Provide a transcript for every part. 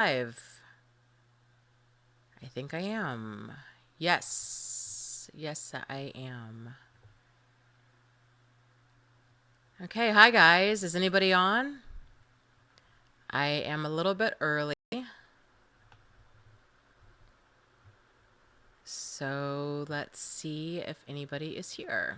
Live. I think I am. Yes. Yes, I am. Okay, hi guys. Is anybody on? I am a little bit early. So let's see if anybody is here.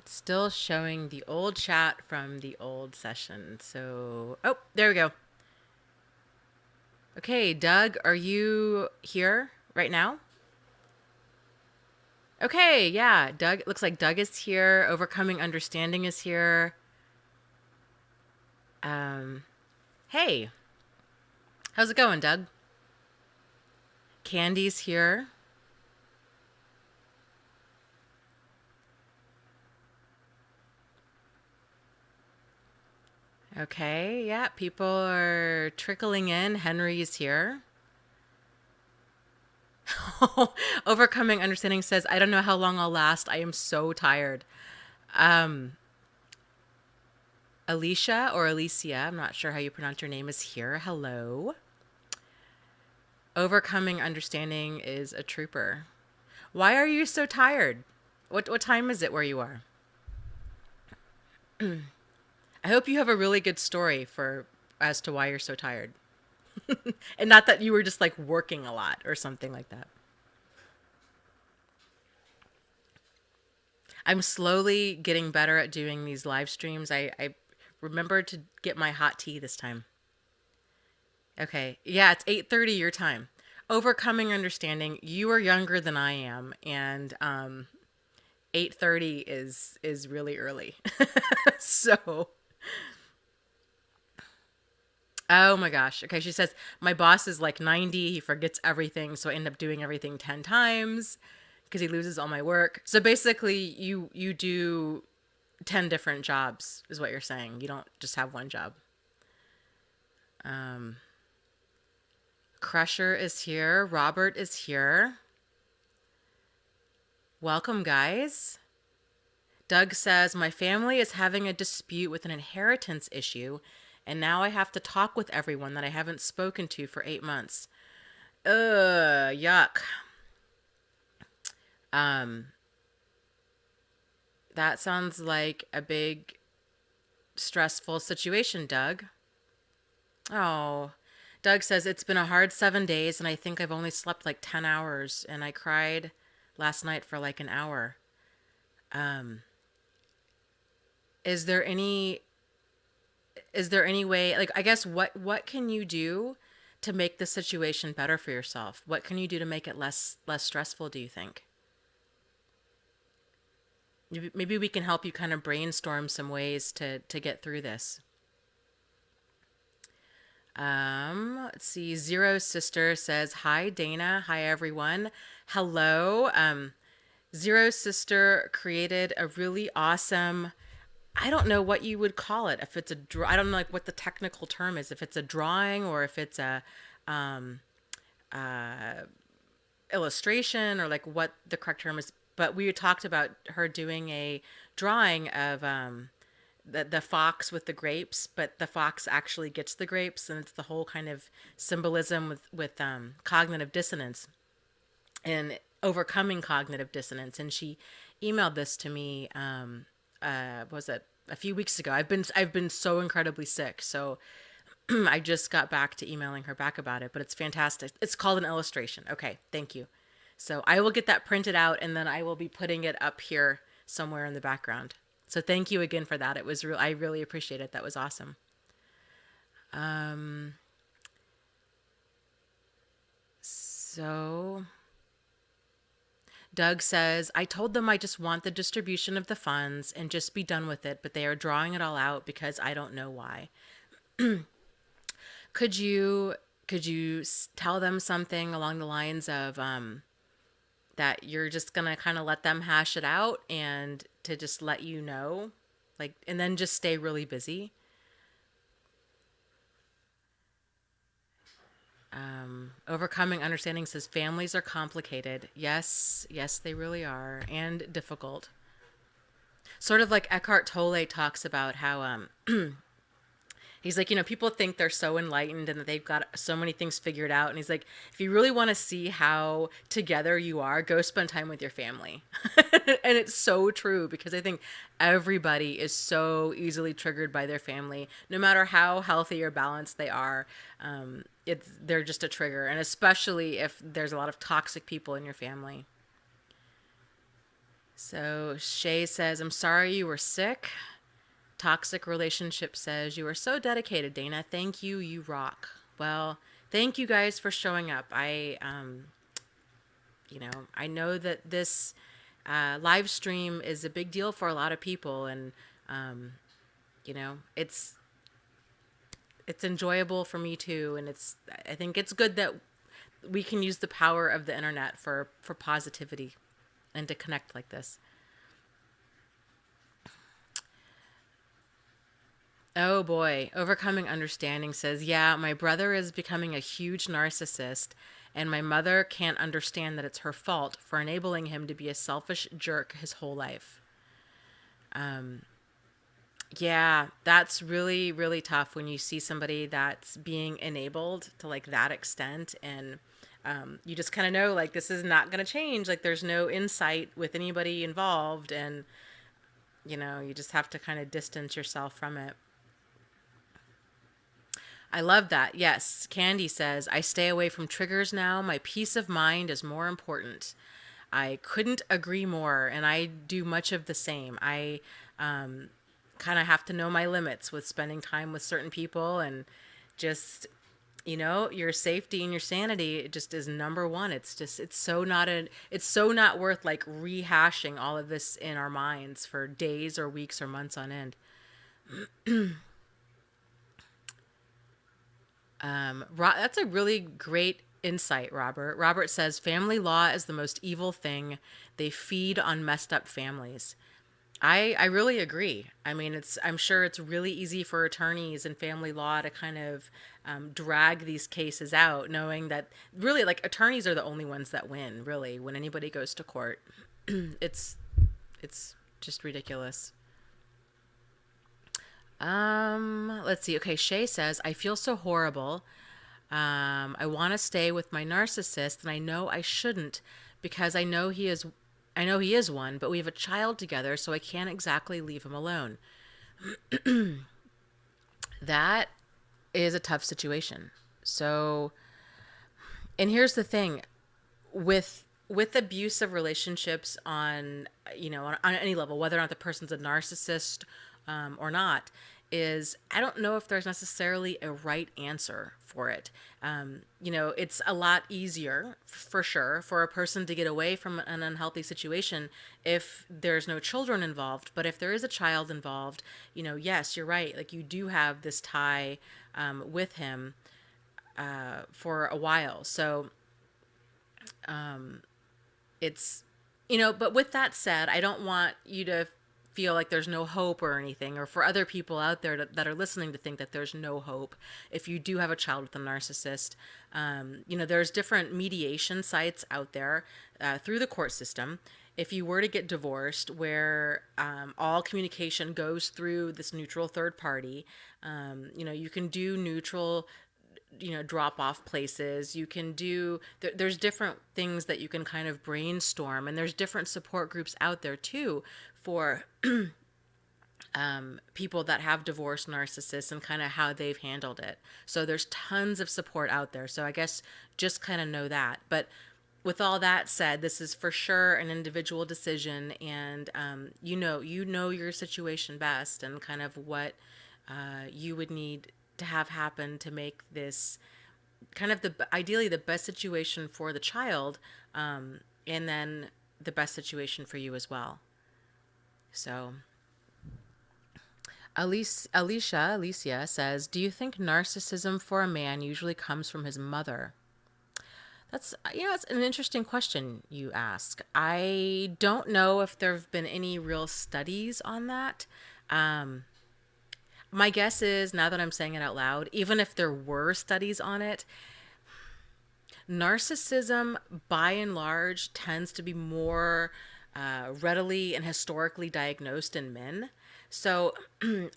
It's still showing the old chat from the old session. So, oh, there we go. Okay, Doug, are you here right now? Okay, yeah. Doug, it looks like Doug is here. Overcoming Understanding is here. Um, hey, how's it going, Doug? Candy's here. Okay, yeah, people are trickling in. Henry's here. Overcoming Understanding says, I don't know how long I'll last. I am so tired. Um, Alicia or Alicia, I'm not sure how you pronounce your name, is here. Hello. Overcoming Understanding is a trooper. Why are you so tired? What time is it where you are? I hope you have a really good story for as to why you're so tired. And not that you were just like working a lot or something like that. I'm slowly getting better at doing these live streams. I remembered to get my hot tea this time. Okay. Yeah, it's 8:30 your time. Overcoming Understanding, you are younger than I am, and 8:30 is really early. So, oh my gosh. Okay, she says my boss is like 90, he forgets everything, so I end up doing everything 10 times because he loses all my work. So basically, you do 10 different jobs is what you're saying. You don't just have one job. Um, Crusher is here. Robert is here. Welcome, guys. Doug says, my family is having a dispute with an inheritance issue, and now I have to talk with everyone that I haven't spoken to for 8 months. Ugh, yuck. Um, that sounds like a big stressful situation, Doug. Oh, Doug says it's been a hard 7 days, and I think I've only slept like 10 hours, and I cried last night for like an hour. Um, is there any way, like, I guess, what can you do to make the situation better for yourself? What can you do to make it less stressful, do you think? Maybe we can help you kind of brainstorm some ways to get through this. Let's see. Zero Sister says, hi, Dana. Hi, everyone. Hello. Zero Sister created a really awesome, I don't know what you would call it. If it's I don't know like what the technical term is. If it's a drawing or if it's a um, uh, illustration or like what the correct term is. But we talked about her doing a drawing of the fox with the grapes, but the fox actually gets the grapes, and it's the whole kind of symbolism with cognitive dissonance and overcoming cognitive dissonance. And she emailed this to me. Was it a few weeks ago? I've been so incredibly sick, so I just got back to emailing her back about it. But it's fantastic. It's called an illustration. Okay, thank you. So I will get that printed out, and then I will be putting it up here somewhere in the background. So thank you again for that. It was real. I really appreciate it. That was awesome. Um, so Doug says, I told them I just want the distribution of the funds and just be done with it, but they are drawing it all out because I don't know why. Could you tell them something along the lines of that you're just gonna kind of let them hash it out and to just let you know, like, and then just stay really busy. Overcoming understanding says families are complicated. Yes, yes, they really are, and difficult. Sort of like Eckhart Tolle talks about how he's like, people think they're so enlightened and that they've got so many things figured out. And he's like, if you really want to see how together you are, go spend time with your family. And it's so true because I think everybody is so easily triggered by their family, no matter how healthy or balanced they are. They're just a trigger. And especially if there's a lot of toxic people in your family. So Shay says, I'm sorry you were sick. Toxic relationship says, you are so dedicated, Dana. Thank you. You rock. Well, thank you guys for showing up. I know that this live stream is a big deal for a lot of people, and it's enjoyable for me too. And I think it's good that we can use the power of the internet for positivity and to connect like this. Oh boy, Overcoming Understanding says, yeah, my brother is becoming a huge narcissist, and my mother can't understand that it's her fault for enabling him to be a selfish jerk his whole life. Yeah, that's really, really tough when you see somebody that's being enabled to like that extent. And you just kind of know, like, this is not going to change. Like, there's no insight with anybody involved. And, you just have to kind of distance yourself from it. I love that. Yes. Candy says, I stay away from triggers now. My peace of mind is more important. I couldn't agree more. And I do much of the same. I kind of have to know my limits with spending time with certain people, and just, your safety and your sanity just is number one. It's so not worth like rehashing all of this in our minds for days or weeks or months on end. That's a really great insight, Robert. Robert says family law is the most evil thing. They feed on messed up families. I really agree. I mean, I'm sure it's really easy for attorneys and family law to kind of drag these cases out, knowing that really, like, attorneys are the only ones that win. Really, when anybody goes to court, it's it's just ridiculous. Let's see. Okay, Shay says, I feel so horrible. I want to stay with my narcissist, and I know I shouldn't because I know he is one, but we have a child together, so I can't exactly leave him alone. That is a tough situation. So, and here's the thing, with abusive relationships on, on any level, whether or not the person's a narcissist or not, is I don't know if there's necessarily a right answer for it. It's a lot easier for sure for a person to get away from an unhealthy situation if there's no children involved. But if there is a child involved, yes, you're right. Like, you do have this tie with him for a while. So it's, but with that said, I don't want you to feel like there's no hope or anything, or for other people out there that are listening to think that there's no hope if you do have a child with a narcissist. There's different mediation sites out there through the court system. If you were to get divorced, where all communication goes through this neutral third party, you can do neutral drop off places. You can do there's different things that you can kind of brainstorm, and there's different support groups out there too for people that have divorced narcissists and kind of how they've handled it. So there's tons of support out there, so I guess just kind of know that. But with all that said, this is for sure an individual decision, and you know your situation best, and kind of what you would need to have happen to make this kind of ideally the best situation for the child, and then the best situation for you as well. So Alicia says, do you think narcissism for a man usually comes from his mother? That's, it's an interesting question you ask. I don't know if there have been any real studies on that. My guess is, now that I'm saying it out loud, even if there were studies on it, Narcissism, by and large, tends to be more readily and historically diagnosed in men. So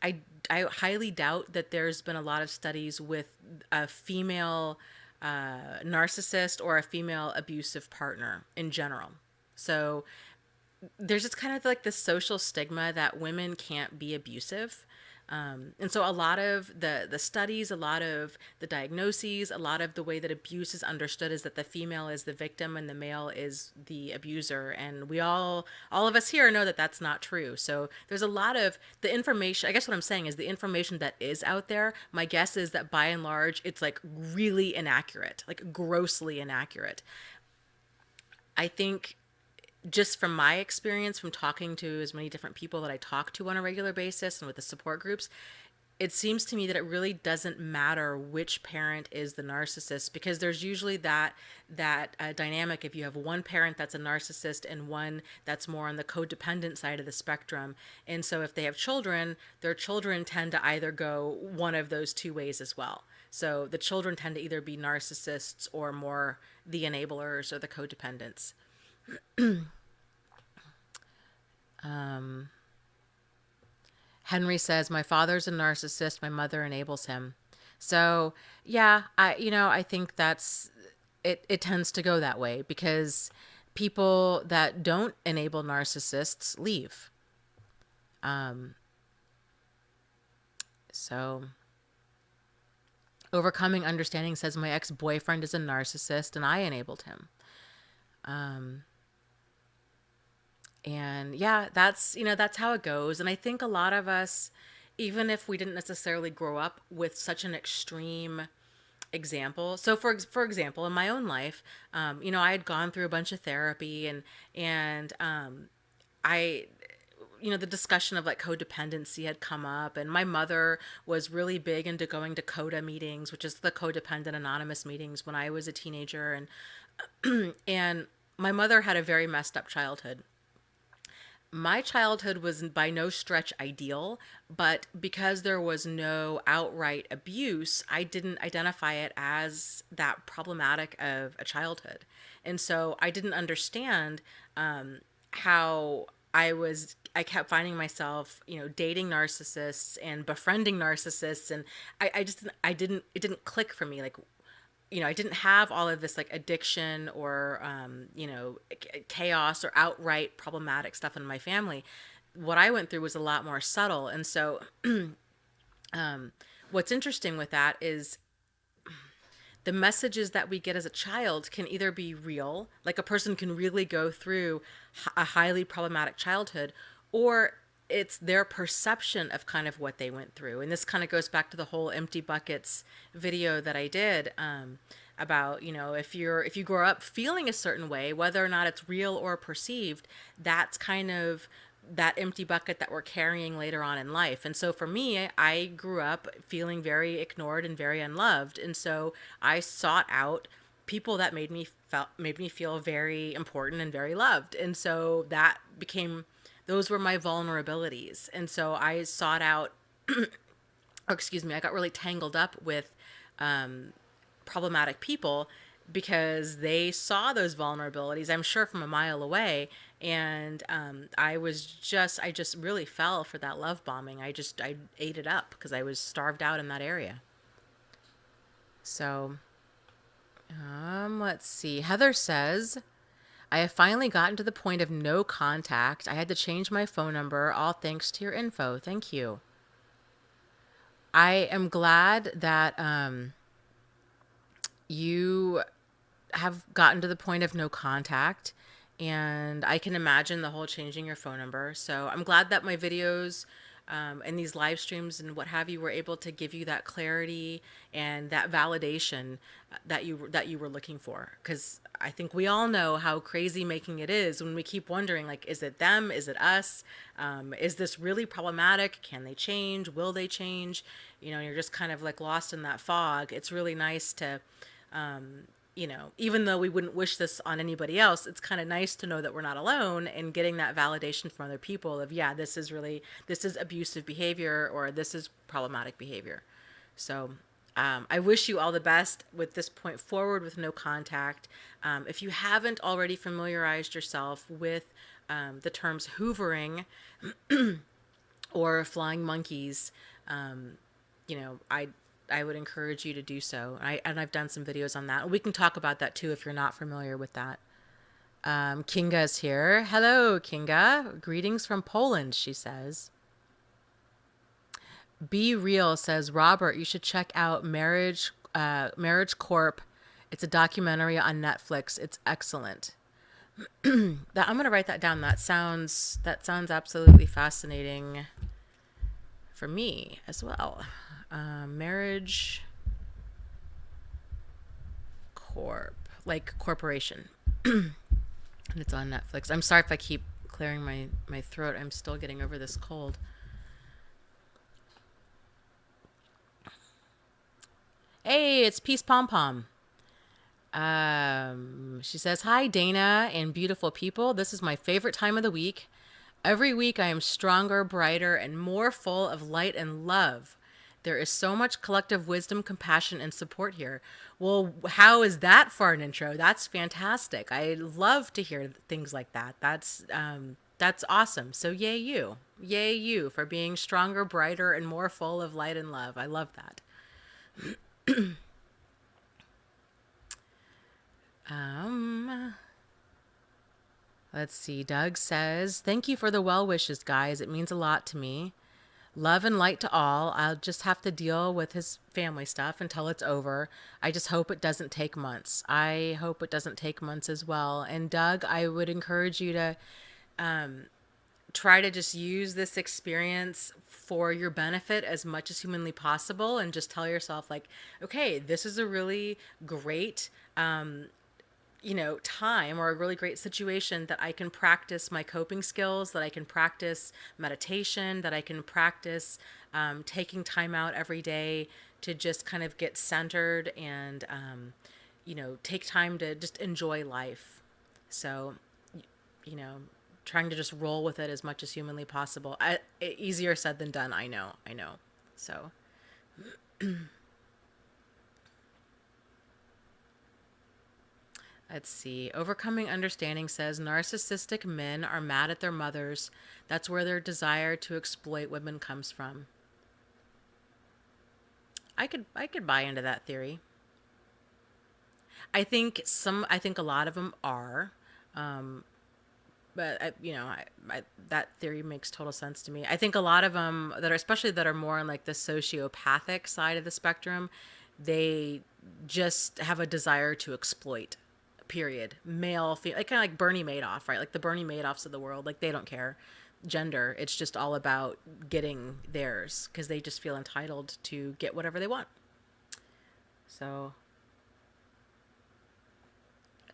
I, I highly doubt that there's been a lot of studies with a female narcissist or a female abusive partner in general. So there's just kind of like this social stigma that women can't be abusive. And so a lot of the studies, a lot of the diagnoses, a lot of the way that abuse is understood is that the female is the victim and the male is the abuser. And we all of us here know that that's not true. So there's a lot of the information. I guess what I'm saying is the information that is out there. My guess is that by and large, it's like really inaccurate, like grossly inaccurate. I think just from my experience from talking to as many different people that I talk to on a regular basis and with the support groups, it seems to me that it really doesn't matter which parent is the narcissist because there's usually that dynamic if you have one parent that's a narcissist and one that's more on the codependent side of the spectrum. And so if they have children, their children tend to either go one of those two ways as well. So the children tend to either be narcissists or more the enablers or the codependents. Henry says, "My father's a narcissist. My mother enables him." So, yeah, I think that's it. It tends to go that way because people that don't enable narcissists leave. So, overcoming understanding says, "My ex-boyfriend is a narcissist, and I enabled him." And yeah, that's how it goes. And I think a lot of us, even if we didn't necessarily grow up with such an extreme example. So for example, in my own life, I had gone through a bunch of therapy and I the discussion of like codependency had come up, and my mother was really big into going to CODA meetings, which is the Codependent Anonymous meetings when I was a teenager, and my mother had a very messed up childhood. My childhood was by no stretch ideal, but because there was no outright abuse, I didn't identify it as that problematic of a childhood. And so I didn't understand how I kept finding myself, dating narcissists and befriending narcissists. And it didn't click for me. Like, I didn't have all of this like addiction or, chaos or outright problematic stuff in my family. What I went through was a lot more subtle. And so, what's interesting with that is the messages that we get as a child can either be real, like a person can really go through a highly problematic childhood, or it's their perception of kind of what they went through. And this kind of goes back to the whole empty buckets video that I did, about, if you grow up feeling a certain way, whether or not it's real or perceived, that's kind of that empty bucket that we're carrying later on in life. And so for me, I grew up feeling very ignored and very unloved. And so I sought out people that made me feel very important and very loved. And so that became those were my vulnerabilities. And so I sought out I got really tangled up with problematic people because they saw those vulnerabilities, I'm sure from a mile away. And I just really fell for that love bombing. I ate it up because I was starved out in that area. So, let's see. Heather says, "I have finally gotten to the point of no contact. I had to change my phone number, all thanks to your info. Thank you." I am glad that you have gotten to the point of no contact, and I can imagine the whole changing your phone number. So I'm glad that my videos and these live streams and what have you were able to give you that clarity and that validation that you were looking for. Because I think we all know how crazy making it is when we keep wondering, like, is it them? Is it us? Is this really problematic? Can they change? Will they change? You're just kind of like lost in that fog. It's really nice to even though we wouldn't wish this on anybody else, it's kind of nice to know that we're not alone and getting that validation from other people of, yeah, this is abusive behavior or this is problematic behavior. So I wish you all the best with this point forward with no contact. If you haven't already familiarized yourself with the terms hoovering or flying monkeys, you know, I would encourage you to do so. I've done some videos on that. We can talk about that too if you're not familiar with that. Kinga's here. Hello, Kinga. Greetings from Poland, she says. Be Real says, Robert, you should check out Marriage Corp. It's a documentary on Netflix. It's excellent. That I'm gonna write that down. That sounds absolutely fascinating for me as well. Marriage Corp, like corporation, and it's on Netflix. I'm sorry if I keep clearing my throat. I'm still getting over this cold. Hey, it's Peace Pom Pom. She says, Hi, Dana and beautiful people. This is my favorite time of the week. Every week I am stronger, brighter, and more full of light and love. There is so much collective wisdom, compassion, and support here. Well, how is that for an intro? That's fantastic. I love to hear things like that. That's awesome. So yay you for being stronger, brighter, and more full of light and love. I love that. Um, let's see. Doug says, Thank you for the well wishes, guys. It means a lot to me. Love and light to all. I'll just have to deal with his family stuff until it's over. I just hope it doesn't take months. I hope it doesn't take months as well. And Doug, I would encourage you to try to just use this experience for your benefit as much as humanly possible, and just tell yourself, like, okay, this is a really great time, or a really great situation that I can practice my coping skills, that I can practice meditation, that I can practice taking time out every day to just kind of get centered and, take time to just enjoy life. So, you know, trying to just roll with it as much as humanly possible. Easier said than done. I know. So, let's see. Overcoming Understanding says narcissistic men are mad at their mothers. That's where their desire to exploit women comes from. I could buy into that theory. I think a lot of them are, but that theory makes total sense to me. I think a lot of them that are, especially that are more on like the sociopathic side of the spectrum, they just have a desire to exploit. Period. Male, female, like kind of like Bernie Madoff, right? Like the Bernie Madoffs of the world, like they don't care gender. It's just all about getting theirs because they just feel entitled to get whatever they want. So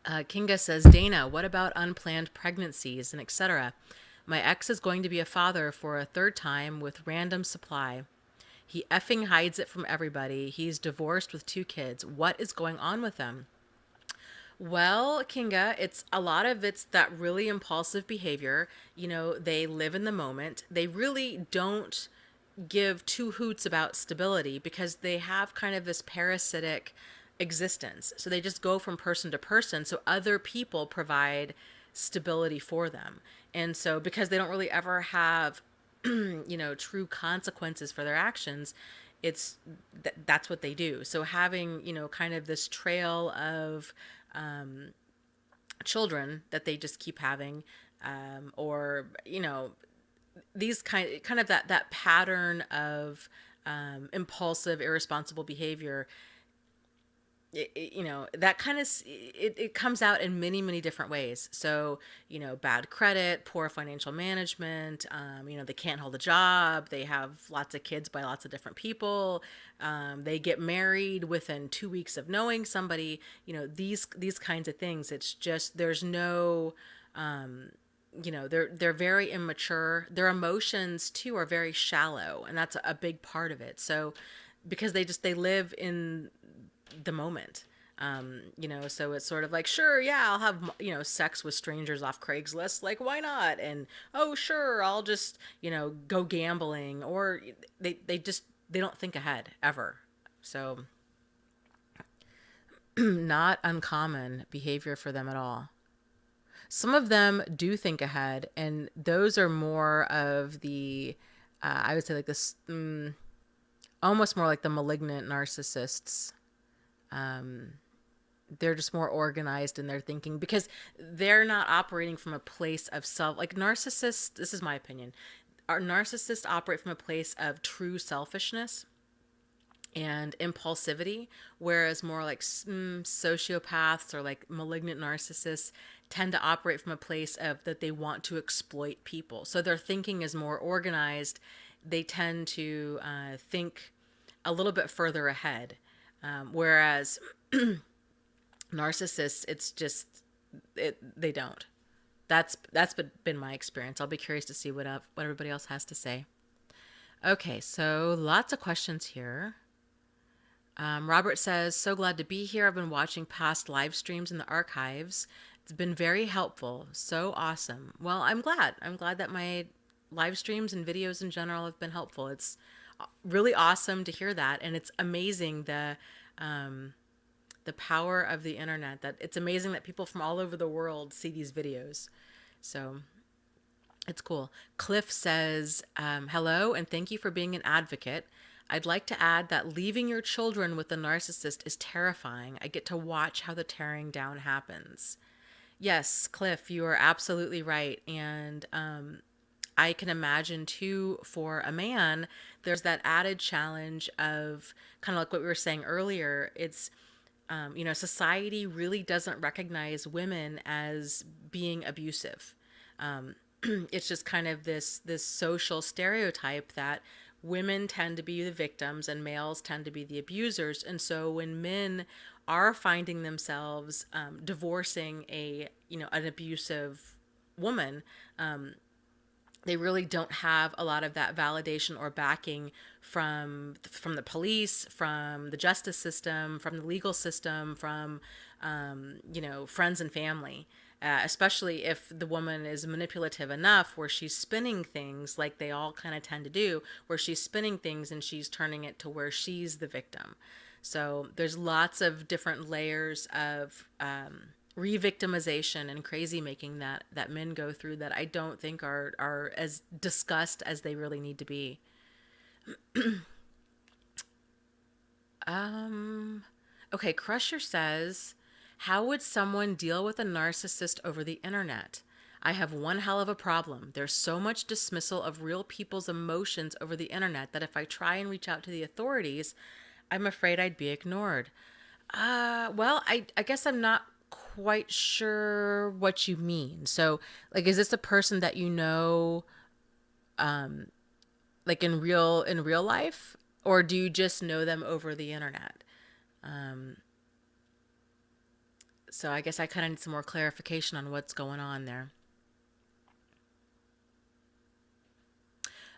Kinga says, Dana, what about unplanned pregnancies and etc.? My ex is going to be a father for a third time with random supply. He effing hides it from everybody. He's divorced with 2 kids. What is going on with them? Well, Kinga, it's that really impulsive behavior. They live in the moment. They really don't give two hoots about stability because they have kind of this parasitic existence. So they just go from person to person. So other people provide stability for them. And so because they don't really ever have, true consequences for their actions, that's what they do. So having, kind of this trail of children that they just keep having, or, these kind of that pattern of impulsive, irresponsible behavior. That kind of it comes out in many many different ways. So bad credit, poor financial management, they can't hold a job, they have lots of kids by lots of different people, they get married within 2 weeks of knowing somebody. These kinds of things. It's just there's no they're very immature. Their emotions too are very shallow, and that's a big part of it. So because they live in the moment. So it's sort of like, sure, yeah, I'll have, sex with strangers off Craigslist. Like, why not? And, oh, sure, I'll just, go gambling. Or they don't think ahead ever. So Not uncommon behavior for them at all. Some of them do think ahead, and those are more of the, I would say, like this, almost more like the malignant narcissists. They're just more organized in their thinking because they're not operating from a place of self. Like narcissists, this is my opinion, our narcissists operate from a place of true selfishness and impulsivity, whereas more like sociopaths or like malignant narcissists tend to operate from a place of that they want to exploit people. So their thinking is more organized. They tend to think a little bit further ahead, whereas narcissists, it's just they don't. That's been my experience. I'll be curious to see what everybody else has to say. Okay, so lots of questions here. Robert says, so glad to be here. I've been watching past live streams in the archives. It's been very helpful. So awesome. Well, I'm glad. I'm glad that my live streams and videos in general have been helpful. It's really awesome to hear that. And it's amazing the power of the internet, that it's amazing that people from all over the world see these videos. So it's cool. Cliff says, hello, and thank you for being an advocate. I'd like to add that leaving your children with a narcissist is terrifying. I get to watch how the tearing down happens. Yes, Cliff, you are absolutely right. And I can imagine too, for a man, there's that added challenge of kind of like what we were saying earlier. It's, society really doesn't recognize women as being abusive. It's just kind of this social stereotype that women tend to be the victims and males tend to be the abusers. And so when men are finding themselves divorcing an abusive woman, they really don't have a lot of that validation or backing from the police, from the justice system, from the legal system, from friends and family. Especially if the woman is manipulative enough where she's spinning things like they all kind of tend to do, where she's spinning things and she's turning it to where she's the victim. So there's lots of different layers of re-victimization and crazy making that men go through that I don't think are as discussed as they really need to be. Okay, Crusher says, how would someone deal with a narcissist over the internet? I have one hell of a problem. There's so much dismissal of real people's emotions over the internet that if I try and reach out to the authorities, I'm afraid I'd be ignored. Well, I guess I'm not quite sure what you mean. So, like, is this a person that you know, like in real life, or do you just know them over the internet? So I guess I kind of need some more clarification on what's going on there.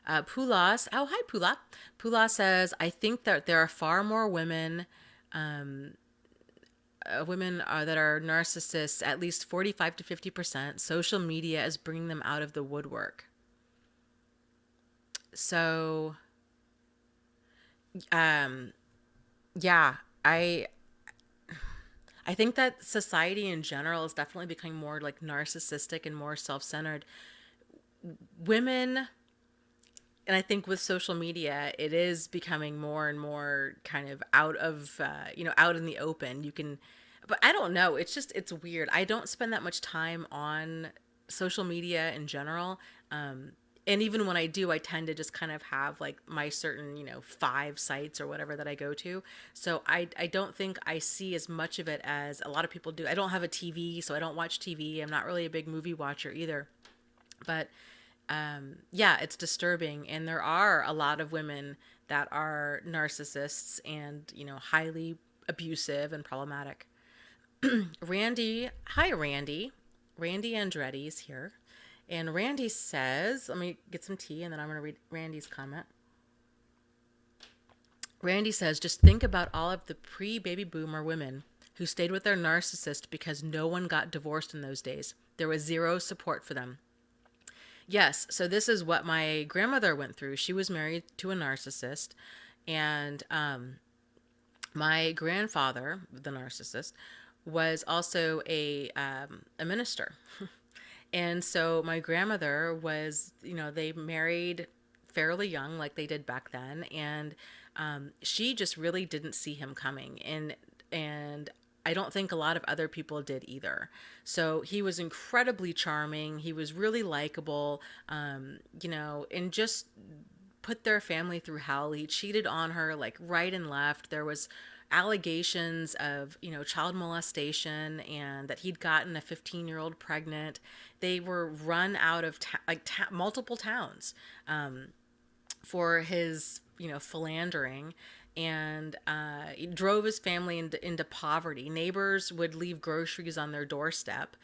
Pulas, oh hi Pula. Pula says, I think that there are far more women that are narcissists, at least 45 to 50%. Social media is bringing them out of the woodwork. So, um, yeah, I think that society in general is definitely becoming more like narcissistic and more self-centered. Women, and I think with social media, it is becoming more and more kind of out in the open. You can, but I don't know. It's weird. I don't spend that much time on social media in general. And even when I do, I tend to just kind of have like my certain, 5 sites or whatever that I go to. So I don't think I see as much of it as a lot of people do. I don't have a TV, so I don't watch TV. I'm not really a big movie watcher either. But yeah, it's disturbing. And there are a lot of women that are narcissists and, highly abusive and problematic. Randy, hi, Randy. Randy Andretti is here. And Randy says, let me get some tea and then I'm going to read Randy's comment. Randy says, just think about all of the pre-baby boomer women who stayed with their narcissist because no one got divorced in those days. There was zero support for them. Yes, so this is what my grandmother went through. She was married to a narcissist, and My grandfather, the narcissist, was also a minister. And so my grandmother was, they married fairly young, like they did back then, and she just really didn't see him coming, and I don't think a lot of other people did either. So he was incredibly charming. He was really likable, and just put their family through hell. He cheated on her like right and left. There was allegations of, child molestation and that he'd gotten a 15-year-old pregnant. They were run out of multiple towns for his, philandering, and he drove his family into poverty. Neighbors would leave groceries on their doorstep.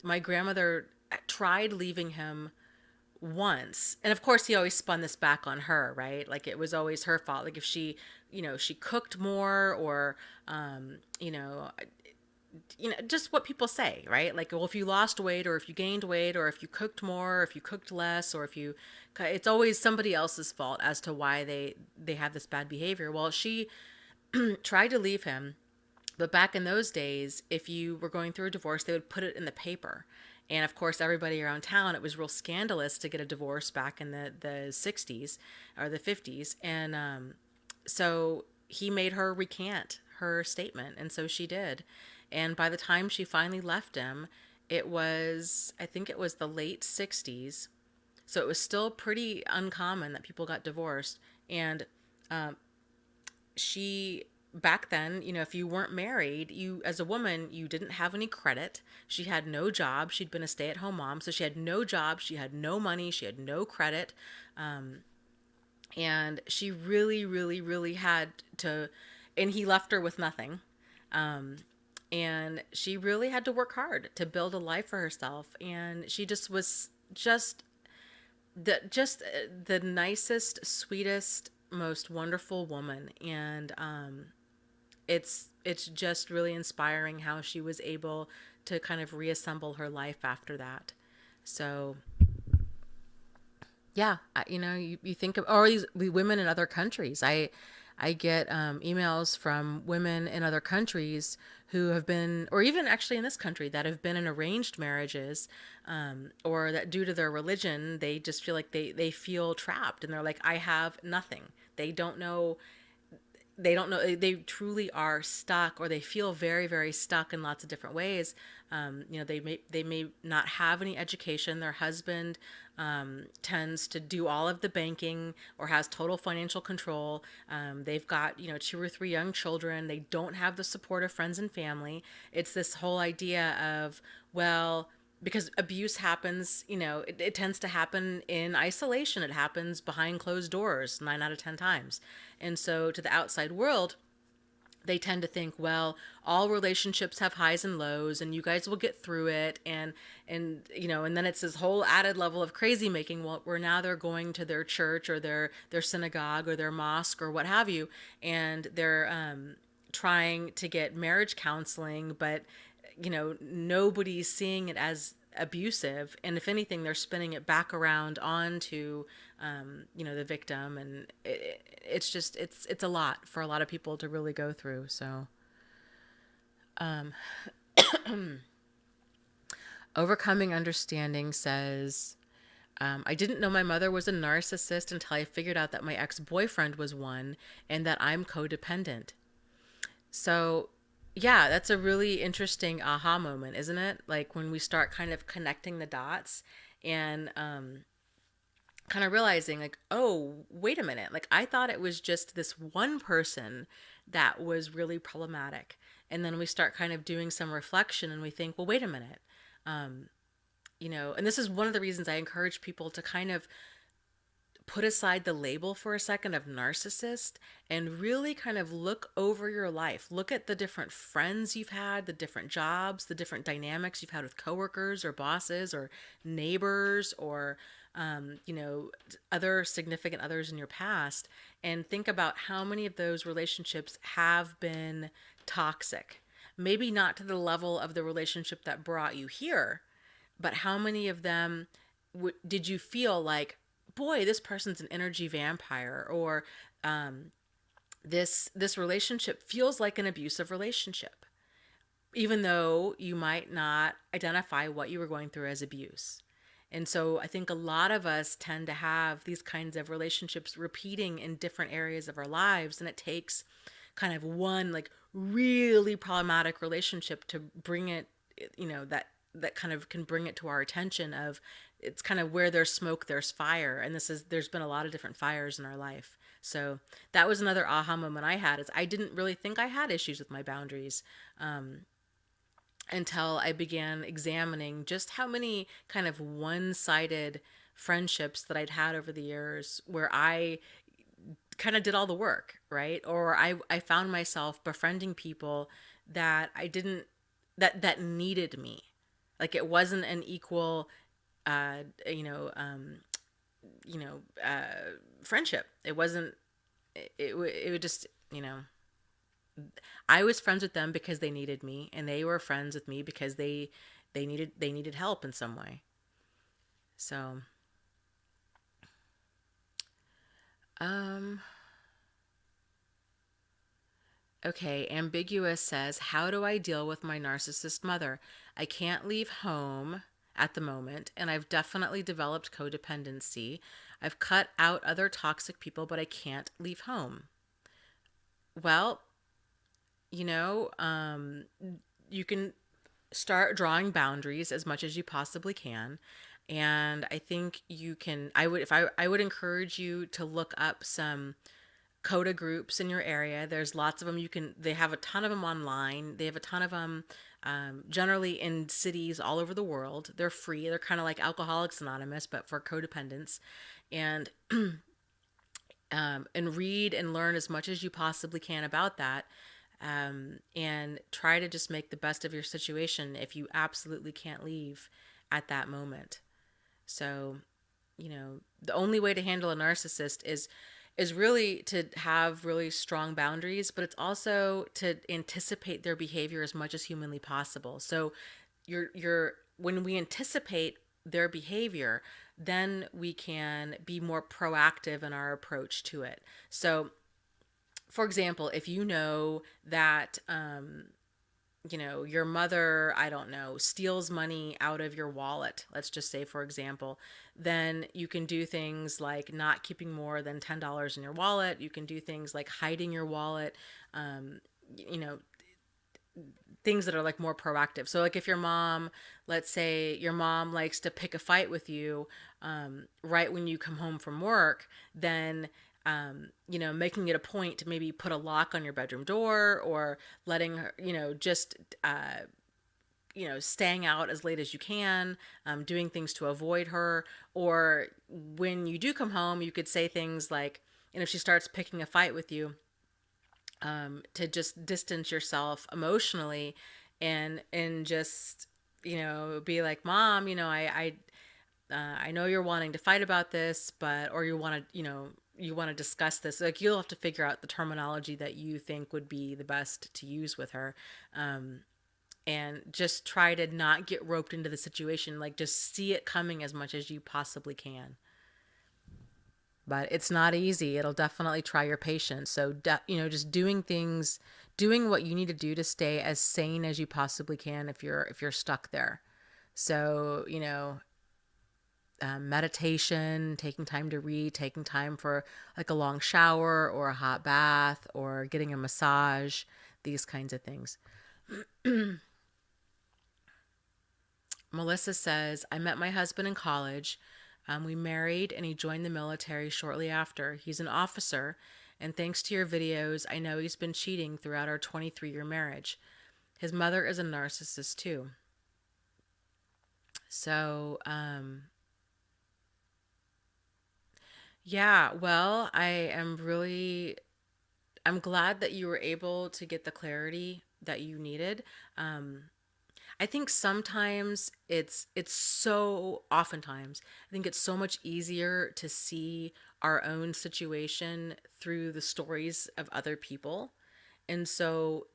My grandmother tried leaving him once, and of course he always spun this back on her, right? Like it was always her fault. Like if she, she cooked more, or you know just what people say, right? Like, well, if you lost weight, or if you gained weight, or if you cooked more, or if you cooked less, or if you, it's always somebody else's fault as to why they have this bad behavior. Well, she tried to leave him, but back in those days, if you were going through a divorce, they would put it in the paper. And of course, everybody around town, it was real scandalous to get a divorce back in the 60s or the 50s. And so he made her recant her statement. And so she did. And by the time she finally left him, I think it was the late 60s. So it was still pretty uncommon that people got divorced. And she back then, if you weren't married, you as a woman, you didn't have any credit. She had no job. She'd been a stay-at-home mom, so she had no job, she had no money, she had no credit. And she really, really, really had to, and he left her with nothing. And she really had to work hard to build a life for herself. And she just was the nicest, sweetest, most wonderful woman. And it's just really inspiring how she was able to kind of reassemble her life after that. So yeah, you think of, or these women in other countries. I get emails from women in other countries who have been, or even actually in this country, that have been in arranged marriages, or that due to their religion, they just feel like they feel trapped, and they're like, I have nothing. They don't know they truly are stuck, or they feel very, very stuck in lots of different ways. They may not have any education. Their husband tends to do all of the banking, or has total financial control. They've got, two or three young children. They don't have the support of friends and family. It's this whole idea of, well, because abuse happens, it tends to happen in isolation. It happens behind closed doors 9 out of 10 times. And so to the outside world, they tend to think, well, all relationships have highs and lows, and you guys will get through it. And then it's this whole added level of crazy making, where now they're going to their church, or their synagogue, or their mosque, or what have you, and they're trying to get marriage counseling, but nobody's seeing it as abusive, and if anything, they're spinning it back around onto the victim. And it's a lot for a lot of people to really go through. So overcoming understanding says, I didn't know my mother was a narcissist until I figured out that my ex-boyfriend was one, and that I'm codependent. So, yeah, that's a really interesting aha moment, isn't it? Like when we start kind of connecting the dots, and kind of realizing, like, oh, wait a minute. Like, I thought it was just this one person that was really problematic. And then we start kind of doing some reflection, and we think, well, wait a minute. And this is one of the reasons I encourage people to kind of put aside the label for a second of narcissist, and really kind of look over your life. Look at the different friends you've had, the different jobs, the different dynamics you've had with coworkers, or bosses, or neighbors, or other significant others in your past, and think about how many of those relationships have been toxic. Maybe not to the level of the relationship that brought you here, but how many of them did you feel like, boy, this person's an energy vampire, or this relationship feels like an abusive relationship, even though you might not identify what you were going through as abuse. And so I think a lot of us tend to have these kinds of relationships repeating in different areas of our lives. And it takes kind of one like really problematic relationship to bring it, that kind of can bring it to our attention of, it's kind of where there's smoke, there's fire. And there's been a lot of different fires in our life. So that was another aha moment I had, is I didn't really think I had issues with my boundaries until I began examining just how many kind of one sided friendships that I'd had over the years where I kind of did all the work, right? Or I found myself befriending people that I didn't, that needed me. Like it wasn't an equal, uh, you know, um, you know, friendship. It wasn't, it would just, I was friends with them because they needed me, and they were friends with me because they needed help in some way. So, um, okay, ambiguous says, "How do I deal with my narcissist mother? I can't leave home at the moment, and I've definitely developed codependency. I've cut out other toxic people, but I can't leave home." Well, you know, um, you can start drawing boundaries as much as you possibly can. And I think you can, I would, if I would encourage you to look up some coda groups in your area. There's lots of them. They have a ton of them online. They have a ton of them generally in cities all over the world. They're free. They're kind of like Alcoholics Anonymous, but for codependents. And, and read and learn as much as you possibly can about that. And try to just make the best of your situation if you absolutely can't leave at that moment. So, the only way to handle a narcissist is really to have really strong boundaries, but it's also to anticipate their behavior as much as humanly possible. So, you're when we anticipate their behavior, then we can be more proactive in our approach to it. So, for example, if you know that your mother, I don't know, steals money out of your wallet, let's just say, for example, then you can do things like not keeping more than $10 in your wallet. You can do things like hiding your wallet, um, you know, things that are like more proactive. So, like if your mom, let's say your mom likes to pick a fight with you right when you come home from work, then making it a point to maybe put a lock on your bedroom door, or letting her, just, staying out as late as you can, doing things to avoid her. Or when you do come home, you could say things like, and if she starts picking a fight with you, to just distance yourself emotionally, and just, be like, "Mom, I know you're wanting to fight about this, but, or you want to discuss this." Like, you'll have to figure out the terminology that you think would be the best to use with her. And just try to not get roped into the situation. Like, just see it coming as much as you possibly can. But it's not easy. It'll definitely try your patience. So, just doing what you need to do to stay as sane as you possibly can if you're stuck there. So, meditation, taking time to read, taking time for like a long shower or a hot bath or getting a massage, these kinds of things. Melissa says, "I met my husband in college. We married and he joined the military shortly after. He's an officer, and thanks to your videos, I know he's been cheating throughout our 23-year marriage. His mother is a narcissist too." So, yeah, well, I'm glad that you were able to get the clarity that you needed. I think sometimes it's so oftentimes I think it's so much easier to see our own situation through the stories of other people. And so,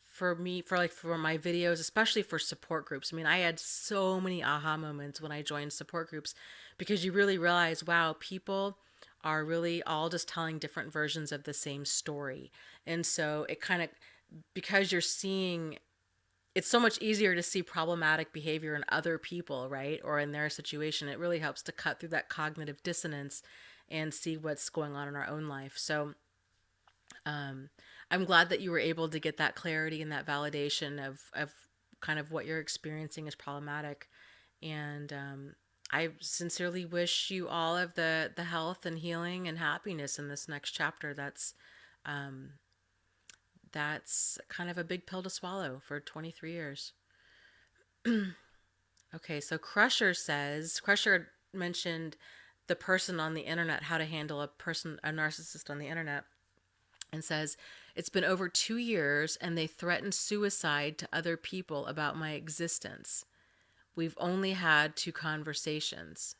for me, for my videos, especially for support groups, I mean, I had so many aha moments when I joined support groups, because you really realize, wow, people are really all just telling different versions of the same story. And so it kind of, because you're seeing, it's so much easier to see problematic behavior in other people, right? Or in their situation. It really helps to cut through that cognitive dissonance and see what's going on in our own life. So I'm glad that you were able to get that clarity and that validation of kind of what you're experiencing is problematic. And I sincerely wish you all of the health and healing and happiness in this next chapter. That's kind of a big pill to swallow for 23 years. Okay, so Crusher mentioned the person on the internet, how to handle a narcissist on the internet, and says, it's been over 2 years and they threaten suicide to other people about my existence. We've only had 2 conversations.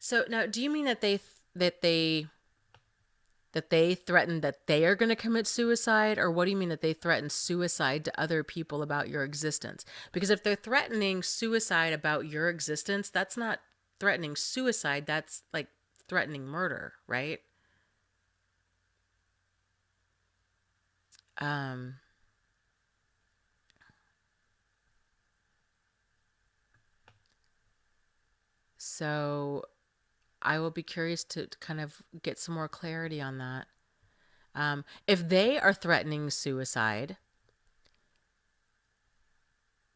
So now, do you mean that they threaten that they are going to commit suicide, or what do you mean that they threaten suicide to other people about your existence? Because if they're threatening suicide about your existence, that's not threatening suicide, that's like threatening murder, right? Um so I will be curious to kind of get some more clarity on that. If they are threatening suicide,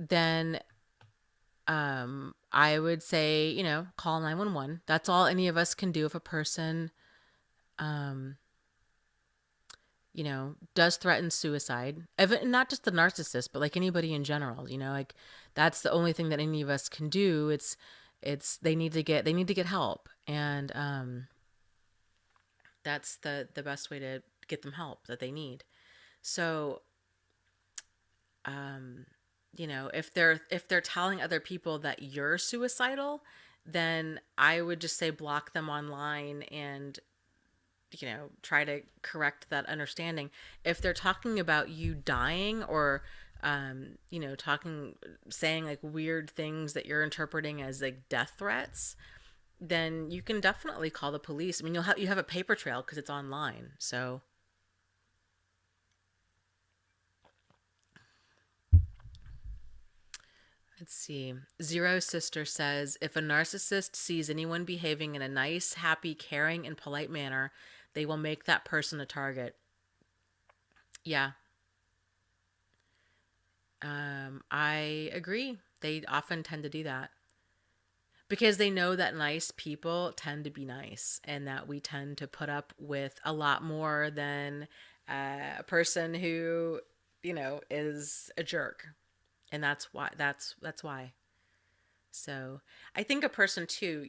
then I would say, call 911. That's all any of us can do if a person, um, does threaten suicide. Not just the narcissist, but like anybody in general, like that's the only thing that any of us can do. It's they need to get help, and that's the best way to get them help that they need. So, um, if they're telling other people that you're suicidal, then I would just say block them online and try to correct that understanding. If they're talking about you dying or saying like weird things that you're interpreting as like death threats, then you can definitely call the police. I mean, you have a paper trail because it's online. So let's see. Zero Sister says, if a narcissist sees anyone behaving in a nice, happy, caring, and polite manner, they will make that person a target. Yeah, I agree. They often tend to do that because they know that nice people tend to be nice and that we tend to put up with a lot more than a person who, is a jerk. And that's why. So I think a person too,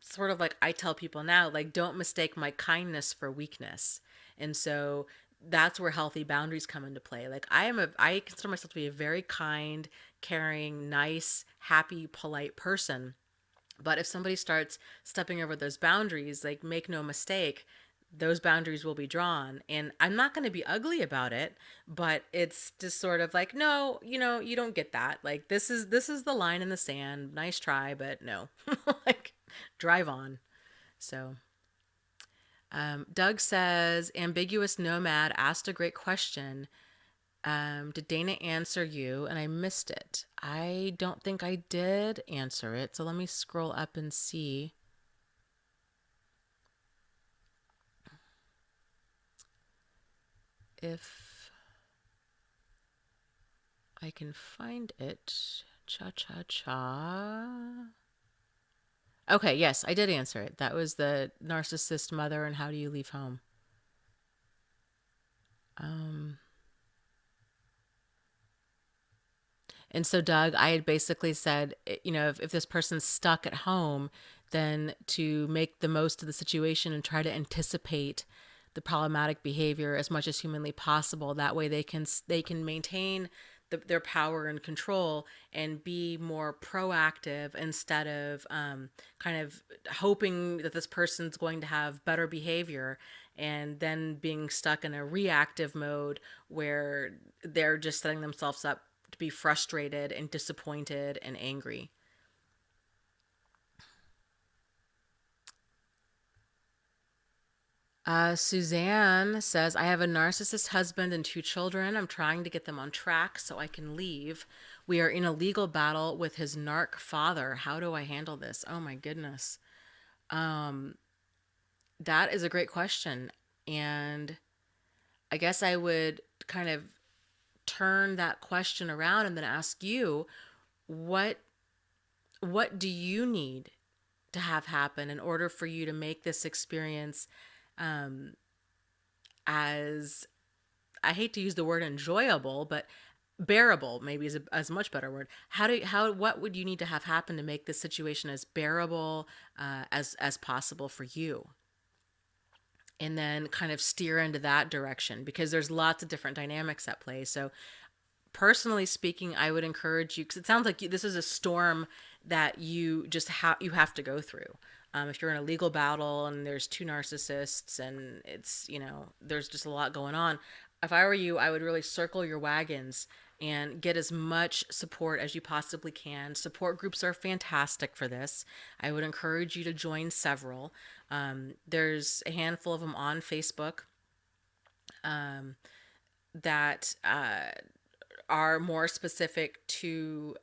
sort of like I tell people now, like, don't mistake my kindness for weakness. And so that's where healthy boundaries come into play. Like I consider myself to be a very kind, caring, nice, happy, polite person. But if somebody starts stepping over those boundaries, like, make no mistake, those boundaries will be drawn. And I'm not going to be ugly about it, but it's just sort of like, no, you don't get that. Like, this is the line in the sand. Nice try, but no. Like, drive on. So, Doug says, ambiguous nomad asked a great question. Did Dana answer you? And I missed it. I don't think I did answer it. So let me scroll up and see if I can find it. Cha cha cha. Okay, yes, I did answer it. That was the narcissist mother and how do you leave home. Um, And so, Doug, I had basically said, if this person's stuck at home, then to make the most of the situation and try to anticipate the problematic behavior as much as humanly possible. That way, they can maintain their power and control and be more proactive instead of kind of hoping that this person's going to have better behavior and then being stuck in a reactive mode where they're just setting themselves up to be frustrated and disappointed and angry. Suzanne says, I have a narcissist husband and two children. I'm trying to get them on track so I can leave. We are in a legal battle with his narc father. How do I handle this? Oh my goodness. That is a great question. And I guess I would kind of turn that question around and then ask you, what what do you need to have happen in order for you to make this experience as, I hate to use the word enjoyable, but bearable maybe is a much better word. How what would you need to have happen to make this situation as bearable as possible for you? And then kind of steer into that direction, because there's lots of different dynamics at play. So personally speaking, I would encourage you, because it sounds like this is a storm that you just you have to go through. If you're in a legal battle and there's two narcissists and it's, there's just a lot going on. If I were you, I would really circle your wagons and get as much support as you possibly can. Support groups are fantastic for this. I would encourage you to join several. There's a handful of them on Facebook that are more specific to,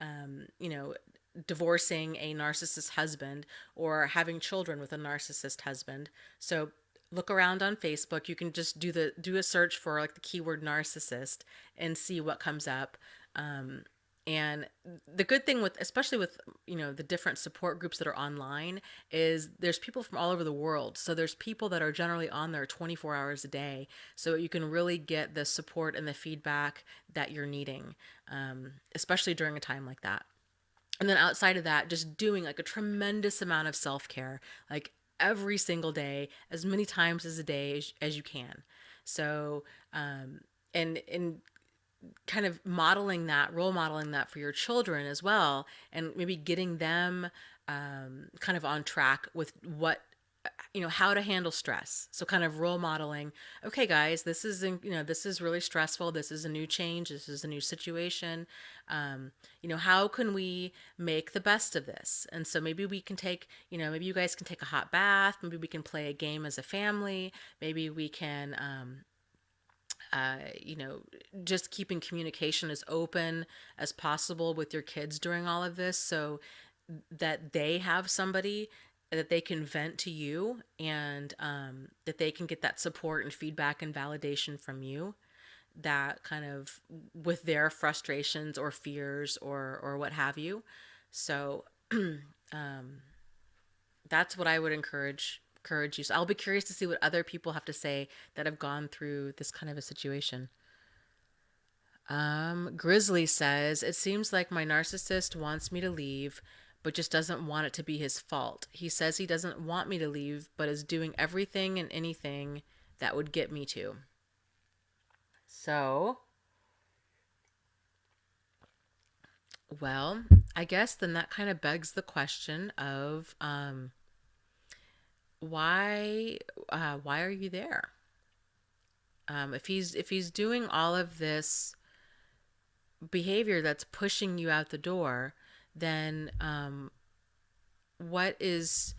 divorcing a narcissist husband or having children with a narcissist husband. So look around on Facebook. You can just do a search for like the keyword narcissist and see what comes up. And the good thing with, especially with, the different support groups that are online, is there's people from all over the world. So there's people that are generally on there 24 hours a day. So you can really get the support and the feedback that you're needing, especially during a time like that. And then outside of that, just doing like a tremendous amount of self-care, like every single day, as many times as a day as you can. So, and kind of modeling that, role modeling that for your children as well, and maybe getting them kind of on track with what, how to handle stress. So kind of role modeling, okay guys, this is really stressful, this is a new change, this is a new situation. How can we make the best of this? And so maybe we can take, maybe you guys can take a hot bath, maybe we can play a game as a family, maybe we can uh, you know, just keeping communication as open as possible with your kids during all of this, so that they have somebody that they can vent to you, and that they can get that support and feedback and validation from you, that kind of with their frustrations or fears or what have you. So that's what I would encourage you. So I'll be curious to see what other people have to say that have gone through this kind of a situation. Grizzly says, it seems like my narcissist wants me to leave, but just doesn't want it to be his fault. He says he doesn't want me to leave, but is doing everything and anything that would get me to. So, well, I guess then that kind of begs the question of why are you there? If he's doing all of this behavior that's pushing you out the door, then what is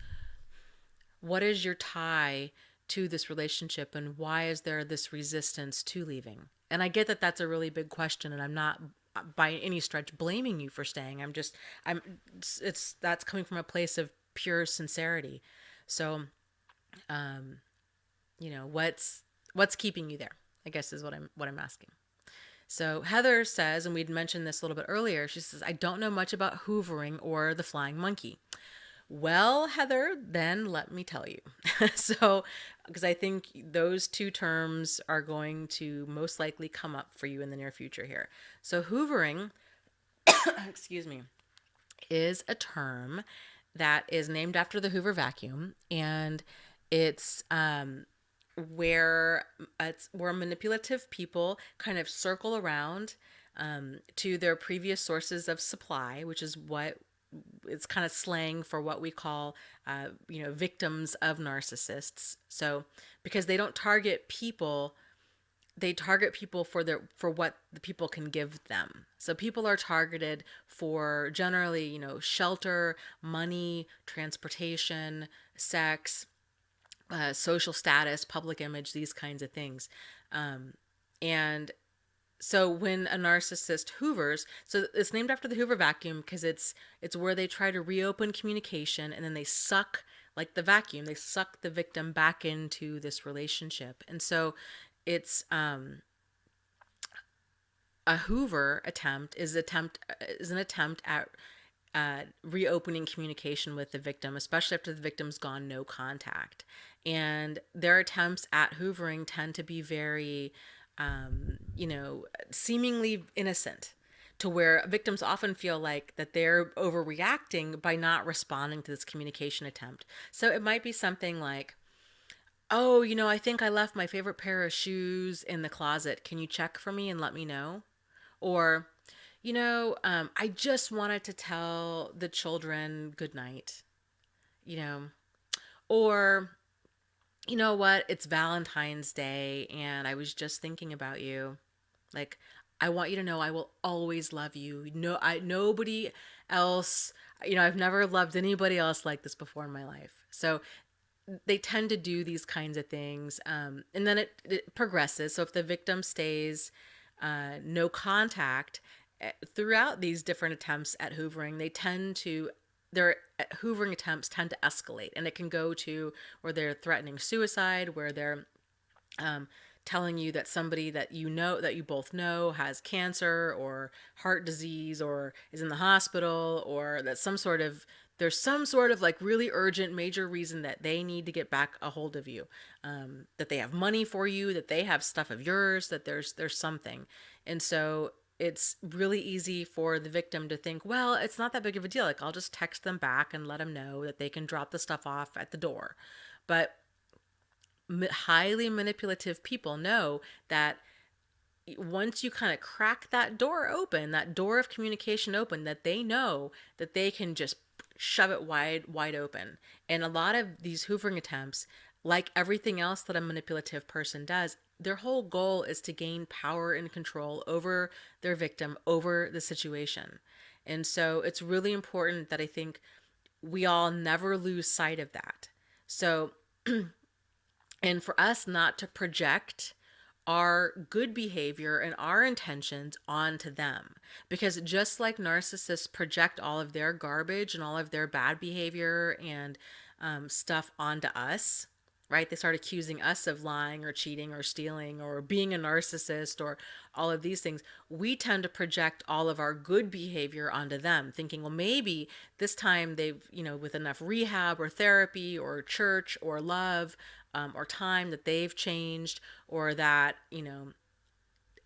what is your tie to this relationship, and why is there this resistance to leaving? And I get that that's a really big question, and I'm not by any stretch blaming you for staying. I'm it's that's coming from a place of pure sincerity. So, what's keeping you there, I guess, is what I'm asking. So Heather says, and we'd mentioned this a little bit earlier, she says, I don't know much about hoovering or the flying monkey. Well, Heather, then let me tell you. So, because I think those two terms are going to most likely come up for you in the near future here. So, hoovering, excuse me, is a term that is named after the Hoover vacuum, and it's where manipulative people kind of circle around to their previous sources of supply, which is what it's kind of slang for what we call, victims of narcissists. So because they don't target people, they target people for what the people can give them. So people are targeted for generally, shelter, money, transportation, sex, social status, public image, these kinds of things. And so when a narcissist hoovers, so it's named after the Hoover vacuum because it's where they try to reopen communication, and then they suck, like the vacuum, they suck the victim back into this relationship. And so it's a Hoover attempt is an attempt at reopening communication with the victim, especially after the victim's gone no contact. And their attempts at hoovering tend to be very, seemingly innocent, to where victims often feel like that they're overreacting by not responding to this communication attempt. So it might be something like, oh, I think I left my favorite pair of shoes in the closet. Can you check for me and let me know? Or, I just wanted to tell the children good night, you know, or, you know what, it's Valentine's Day and I was just thinking about you. Like, I want you to know I will always love you. No, nobody else, I've never loved anybody else like this before in my life. So they tend to do these kinds of things. And then it progresses. So if the victim stays no contact throughout these different attempts at hoovering, their hoovering attempts tend to escalate, and it can go to where they're threatening suicide, where they're um, telling you that somebody that you both know has cancer or heart disease or is in the hospital, or that there's some sort of like really urgent major reason that they need to get back a hold of you, that they have money for you, that they have stuff of yours, that there's something. And so it's really easy for the victim to think, well, it's not that big of a deal, like I'll just text them back and let them know that they can drop the stuff off at the door. But highly manipulative people know that once you kind of crack that door open, that door of communication open, that they know that they can just shove it wide open. And a lot of these hoovering attempts, like everything else that a manipulative person does, their whole goal is to gain power and control over their victim, over the situation. And so it's really important that I think we all never lose sight of that. So, and for us not to project our good behavior and our intentions onto them. Because just like narcissists project all of their garbage and all of their bad behavior and stuff onto us, right? They start accusing us of lying or cheating or stealing or being a narcissist or all of these things. We tend to project all of our good behavior onto them, thinking, well, maybe this time they've, with enough rehab or therapy or church or love, or time, that they've changed, or that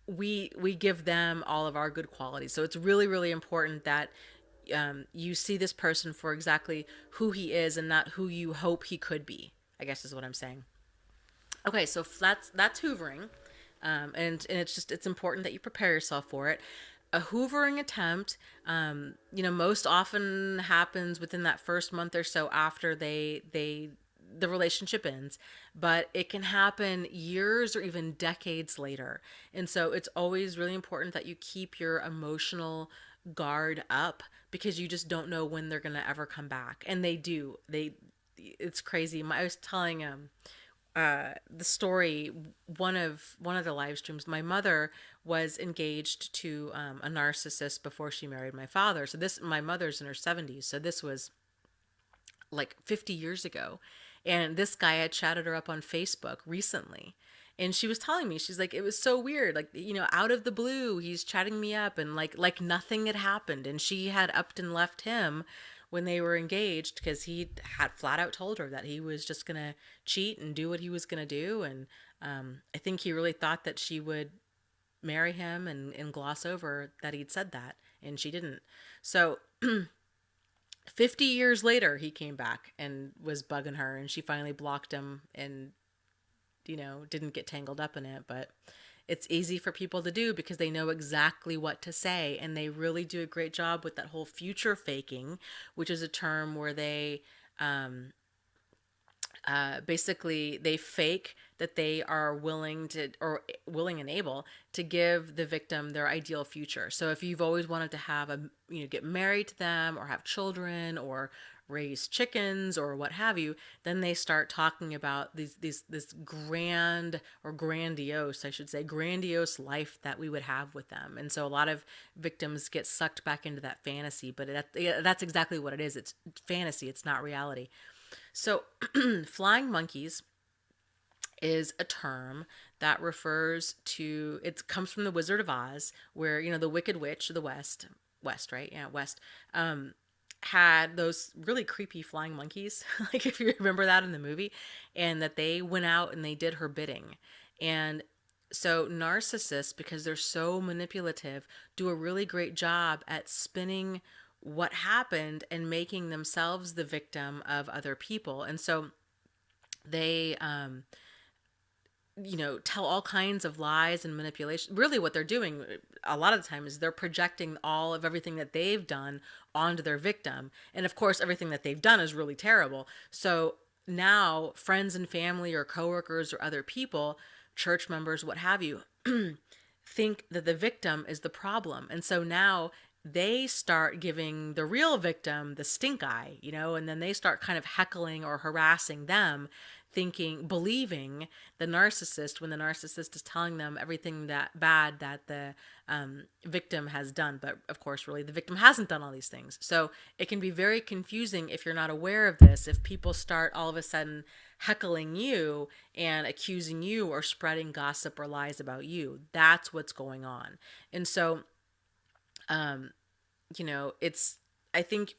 we give them all of our good qualities. So it's really really important that you see this person for exactly who he is and not who you hope he could be, I guess is what I'm saying. Okay, so that's hoovering, and it's important that you prepare yourself for it. A hoovering attempt, most often happens within that first month or so after the relationship ends, but it can happen years or even decades later. And so it's always really important that you keep your emotional guard up, because you just don't know when they're going to ever come back. And they do. It's crazy. I was telling the story, one of the live streams. My mother was engaged to a narcissist before she married my father. So my mother's in her 70s, so this was like 50 years ago. And this guy had chatted her up on Facebook recently. And she was telling me, she's like, it was so weird. Like, out of the blue, he's chatting me up, and like nothing had happened. And she had upped and left him when they were engaged, because he had flat out told her that he was just going to cheat and do what he was going to do. And I think he really thought that she would marry him and gloss over that he'd said that. And she didn't. So 50 years later, he came back and was bugging her, and she finally blocked him and, didn't get tangled up in it. But it's easy for people to do because they know exactly what to say, and they really do a great job with that whole future faking, which is a term where they basically they fake that they are willing and able to give the victim their ideal future. So if you've always wanted to have get married to them or have children or raise chickens or what have you, then they start talking about this grand, or grandiose, I should say, grandiose life that we would have with them. And so a lot of victims get sucked back into that fantasy, but that's exactly what it is. It's fantasy, it's not reality. So flying monkeys is a term that refers to, it comes from the Wizard of Oz, where, the Wicked Witch of the West, right? Yeah, West, had those really creepy flying monkeys, like if you remember that in the movie, and that they went out and they did her bidding. And so narcissists, because they're so manipulative, do a really great job at spinning what happened and making themselves the victim of other people. And so they tell all kinds of lies and manipulation. Really, what they're doing a lot of the time is they're projecting all of everything that they've done onto their victim. And of course, everything that they've done is really terrible. So now, friends and family, or coworkers, or other people, church members, what have you, think that the victim is the problem. And so now they start giving the real victim the stink eye, and then they start kind of heckling or harassing them, thinking, believing the narcissist, when the narcissist is telling them everything that bad that the victim has done. But of course, really, the victim hasn't done all these things. So it can be very confusing if you're not aware of this, if people start all of a sudden heckling you and accusing you or spreading gossip or lies about you. That's what's going on. And so, it's, I think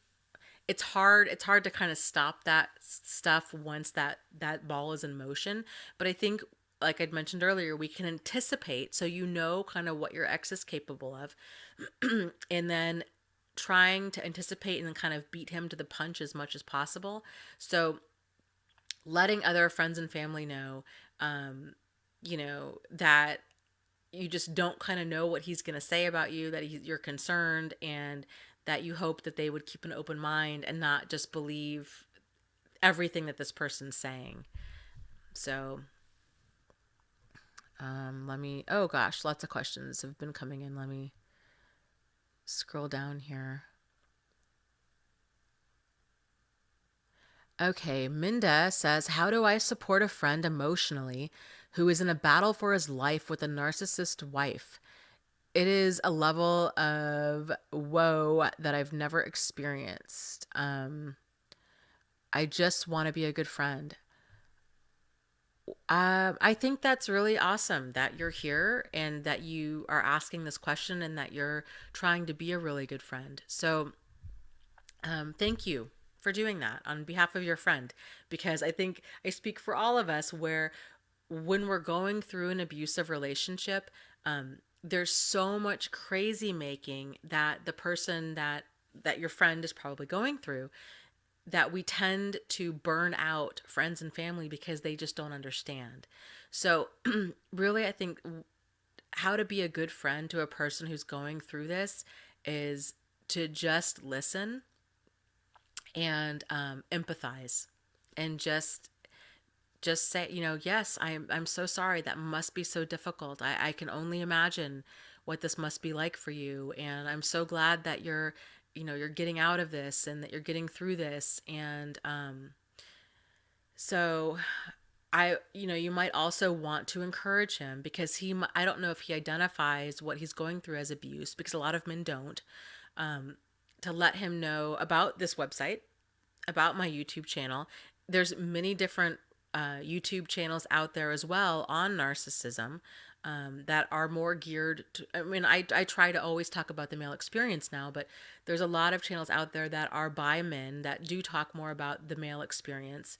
it's hard to kind of stop that stuff once that ball is in motion. But I think, like I'd mentioned earlier, we can anticipate, so kind of what your ex is capable of, and then trying to anticipate and then kind of beat him to the punch as much as possible. So letting other friends and family know, that you just don't kind of know what he's going to say about you, that you're concerned, and that you hope that they would keep an open mind and not just believe everything that this person's saying. So, oh gosh, lots of questions have been coming in. Let me scroll down here. Okay, Minda says, how do I support a friend emotionally who is in a battle for his life with a narcissist wife? It is a level of woe that I've never experienced. I just want to be a good friend. I think that's really awesome that you're here and that you are asking this question and that you're trying to be a really good friend. So, thank you for doing that on behalf of your friend, because I think I speak for all of us where when we're going through an abusive relationship, there's so much crazy making that the person that your friend is probably going through, that we tend to burn out friends and family because they just don't understand. So really, I think how to be a good friend to a person who's going through this is to just listen and empathize, and just say, yes, I'm so sorry. That must be so difficult. I can only imagine what this must be like for you. And I'm so glad that you're getting out of this and that you're getting through this. And so you might also want to encourage him, because I don't know if he identifies what he's going through as abuse, because a lot of men don't, to let him know about this website, about my YouTube channel. There's many different YouTube channels out there as well on narcissism, that are more geared to, I try to always talk about the male experience now, but there's a lot of channels out there that are by men that do talk more about the male experience.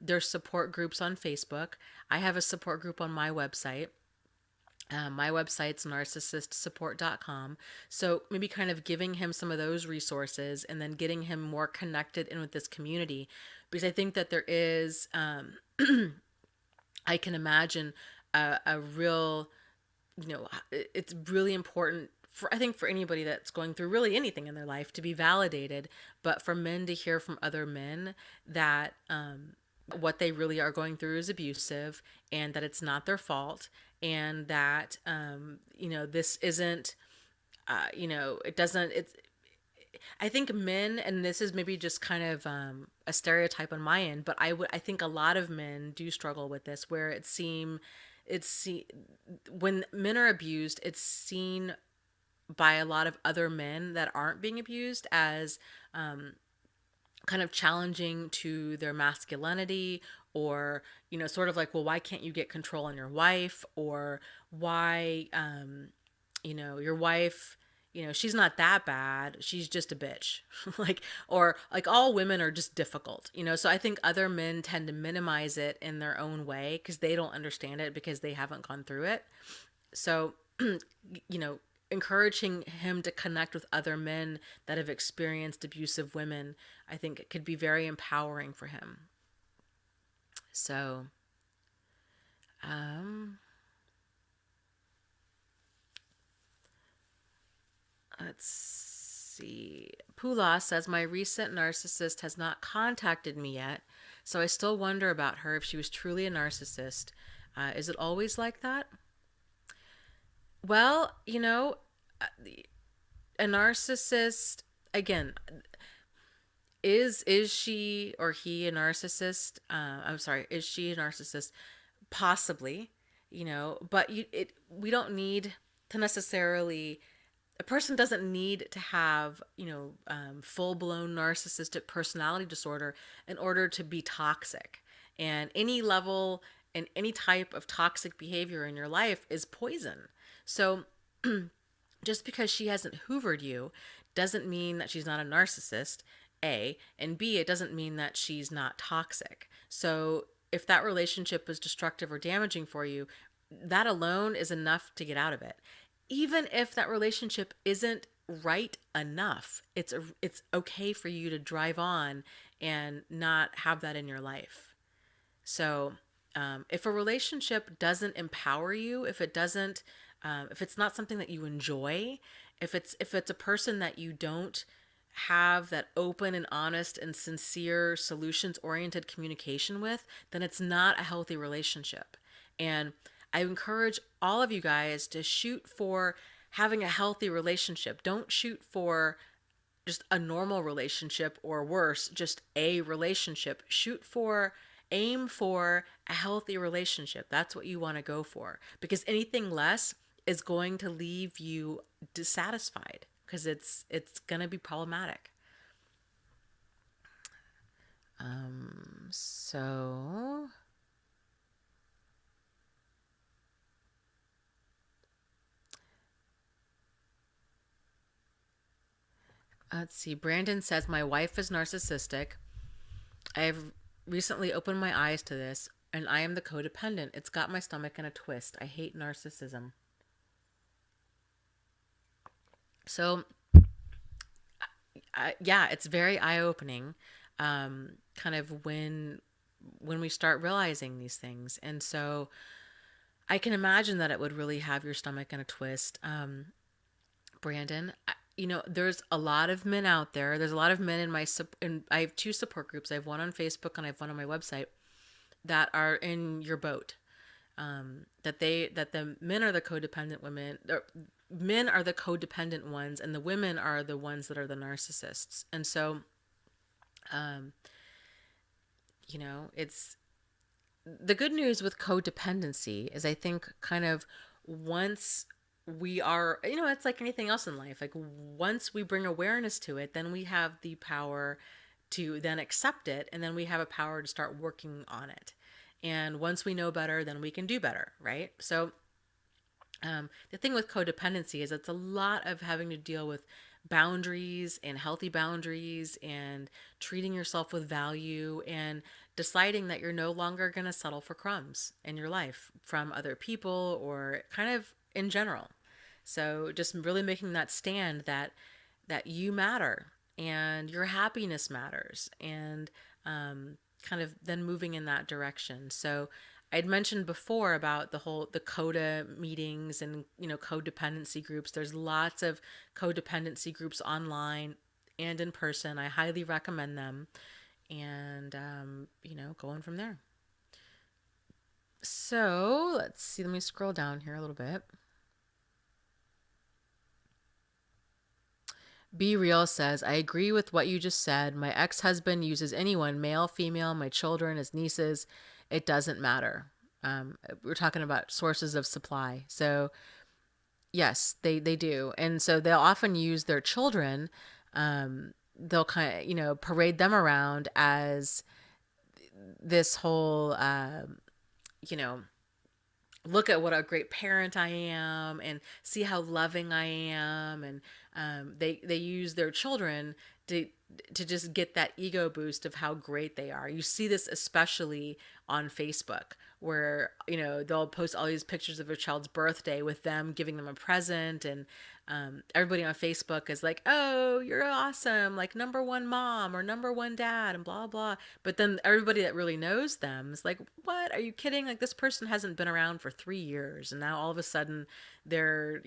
There's support groups on Facebook. I have a support group on my website. My website's narcissistsupport.com. So maybe kind of giving him some of those resources and then getting him more connected in with this community, because I think that there is, I can imagine a real, it's really important for, I think, for anybody that's going through really anything in their life, to be validated, but for men to hear from other men that, what they really are going through is abusive, and that it's not their fault, and that, this isn't, it doesn't, I think men, and this is maybe just kind of a stereotype on my end, but I think a lot of men do struggle with this, where it's see, when men are abused, it's seen by a lot of other men that aren't being abused as kind of challenging to their masculinity, or sort of like, well, why can't you get control on your wife, or why your wife, she's not that bad, she's just a bitch. Like, or like, all women are just difficult, so I think other men tend to minimize it in their own way because they don't understand it, because they haven't gone through it. So, you know, encouraging him to connect with other men that have experienced abusive women, I think it could be very empowering for him. So, um, let's see. Pula says, my recent narcissist has not contacted me yet, so I still wonder about her if she was truly a narcissist. Is it always like that? Well, a narcissist, again, is she or he a narcissist? I'm sorry, is she a narcissist? Possibly, but we don't need to necessarily. A person doesn't need to have full blown narcissistic personality disorder in order to be toxic. And any level and any type of toxic behavior in your life is poison. So just because she hasn't hoovered you doesn't mean that she's not a narcissist, A, and B, it doesn't mean that she's not toxic. So if that relationship is destructive or damaging for you, that alone is enough to get out of it. Even if that relationship isn't right enough, it's okay for you to drive on and not have that in your life. So, if a relationship doesn't empower you, if it's not something that you enjoy, if it's a person that you don't have that open and honest and sincere solutions oriented communication with, then it's not a healthy relationship. And I encourage all of you guys to shoot for having a healthy relationship. Don't shoot for just a normal relationship, or worse, just a relationship. Aim for a healthy relationship. That's what you want to go for, because anything less is going to leave you dissatisfied, because it's going to be problematic. So let's see. Brandon says, my wife is narcissistic. I've recently opened my eyes to this, and I am the codependent. It's got my stomach in a twist. I hate narcissism. So, yeah, it's very eye opening, kind of when we start realizing these things. And so, I can imagine that it would really have your stomach in a twist. Brandon, there's a lot of men out there. There's a lot of men in and I have two support groups. I have one on Facebook and I have one on my website that are in your boat. That the men are the codependent women. Men are the codependent ones, and the women are the ones that are the narcissists. And so, um, it's the good news with codependency is, I think, kind of, once we are, it's like anything else in life. Like, once we bring awareness to it, then we have the power to then accept it, and then we have a power to start working on it. And once we know better, then we can do better, right? So, the thing with codependency is it's a lot of having to deal with boundaries and healthy boundaries, and treating yourself with value, and deciding that you're no longer going to settle for crumbs in your life from other people, or kind of in general. So just really making that stand that you matter, and your happiness matters, and kind of then moving in that direction. So I'd mentioned before about the CODA meetings and codependency groups. There's lots of codependency groups online and in person. I highly recommend them, and going from there. So let's see. Let me scroll down here a little bit. Be Real says, I agree with what you just said. My ex husband uses anyone, male, female, my children, his nieces. It doesn't matter. We're talking about sources of supply. So, yes, they do. And so they'll often use their children. They'll kind of, parade them around as this whole, you know, look at what a great parent I am and see how loving I am. And they use their children to just get that ego boost of how great they are. You see this especially on Facebook, where they'll post all these pictures of their child's birthday with them giving them a present, and everybody on Facebook is like, "Oh, you're awesome, like number one mom or number one dad," and blah blah. But then everybody that really knows them is like, "What? Are you kidding? Like this person hasn't been around for 3 years, and now all of a sudden they're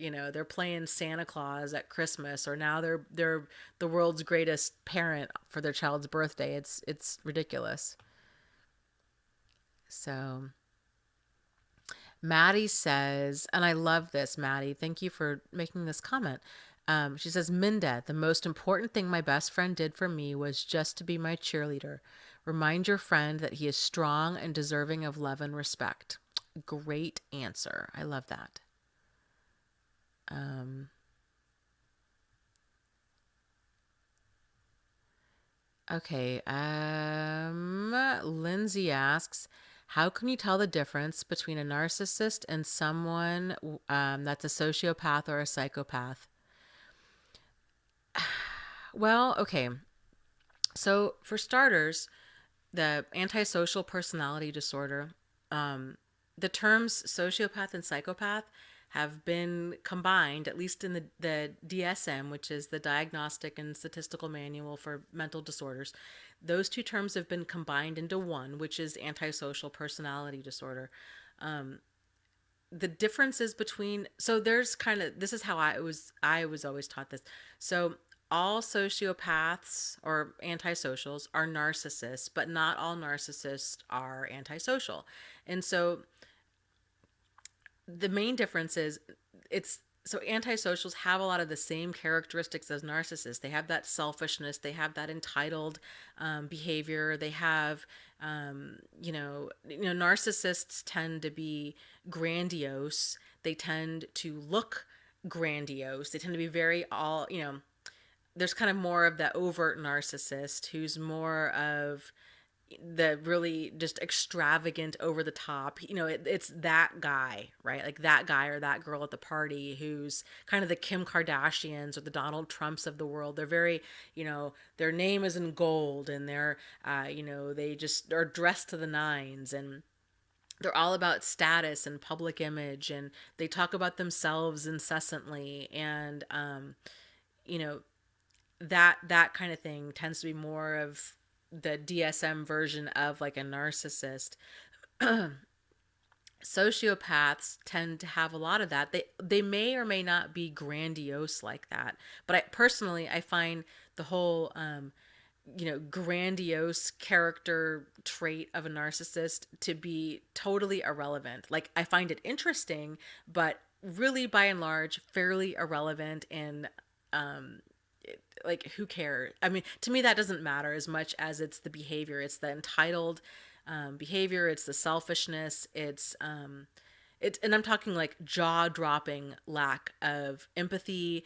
playing Santa Claus at Christmas, or now they're the world's greatest parent for their child's birthday. It's ridiculous." So Maddie says, and I love this, Maddie. Thank you for making this comment. She says, Minda, the most important thing my best friend did for me was just to be my cheerleader. Remind your friend that he is strong and deserving of love and respect. Great answer. I love that. Okay. Lindsay asks, how can you tell the difference between a narcissist and someone that's a sociopath or a psychopath? Well, okay. So, for starters, the antisocial personality disorder, the terms sociopath and psychopath have been combined, at least in the DSM, which is the Diagnostic and Statistical Manual for Mental Disorders. Those two terms have been combined into one, which is antisocial personality disorder. The differences between, so there's kind of, this is how I was always taught this. So all sociopaths or antisocials are narcissists, but not all narcissists are antisocial. And so the main difference is, it's so antisocials have a lot of the same characteristics as narcissists. They have that selfishness, they have that entitled behavior, they have narcissists tend to be grandiose, they tend to look grandiose, they tend to be very all, there's kind of more of that overt narcissist who's more of the really just extravagant, over the top, it's that guy, right? Like that guy or that girl at the party who's kind of the Kim Kardashians or the Donald Trumps of the world. They're very, their name is in gold, and they're they just are dressed to the nines, and they're all about status and public image, and they talk about themselves incessantly, and you know that kind of thing tends to be more of the DSM version of like a narcissist. Sociopaths tend to have a lot of that. They may or may not be grandiose like that, but I find the whole grandiose character trait of a narcissist to be totally irrelevant. Like, I find it interesting, but really by and large fairly irrelevant, and like, who cares? I mean, to me that doesn't matter as much as it's the behavior. It's the entitled behavior, it's the selfishness, it's and I'm talking like jaw-dropping lack of empathy,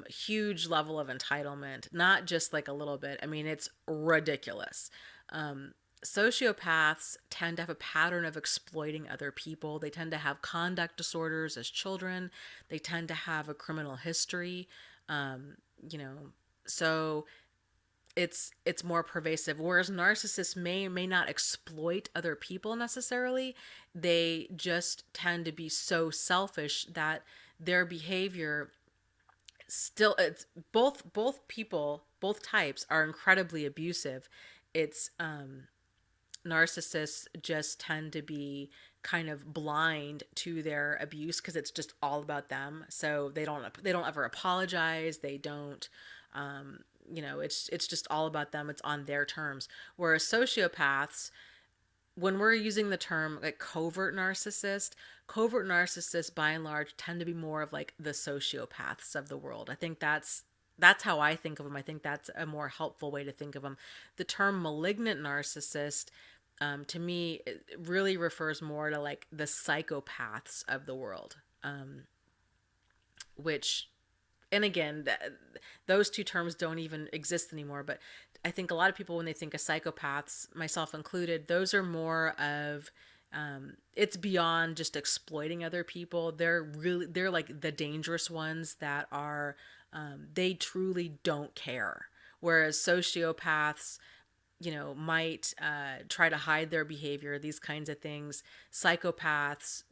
huge level of entitlement, not just like a little bit. I mean, it's ridiculous. Sociopaths tend to have a pattern of exploiting other people. They tend to have conduct disorders as children. They tend to have a criminal history. Um, you know, so it's more pervasive, whereas narcissists may or may not exploit other people necessarily. They just tend to be so selfish that their behavior still, it's both types are incredibly abusive. It's Narcissists just tend to be kind of blind to their abuse because it's just all about them. So they don't ever apologize. They don't it's just all about them. It's on their terms. Whereas sociopaths, when we're using the term like covert narcissists by and large tend to be more of like the sociopaths of the world. I think that's that's how I think of them. I think that's a more helpful way to think of them. The term malignant narcissist, to me, it really refers more to like the psychopaths of the world, which, and again, those two terms don't even exist anymore. But I think a lot of people, when they think of psychopaths, myself included, those are more of, it's beyond just exploiting other people. They're like the dangerous ones that are, they truly don't care. Whereas sociopaths, might try to hide their behavior, these kinds of things. Psychopaths,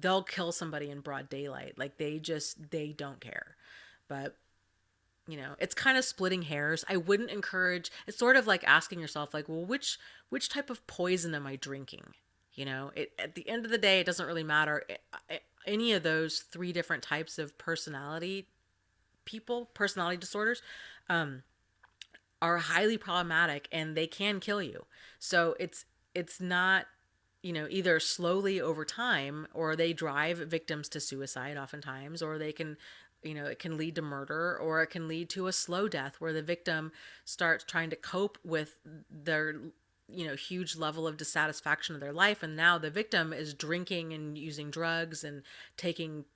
they'll kill somebody in broad daylight. Like they don't care. But, it's kind of splitting hairs. I wouldn't encourage, it's sort of like asking yourself, like, well, which type of poison am I drinking? At the end of the day, it doesn't really matter. Any of those three different types of personality disorders, are highly problematic and they can kill you. So it's not, either slowly over time, or they drive victims to suicide oftentimes, or they can, it can lead to murder, or it can lead to a slow death where the victim starts trying to cope with their, huge level of dissatisfaction of their life, and now the victim is drinking and using drugs and taking,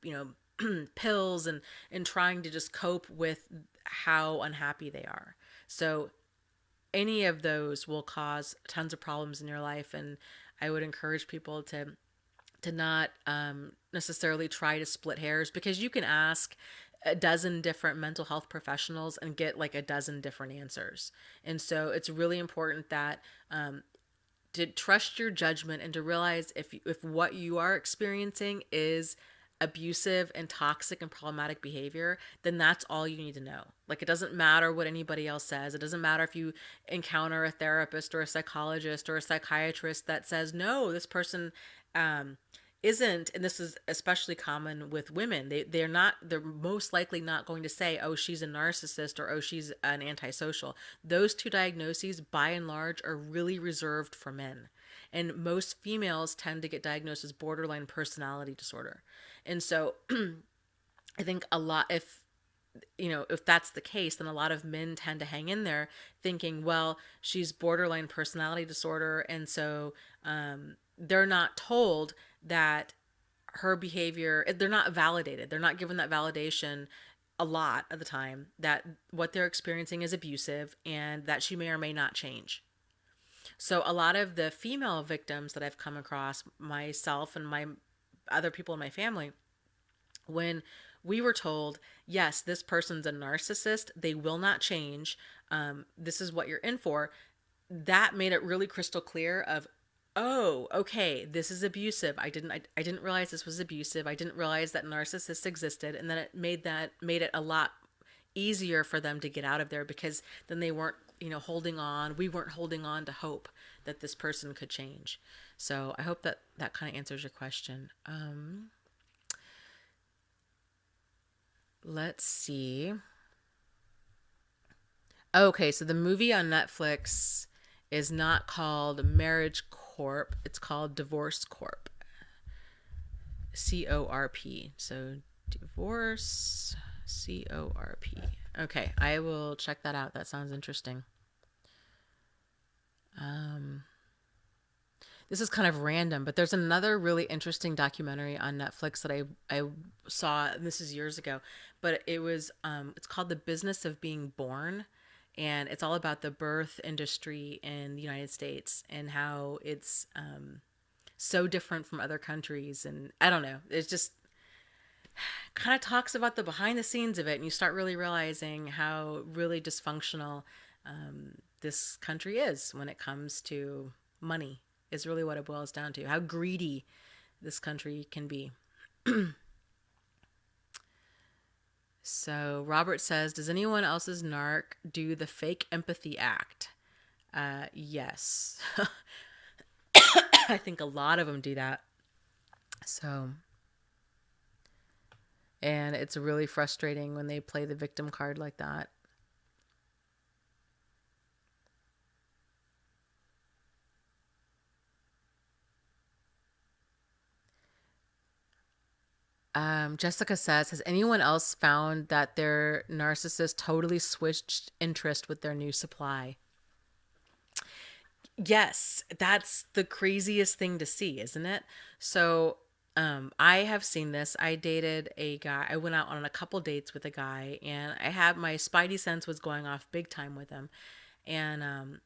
pills, and trying to just cope with how unhappy they are. So any of those will cause tons of problems in your life, and I would encourage people to not, necessarily try to split hairs, because you can ask a dozen different mental health professionals and get like a dozen different answers. And so it's really important that, to trust your judgment and to realize if what you are experiencing is abusive and toxic and problematic behavior, then that's all you need to know. Like, it doesn't matter what anybody else says. It doesn't matter if you encounter a therapist or a psychologist or a psychiatrist that says, no, this person, isn't, and this is especially common with women. They're most likely not going to say, oh, she's a narcissist, or oh, she's an antisocial. Those two diagnoses, by and large, are really reserved for men. And most females tend to get diagnosed as borderline personality disorder. And so I think a lot, if that's the case, then a lot of men tend to hang in there thinking, well, she's borderline personality disorder. And so, they're not told that her behavior, they're not validated. They're not given that validation a lot of the time, that what they're experiencing is abusive and that she may or may not change. So a lot of the female victims that I've come across, myself and my other people in my family, when we were told, yes, this person's a narcissist, they will not change, this is what you're in for, that made it really crystal clear of, oh, okay, this is abusive. I didn't realize this was abusive. I didn't realize that narcissists existed. And then it made it a lot easier for them to get out of there, because then they weren't, we weren't holding on to hope that this person could change. So I hope that that kind of answers your question. Let's see. Okay, so the movie on Netflix is not called Marriage Corp. It's called Divorce Corp. CORP. So Divorce CORP. Okay, I will check that out. That sounds interesting. This is kind of random, but there's another really interesting documentary on Netflix that I saw, and this is years ago, but it's called The Business of Being Born, and it's all about the birth industry in the United States and how it's, so different from other countries. And I don't know, it's just kind of talks about the behind the scenes of it, and you start really realizing how really dysfunctional, this country is when it comes to money, is really what it boils down to. How greedy this country can be. So Robert says, does anyone else's narc do the fake empathy act? Yes. I think a lot of them do that. So, and it's really frustrating when they play the victim card like that. Jessica says, has anyone else found that their narcissist totally switched interest with their new supply? Yes, that's the craziest thing to see, isn't it? So, I have seen this. I dated a guy. I went out on a couple dates with a guy, and I had my spidey sense was going off big time with him. And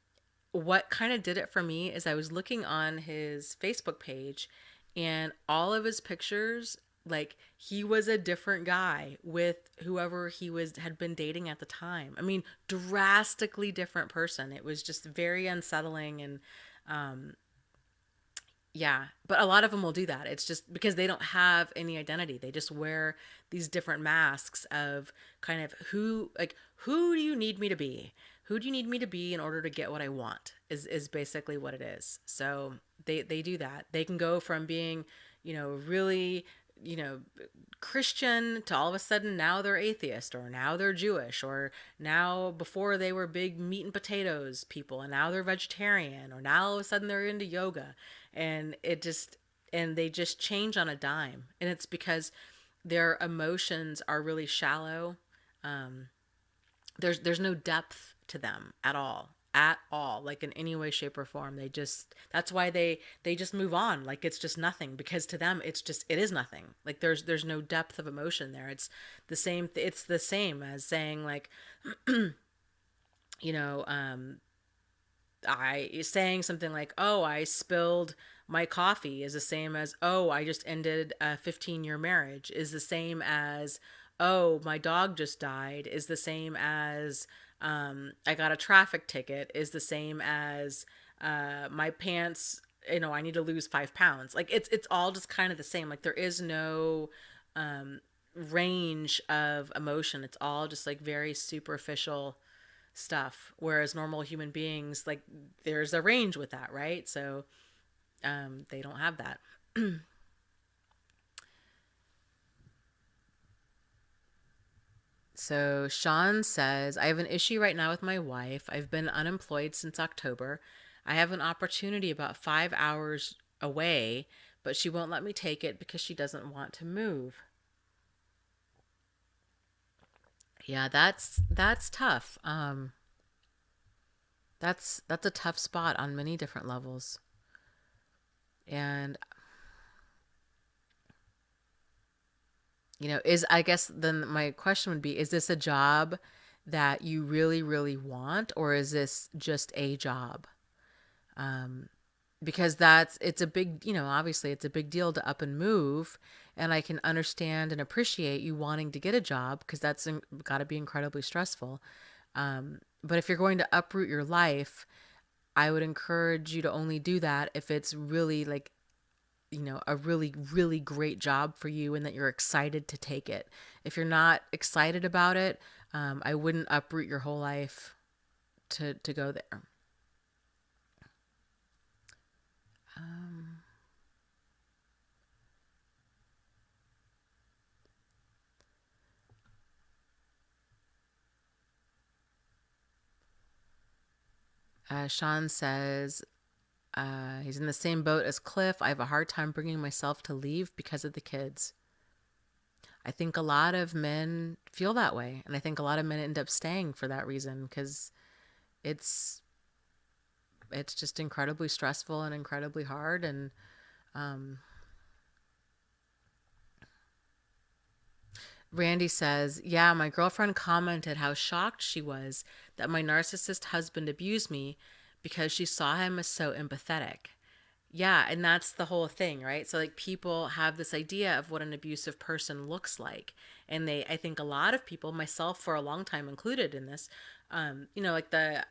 what kind of did it for me is I was looking on his Facebook page, and all of his pictures, like he was a different guy with whoever he was had been dating at the time. I mean, drastically different person. It was just very unsettling. And yeah, but a lot of them will do that. It's just because they don't have any identity. They just wear these different masks of kind of who do you need me to be? Who do you need me to be in order to get what I want? Is basically what it is. So they do that. They can go from being, really, you know, Christian to all of a sudden now they're atheist, or now they're Jewish, or now before they were big meat and potatoes people and now they're vegetarian, or now all of a sudden they're into yoga. And they just change on a dime. And it's because their emotions are really shallow. There's no depth to them at all, like in any way, shape, or form. That's why they just move on, like it's just nothing, because to them it is nothing. Like there's no depth of emotion there. It's the same as saying, like, you know I saying something like, oh, I spilled my coffee, is the same as, oh, I just ended a 15-year marriage, is the same as, oh, my dog just died, is the same as, I got a traffic ticket, is the same as, my pants, I need to lose 5 pounds. Like it's all just kind of the same. Like there is no range of emotion. It's all just like very superficial stuff, whereas normal human beings, like, there's a range with that, right? So they don't have that. So Sean says, I have an issue right now with my wife. I've been unemployed since October. I have an opportunity about 5 hours away, but she won't let me take it because she doesn't want to move. Yeah, that's tough. That's a tough spot on many different levels. And is I guess then my question would be, is this a job that you really, really want, or is this just a job? Because it's a big, obviously it's a big deal to up and move. And I can understand and appreciate you wanting to get a job, because that's got to be incredibly stressful. But if you're going to uproot your life, I would encourage you to only do that if it's really like, a really, really great job for you and that you're excited to take it. If you're not excited about it, I wouldn't uproot your whole life to go there. Sean says, he's in the same boat as Cliff. I have a hard time bringing myself to leave because of the kids. I think a lot of men feel that way. And I think a lot of men end up staying for that reason, because it's it's just incredibly stressful and incredibly hard. And Randy says, yeah, my girlfriend commented how shocked she was that my narcissist husband abused me because she saw him as so empathetic. Yeah, and that's the whole thing, right? So like people have this idea of what an abusive person looks like. And I think a lot of people, myself for a long time included in this, like the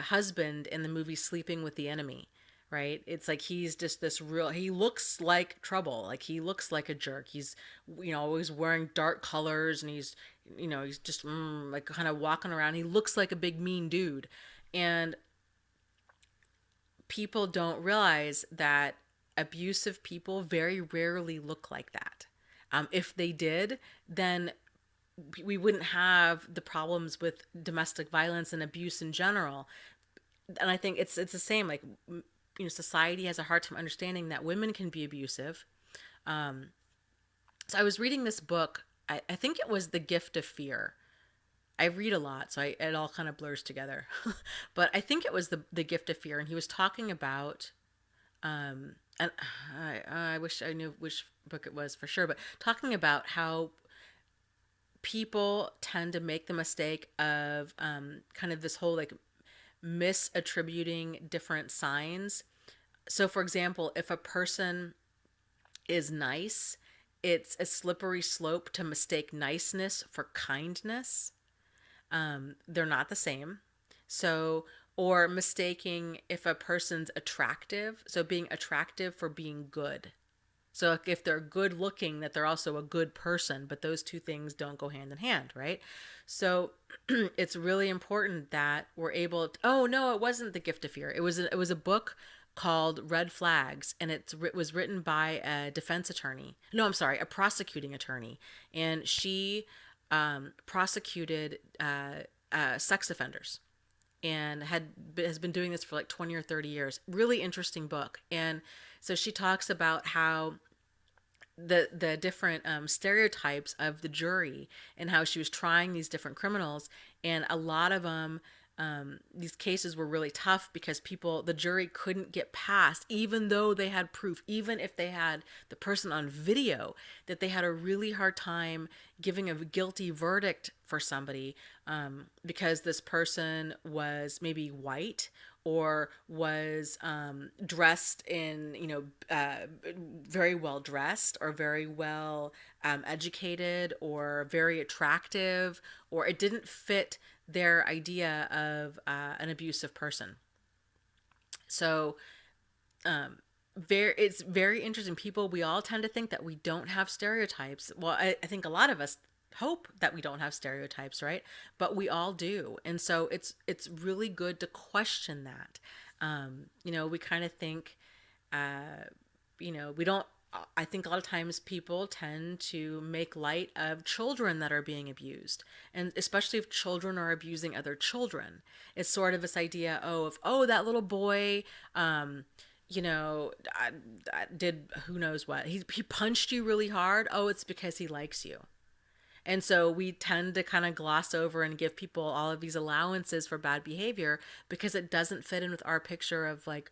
husband in the movie Sleeping with the Enemy, right? It's like he's just this real, he looks like trouble. Like he looks like a jerk. He's, always wearing dark colors, and he's just like kind of walking around. He looks like a big mean dude. And people don't realize that abusive people very rarely look like that. If they did, then we wouldn't have the problems with domestic violence and abuse in general. And I think it's the same. Like, society has a hard time understanding that women can be abusive. So I was reading this book. I think it was The Gift of Fear. I read a lot, so it all kind of blurs together. But I think it was the Gift of Fear, and he was talking about, and I wish I knew which book it was for sure, but talking about how people tend to make the mistake of kind of this whole like misattributing different signs. So, for example, if a person is nice, it's a slippery slope to mistake niceness for kindness. They're not the same. So, or mistaking if a person's attractive, so being attractive for being good. So if they're good looking, that they're also a good person, but those two things don't go hand in hand, right? So it's really important that we're able to, oh no, it wasn't The Gift of Fear. It was a book called Red Flags, and it was written by a defense attorney. No, I'm sorry, a prosecuting attorney, and she prosecuted sex offenders and has been doing this for like 20 or 30 years. Really interesting book. And so she talks about how the different stereotypes of the jury and how she was trying these different criminals, and a lot of them, these cases were really tough because the jury couldn't get past, even though they had proof, even if they had the person on video, that they had a really hard time giving a guilty verdict for somebody, because this person was maybe white or was dressed in, very well dressed or very well educated or very attractive, or it didn't fit their idea of an abusive person. So it's very interesting. People, we all tend to think that we don't have stereotypes. Well, I think a lot of us hope that we don't have stereotypes, right? But we all do, and so it's really good to question that. We kind of think, we don't. I think a lot of times people tend to make light of children that are being abused, and especially if children are abusing other children. It's sort of this idea of, oh, that little boy, did who knows what. He punched you really hard. Oh, it's because he likes you. And so we tend to kind of gloss over and give people all of these allowances for bad behavior because it doesn't fit in with our picture of like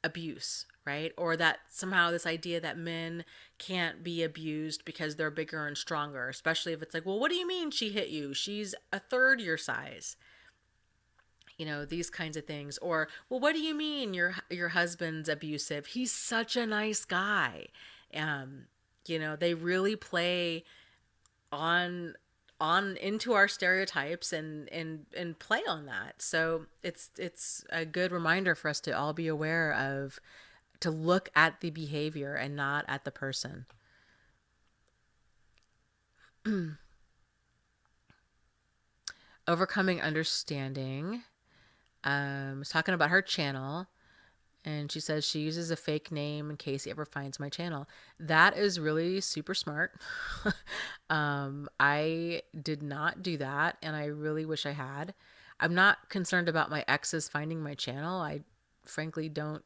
abuse, right? Or that somehow this idea that men can't be abused because they're bigger and stronger, especially if it's like, well, what do you mean she hit you? She's a third your size. These kinds of things. Or, well, what do you mean your husband's abusive? He's such a nice guy. Um, they really play on into our stereotypes and play on that. So it's a good reminder for us to all be aware of, to look at the behavior and not at the person. Overcoming understanding, was talking about her channel, and she says she uses a fake name in case he ever finds my channel. That is really super smart. I did not do that, and I really wish I had. I'm not concerned about my exes finding my channel. I frankly don't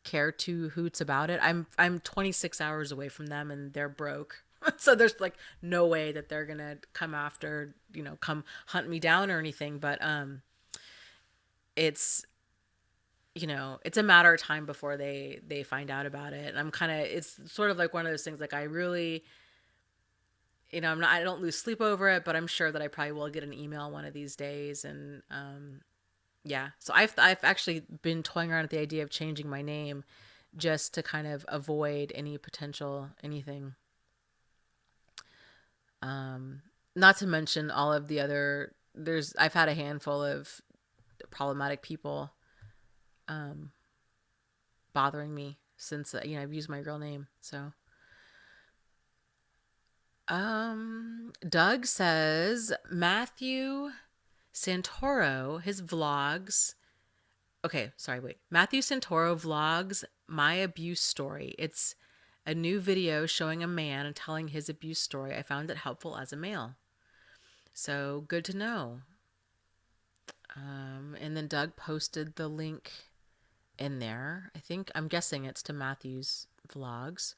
care two hoots about it. I'm 26 hours away from them, and they're broke. So there's like no way that they're gonna come after, come hunt me down or anything. But it's it's a matter of time before they find out about it. And I'm kind of, it's sort of like one of those things, like I really, I don't lose sleep over it, but I'm sure that I probably will get an email one of these days. And yeah, so I've actually been toying around with the idea of changing my name just to kind of avoid any potential anything. Not to mention all of the other, I've had a handful of problematic people bothering me since I've used my real name. So Doug says Matthew Santoro, his vlogs. Okay, sorry, wait. Matthew Santoro vlogs my abuse story. It's a new video showing a man telling his abuse story. I found it helpful as a male. So good to know. And then Doug posted the link in there. I'm guessing it's to Matthew's vlogs.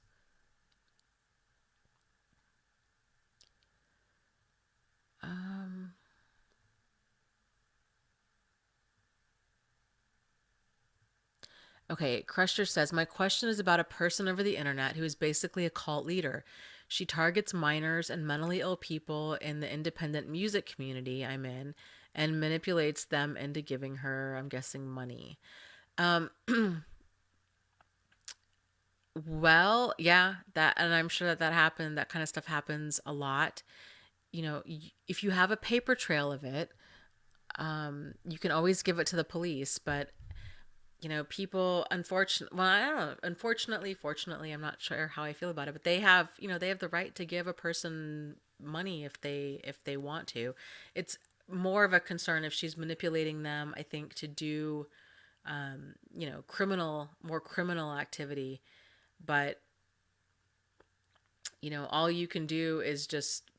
Okay, Crusher says, my question is about a person over the internet who is basically a cult leader. She targets minors and mentally ill people in the independent music community I'm in and manipulates them into giving her, I'm guessing, money. Um, well, yeah, that, and I'm sure that that happened, that kind of stuff happens a lot. If you have a paper trail of it, you can always give it to the police, but people, unfortunately, well, I don't know, unfortunately, fortunately, I'm not sure how I feel about it, but they have the right to give a person money if they want to. It's more of a concern if she's manipulating them, I think, to do, more criminal activity. But, all you can do is just,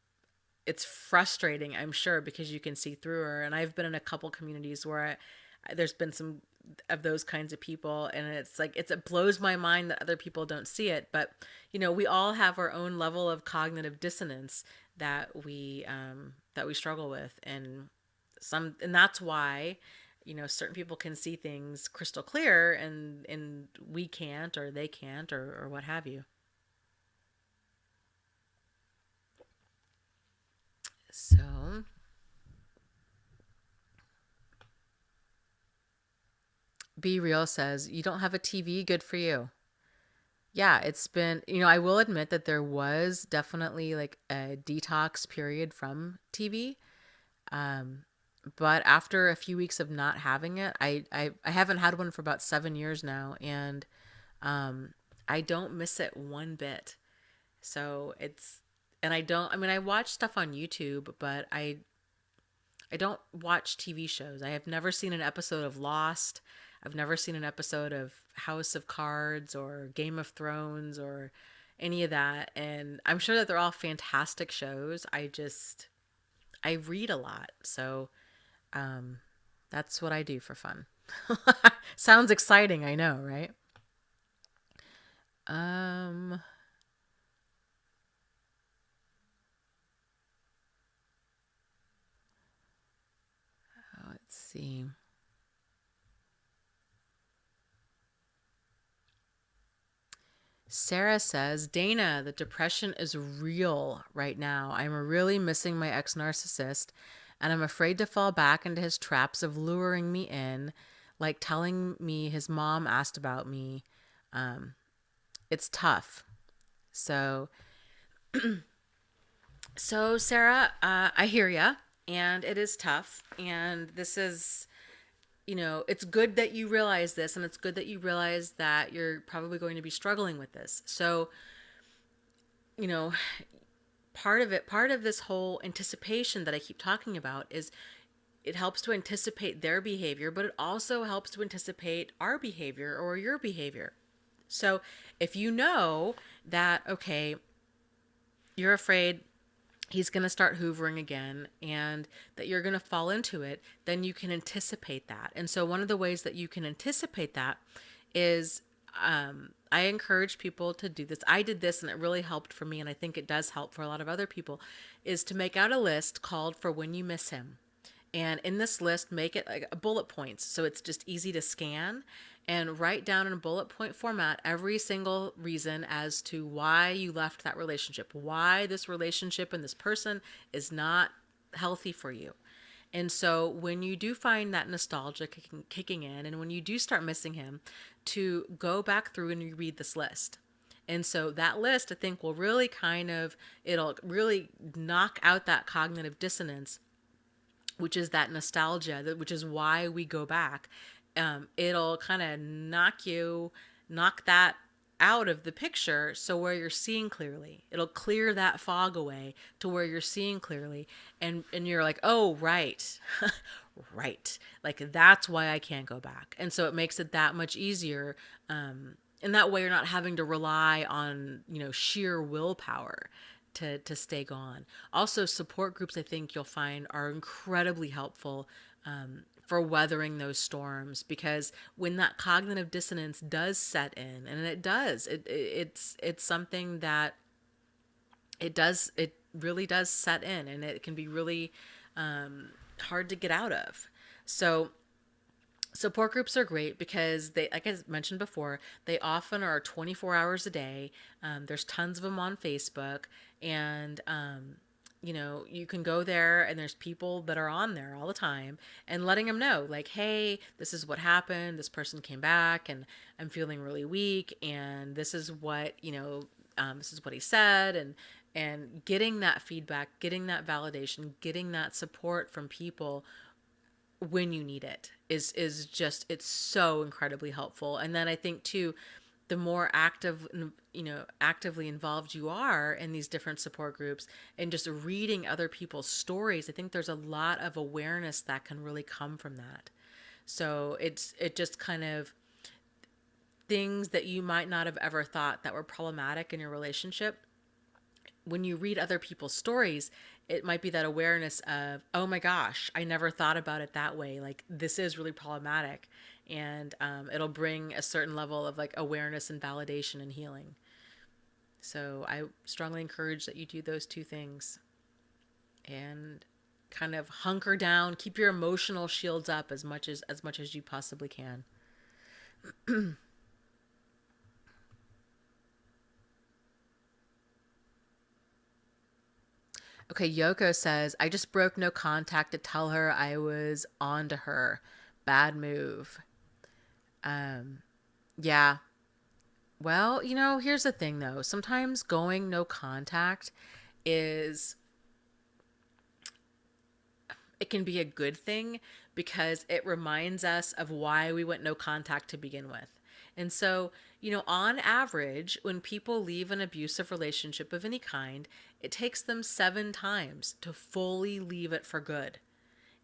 it's frustrating, I'm sure, because you can see through her. And I've been in a couple communities where there's been some of those kinds of people, and it's like it blows my mind that other people don't see it. But we all have our own level of cognitive dissonance that we struggle with, and that's why certain people can see things crystal clear, and we can't, or they can't, or what have you. So Be Real says, you don't have a TV, good for you. Yeah, it's been, I will admit that there was definitely like a detox period from TV. Um, but after a few weeks of not having it, I haven't had one for about 7 years now, and um, I don't miss it one bit. So and I mean, I watch stuff on YouTube, but I don't watch TV shows. I have never seen an episode of Lost. I've never seen an episode of House of Cards or Game of Thrones or any of that. And I'm sure that they're all fantastic shows. I read a lot. So um, that's what I do for fun. Sounds exciting, I know, right? Um, let's see. Sarah says, Dana, the depression is real right now. I'm really missing my ex narcissist, and I'm afraid to fall back into his traps of luring me in, like telling me his mom asked about me. It's tough. So, Sarah, I hear ya, and it is tough. And this is, it's good that you realize this, and it's good that you realize that you're probably going to be struggling with this. So, you know, part of this whole anticipation that I keep talking about is it helps to anticipate their behavior, but it also helps to anticipate our behavior or your behavior. So if you know that, okay, you're afraid he's going to start hoovering again and that you're going to fall into it, then you can anticipate that. And so one of the ways that you can anticipate that is, I encourage people to do this. I did this and it really helped for me, and I think it does help for a lot of other people, is to make out a list called For When You Miss Him. And in this list, make it like a bullet points so it's just easy to scan, and write down in a bullet point format every single reason as to why you left that relationship, why this relationship and this person is not healthy for you. And so when you do find that nostalgia kicking in, and when you do start missing him, to go back through and you read this list. And so that list, I think, will really it'll really knock out that cognitive dissonance, which is that nostalgia, which is why we go back. It'll kind of knock that out of the picture, so where you're seeing clearly, it'll clear that fog away to where you're seeing clearly, and you're like, oh right, right, like that's why I can't go back. And so it makes it that much easier. And that way you're not having to rely on sheer willpower to stay gone. Also, support groups, I think you'll find, are incredibly helpful for weathering those storms, because when that cognitive dissonance does set in, and it does, it's something that it really does set in, and it can be really hard to get out of. So Support groups are great because they, like I mentioned before, they often are 24 hours a day. There's tons of them on Facebook, and you can go there, and there's people that are on there all the time, and letting them know, like, hey, this is what happened. This person came back, and I'm feeling really weak, and this is what this is what he said, and getting that feedback, getting that validation, getting that support from people when you need it is just, it's so incredibly helpful. And then I think too, the more actively involved you are in these different support groups and just reading other people's stories, I think there's a lot of awareness that can really come from that. So it just kind of, things that you might not have ever thought that were problematic in your relationship, when you read other people's stories, it might be that awareness of, oh my gosh, I never thought about it that way. Like, this is really problematic. And it'll bring a certain level of like awareness and validation and healing. So I strongly encourage that you do those two things and kind of hunker down, keep your emotional shields up as much as you possibly can. Okay, Yoko says, I just broke no contact to tell her I was on to her. Bad move. Um, yeah. Well, here's the thing though. Sometimes going no contact is, it can be a good thing because it reminds us of why we went no contact to begin with. And so, on average, when people leave an abusive relationship of any kind, it takes them 7 times to fully leave it for good.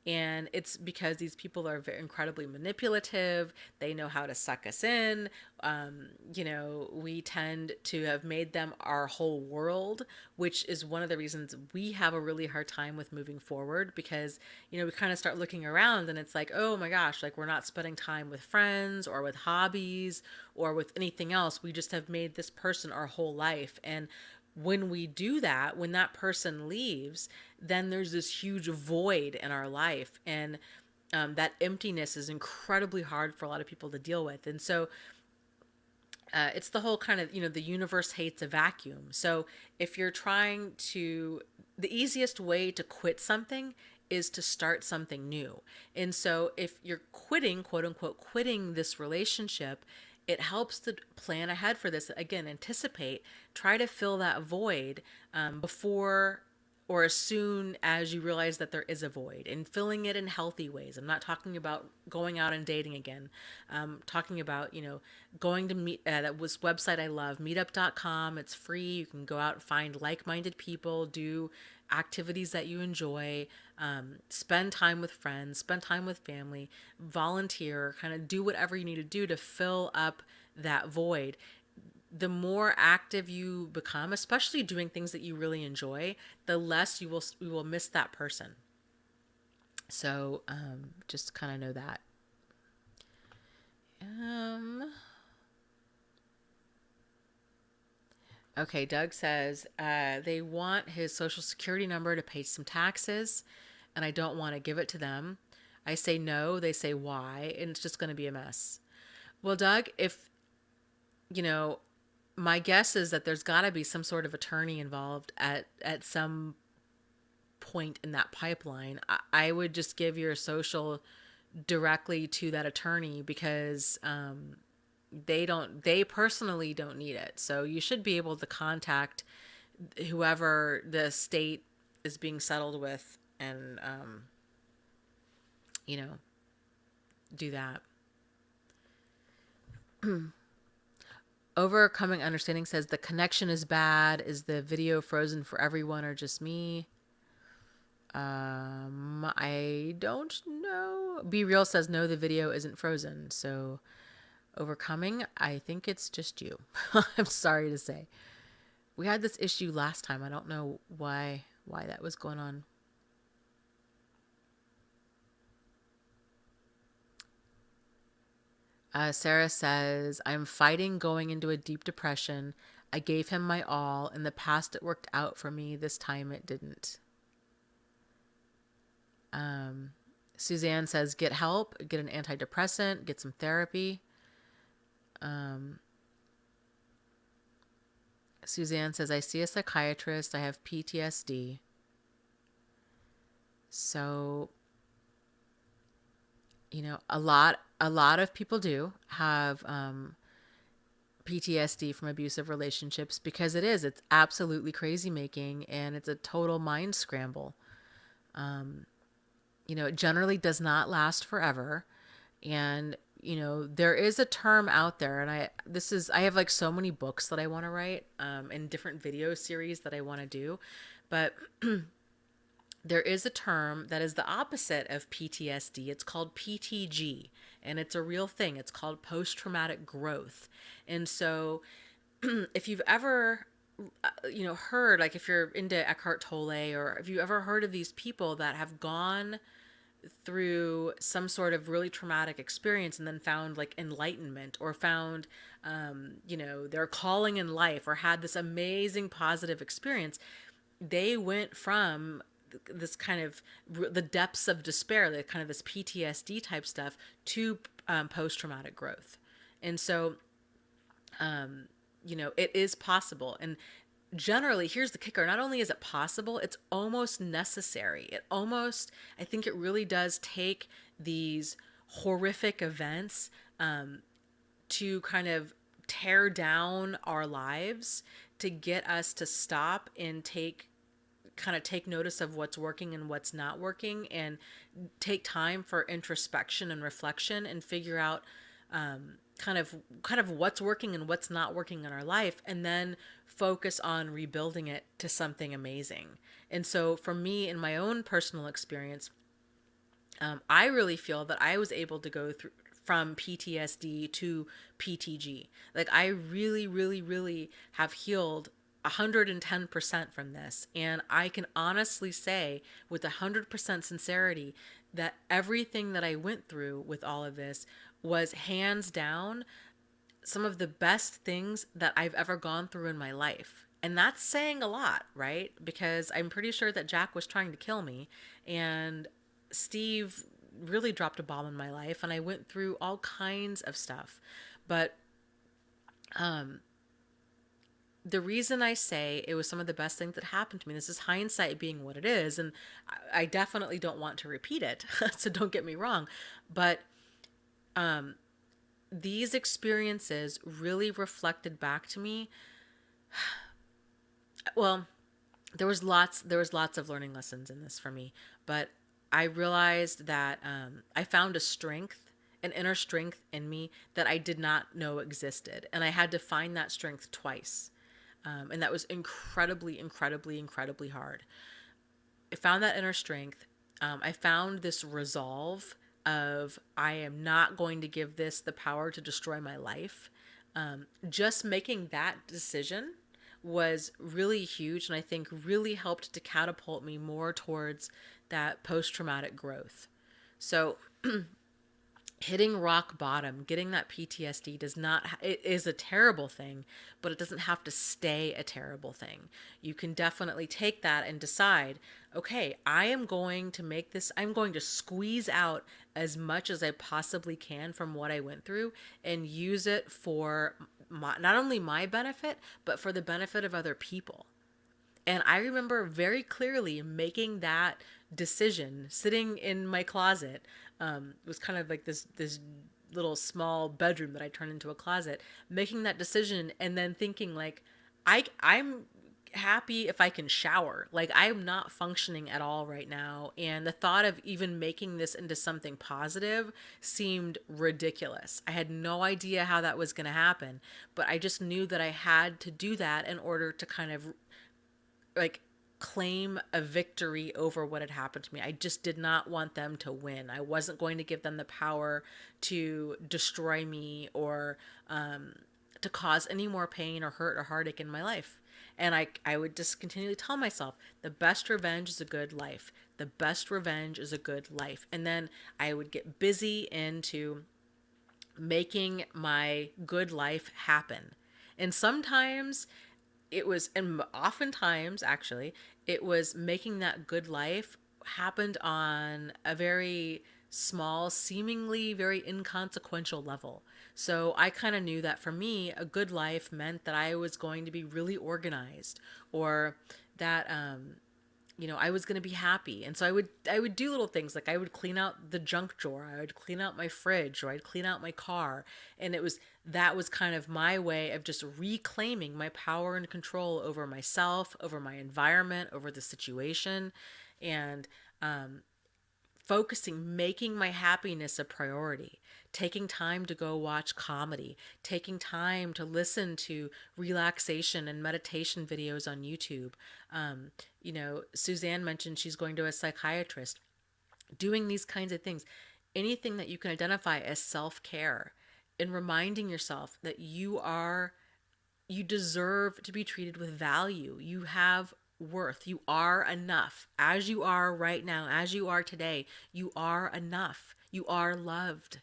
And it's because these people are very incredibly manipulative. They know how to suck us in. We tend to have made them our whole world, which is one of the reasons we have a really hard time with moving forward, because we kind of start looking around and it's like, oh my gosh, like we're not spending time with friends or with hobbies or with anything else. We just have made this person our whole life. And when we do that, when that person leaves, then there's this huge void in our life. And that emptiness is incredibly hard for a lot of people to deal with. And so it's the whole kind of, the universe hates a vacuum. So if you're trying to, the easiest way to quit something is to start something new. And so if you're quitting, quote unquote, quitting this relationship, it helps to plan ahead for this. Again, anticipate, try to fill that void before or as soon as you realize that there is a void, and filling it in healthy ways. I'm not talking about going out and dating again. I'm talking about, going to meet, that was website I love, meetup.com. It's free. You can go out and find like-minded people, do activities that you enjoy, spend time with friends, spend time with family, volunteer, kind of do whatever you need to do to fill up that void. The more active you become, especially doing things that you really enjoy, the less you will miss that person. So just kind of know that. Um, okay, Doug says they want his social security number to pay some taxes, and I don't want to give it to them. I say no, they say why, and it's just going to be a mess. Well, Doug, if you know, my guess is that there's got to be some sort of attorney involved at some point in that pipeline. I would just give your social directly to that attorney because they personally don't need it. So you should be able to contact whoever the state is being settled with and you know do that. Overcoming understanding says the connection is bad. Is the video frozen for everyone or just me? I don't know. Be Real says no, the video isn't frozen. So overcoming, I think it's just you. I'm sorry to say. We had this issue last time. I don't know why that was going on. Sarah says, I'm fighting going into a deep depression. I gave him my all. In the past, it worked out for me. This time, it didn't. Suzanne says, get help, get an antidepressant, get some therapy. Suzanne says, I see a psychiatrist. I have PTSD. So, a lot of people do have PTSD from abusive relationships because it's absolutely crazy making and it's a total mind scramble. It generally does not last forever. And, there is a term out there, and I have like so many books that I want to write, and different video series that I want to do. But there is a term that is the opposite of PTSD. It's called PTG, and it's a real thing. It's called post traumatic growth. And so, if you've ever heard, like if you're into Eckhart Tolle, or if you ever heard of these people that have gone through some sort of really traumatic experience and then found like enlightenment, or found their calling in life, or had this amazing positive experience, they went from this kind of the depths of despair, the kind of this PTSD type stuff, to post-traumatic growth. And so it is possible. And generally, here's the kicker: not only is it possible, it's almost necessary. I think it really does take these horrific events to kind of tear down our lives, to get us to stop and take notice of what's working and what's not working, and take time for introspection and reflection, and figure out kind of what's working and what's not working in our life, and then focus on rebuilding it to something amazing. And so for me, in my own personal experience, I really feel that I was able to go through from PTSD to PTG. Like, I really, really, really have healed 110% from this. And I can honestly say with 100% sincerity that everything that I went through with all of this was hands down some of the best things that I've ever gone through in my life. And that's saying a lot, right? Because I'm pretty sure that Jack was trying to kill me, and Steve really dropped a bomb in my life, and I went through all kinds of stuff. But the reason I say it was some of the best things that happened to me, this is hindsight being what it is, and I definitely don't want to repeat it, so don't get me wrong, but these experiences really reflected back to me. Well, there was lots of learning lessons in this for me, but I realized that I found a strength, an inner strength in me that I did not know existed, and I had to find that strength twice, and that was incredibly, incredibly, incredibly hard. I found that inner strength. I found this resolve of, I am not going to give this the power to destroy my life. Just making that decision was really huge, and I think really helped to catapult me more towards that post traumatic growth. So, hitting rock bottom, getting that PTSD does not, it is a terrible thing, but it doesn't have to stay a terrible thing. You can definitely take that and decide, okay, I'm going to squeeze out as much as I possibly can from what I went through, and use it for not only my benefit, but for the benefit of other people. And I remember very clearly making that decision, sitting in my closet. It was kind of like this little small bedroom that I turned into a closet, making that decision, and then thinking like, I'm happy if I can shower. Like, I'm not functioning at all right now, and the thought of even making this into something positive seemed ridiculous. I had no idea how that was going to happen, but I just knew that I had to do that in order to kind of like claim a victory over what had happened to me. I just did not want them to win. I wasn't going to give them the power to destroy me, or to cause any more pain or hurt or heartache in my life. And I would just continually tell myself, the best revenge is a good life. The best revenge is a good life. And then I would get busy into making my good life happen. And sometimes and oftentimes actually, it was making that good life happened on a very small, seemingly very inconsequential level. So I kind of knew that for me, a good life meant that I was going to be really organized, or that I was going to be happy. And so I would do little things, like I would clean out the junk drawer, I would clean out my fridge, or I'd clean out my car. And that was kind of my way of just reclaiming my power and control over myself, over my environment, over the situation, and focusing, making my happiness a priority, taking time to go watch comedy, taking time to listen to relaxation and meditation videos on YouTube. Suzanne mentioned she's going to a psychiatrist, doing these kinds of things, anything that you can identify as self care, and reminding yourself that you deserve to be treated with value. You have worth. You are enough. As you are right now, as you are today, you are enough. You are loved.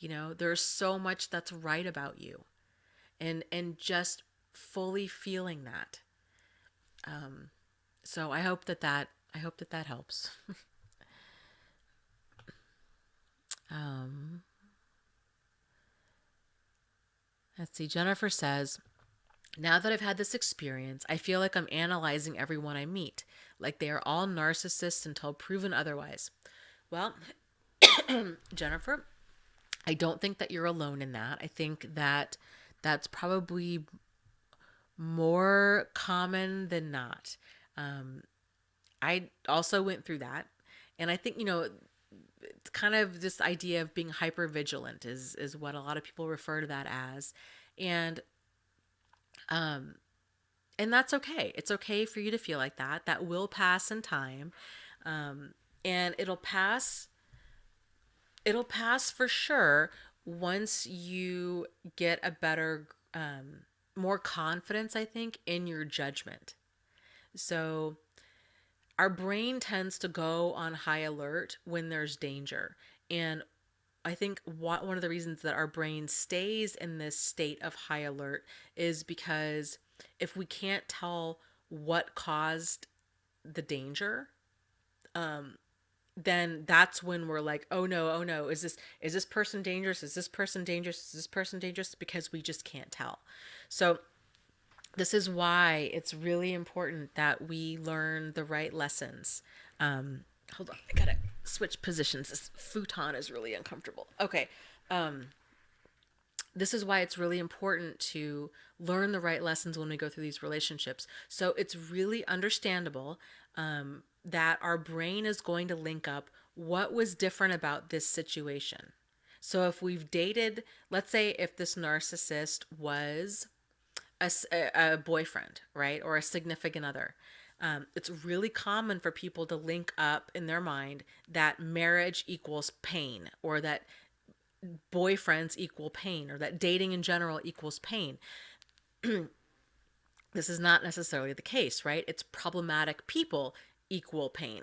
There's so much that's right about you. And just fully feeling that. So I hope that helps. Um, let's see. Jennifer says, now that I've had this experience, I feel like I'm analyzing everyone I meet, like they are all narcissists until proven otherwise. Well, Jennifer, I don't think that you're alone in that. I think that that's probably more common than not. I also went through that. And I think, it's kind of this idea of being hyper vigilant is what a lot of people refer to that as. And um and that's okay. It's okay for you to feel like that. That will pass in time. And it'll pass for sure once you get a better more confidence, I think, in your judgment. So our brain tends to go on high alert when there's danger. And I think one of the reasons that our brain stays in this state of high alert is because if we can't tell what caused the danger, then that's when we're like, oh no, oh no, is this person dangerous? Is this person dangerous? Is this person dangerous? Because we just can't tell. So this is why it's really important that we learn the right lessons. Hold on, I gotta switch positions. This futon is really uncomfortable. Okay. This is why it's really important to learn the right lessons when we go through these relationships. So it's really understandable that our brain is going to link up what was different about this situation. So if we've dated, let's say if this narcissist was a boyfriend, right, or a significant other, it's really common for people to link up in their mind that marriage equals pain, or that boyfriends equal pain, or that dating in general equals pain. This is not necessarily the case, right? It's problematic people equal pain.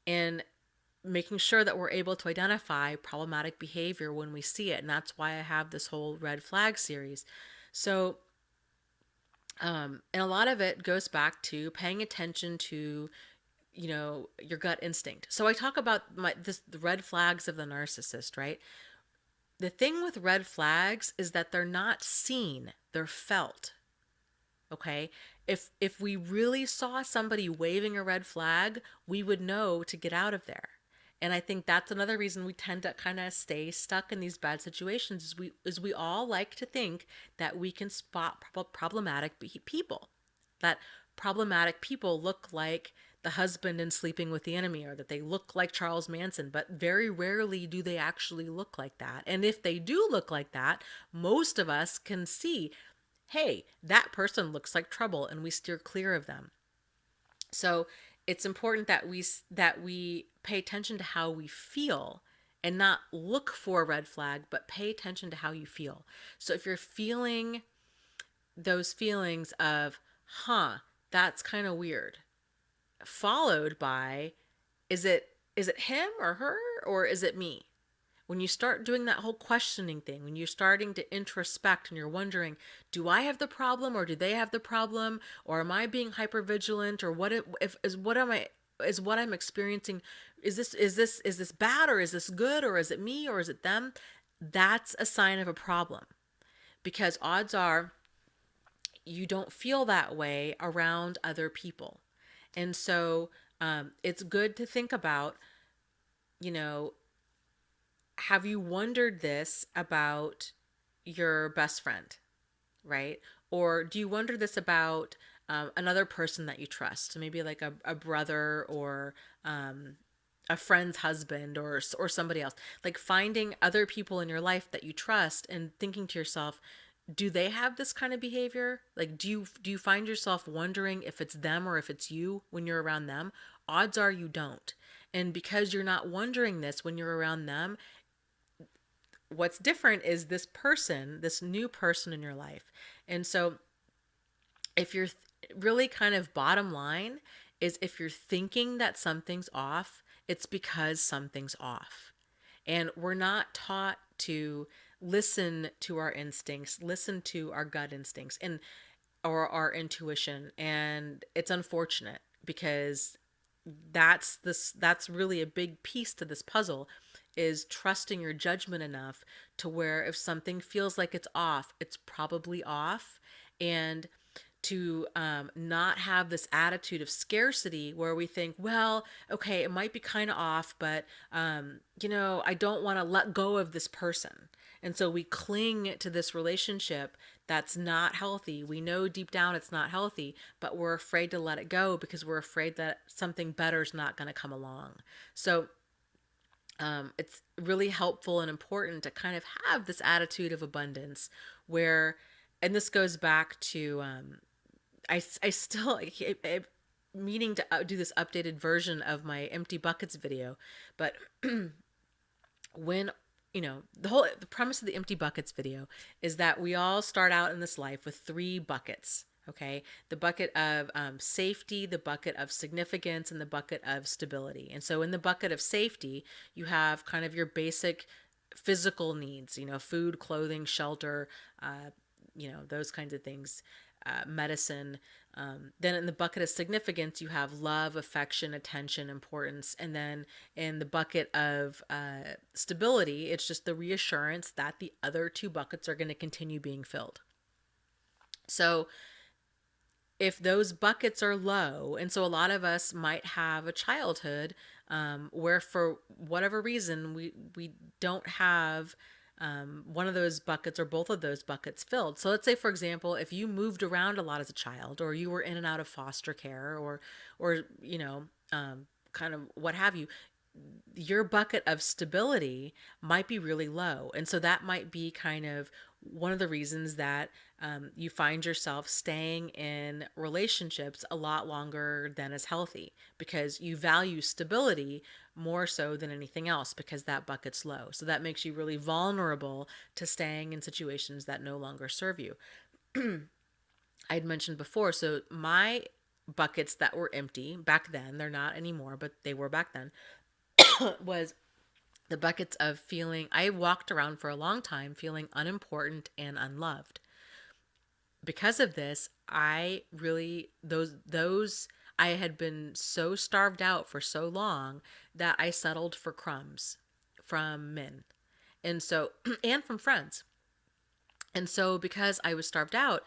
And making sure that we're able to identify problematic behavior when we see it. And that's why I have this whole red flag series. So, and a lot of it goes back to paying attention to, your gut instinct. So I talk about the red flags of the narcissist, right? The thing with red flags is that they're not seen, they're felt. Okay? If we really saw somebody waving a red flag, we would know to get out of there. And I think that's another reason we tend to kind of stay stuck in these bad situations, is we all like to think that we can spot problematic people. That problematic people look like the husband in Sleeping with the Enemy, or that they look like Charles Manson, but very rarely do they actually look like that. And if they do look like that, most of us can see, hey, that person looks like trouble, and we steer clear of them. So it's important that we pay attention to how we feel, and not look for a red flag, but pay attention to how you feel. So if you're feeling those feelings of, that's kind of weird, followed by, is it him or her, or is it me? When you start doing that whole questioning thing, when you're starting to introspect and you're wondering, do I have the problem, or do they have the problem, or am I being hyper vigilant, or what am I? is what I'm experiencing, is this bad, or is this good, or is it me, or is it them? That's a sign of a problem, because odds are you don't feel that way around other people. And so it's good to think about, you know, have you wondered this about your best friend, right? Or do you wonder this about another person that you trust? Maybe like a brother, or a friend's husband, or somebody else. Like finding other people in your life that you trust and thinking to yourself, do they have this kind of behavior? Like do you find yourself wondering if it's them or if it's you when you're around them? Odds are you don't. And because you're not wondering this when you're around them, what's different is this person, this new person in your life. And so if you're really kind of bottom line is, if you're thinking that something's off, it's because something's off. And we're not taught to listen to our instincts, listen to our gut instincts, and or our intuition. And it's unfortunate, because that's really a big piece to this puzzle, is trusting your judgment enough to where if something feels like it's off, it's probably off. And to not have this attitude of scarcity where we think, well, okay, it might be kind of off, but I don't want to let go of this person. And so we cling to this relationship that's not healthy. We know deep down it's not healthy, but we're afraid to let it go because we're afraid that something better is not going to come along. So it's really helpful and important to kind of have this attitude of abundance where, and this goes back to, I still, meaning to do this updated version of my empty buckets video, but when the premise of the empty buckets video is that we all start out in this life with three buckets. Okay, the bucket of safety, the bucket of significance, and the bucket of stability. And so in the bucket of safety, you have kind of your basic physical needs, food, clothing, shelter, those kinds of things, medicine. Then in the bucket of significance, you have love, affection, attention, importance. And then in the bucket of stability, it's just the reassurance that the other two buckets are going to continue being filled. So if those buckets are low, and so a lot of us might have a childhood where for whatever reason we don't have one of those buckets or both of those buckets filled. So let's say, for example, if you moved around a lot as a child, or you were in and out of foster care, or kind of what have you, your bucket of stability might be really low. And so that might be kind of one of the reasons that you find yourself staying in relationships a lot longer than is healthy, because you value stability more so than anything else, because that bucket's low. So that makes you really vulnerable to staying in situations that no longer serve you. I'd mentioned before, so my buckets that were empty back then, they're not anymore, but they were back then, was the buckets of feeling. I walked around for a long time feeling unimportant and unloved. Because of this, I really, those I had been so starved out for so long that I settled for crumbs from men. And so and from friends. And so because I was starved out,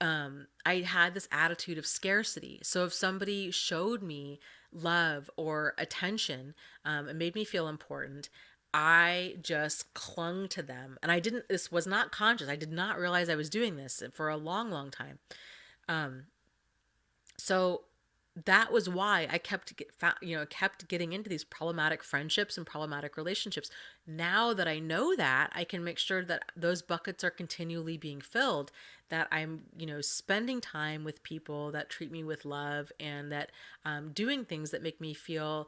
I had this attitude of scarcity. So if somebody showed me love or attention, and made me feel important, I just clung to them. And this was not conscious. I did not realize I was doing this for a long, long time. So that was why I kept getting into these problematic friendships and problematic relationships. Now that I know that, I can make sure that those buckets are continually being filled, that I'm, spending time with people that treat me with love, and that doing things that make me feel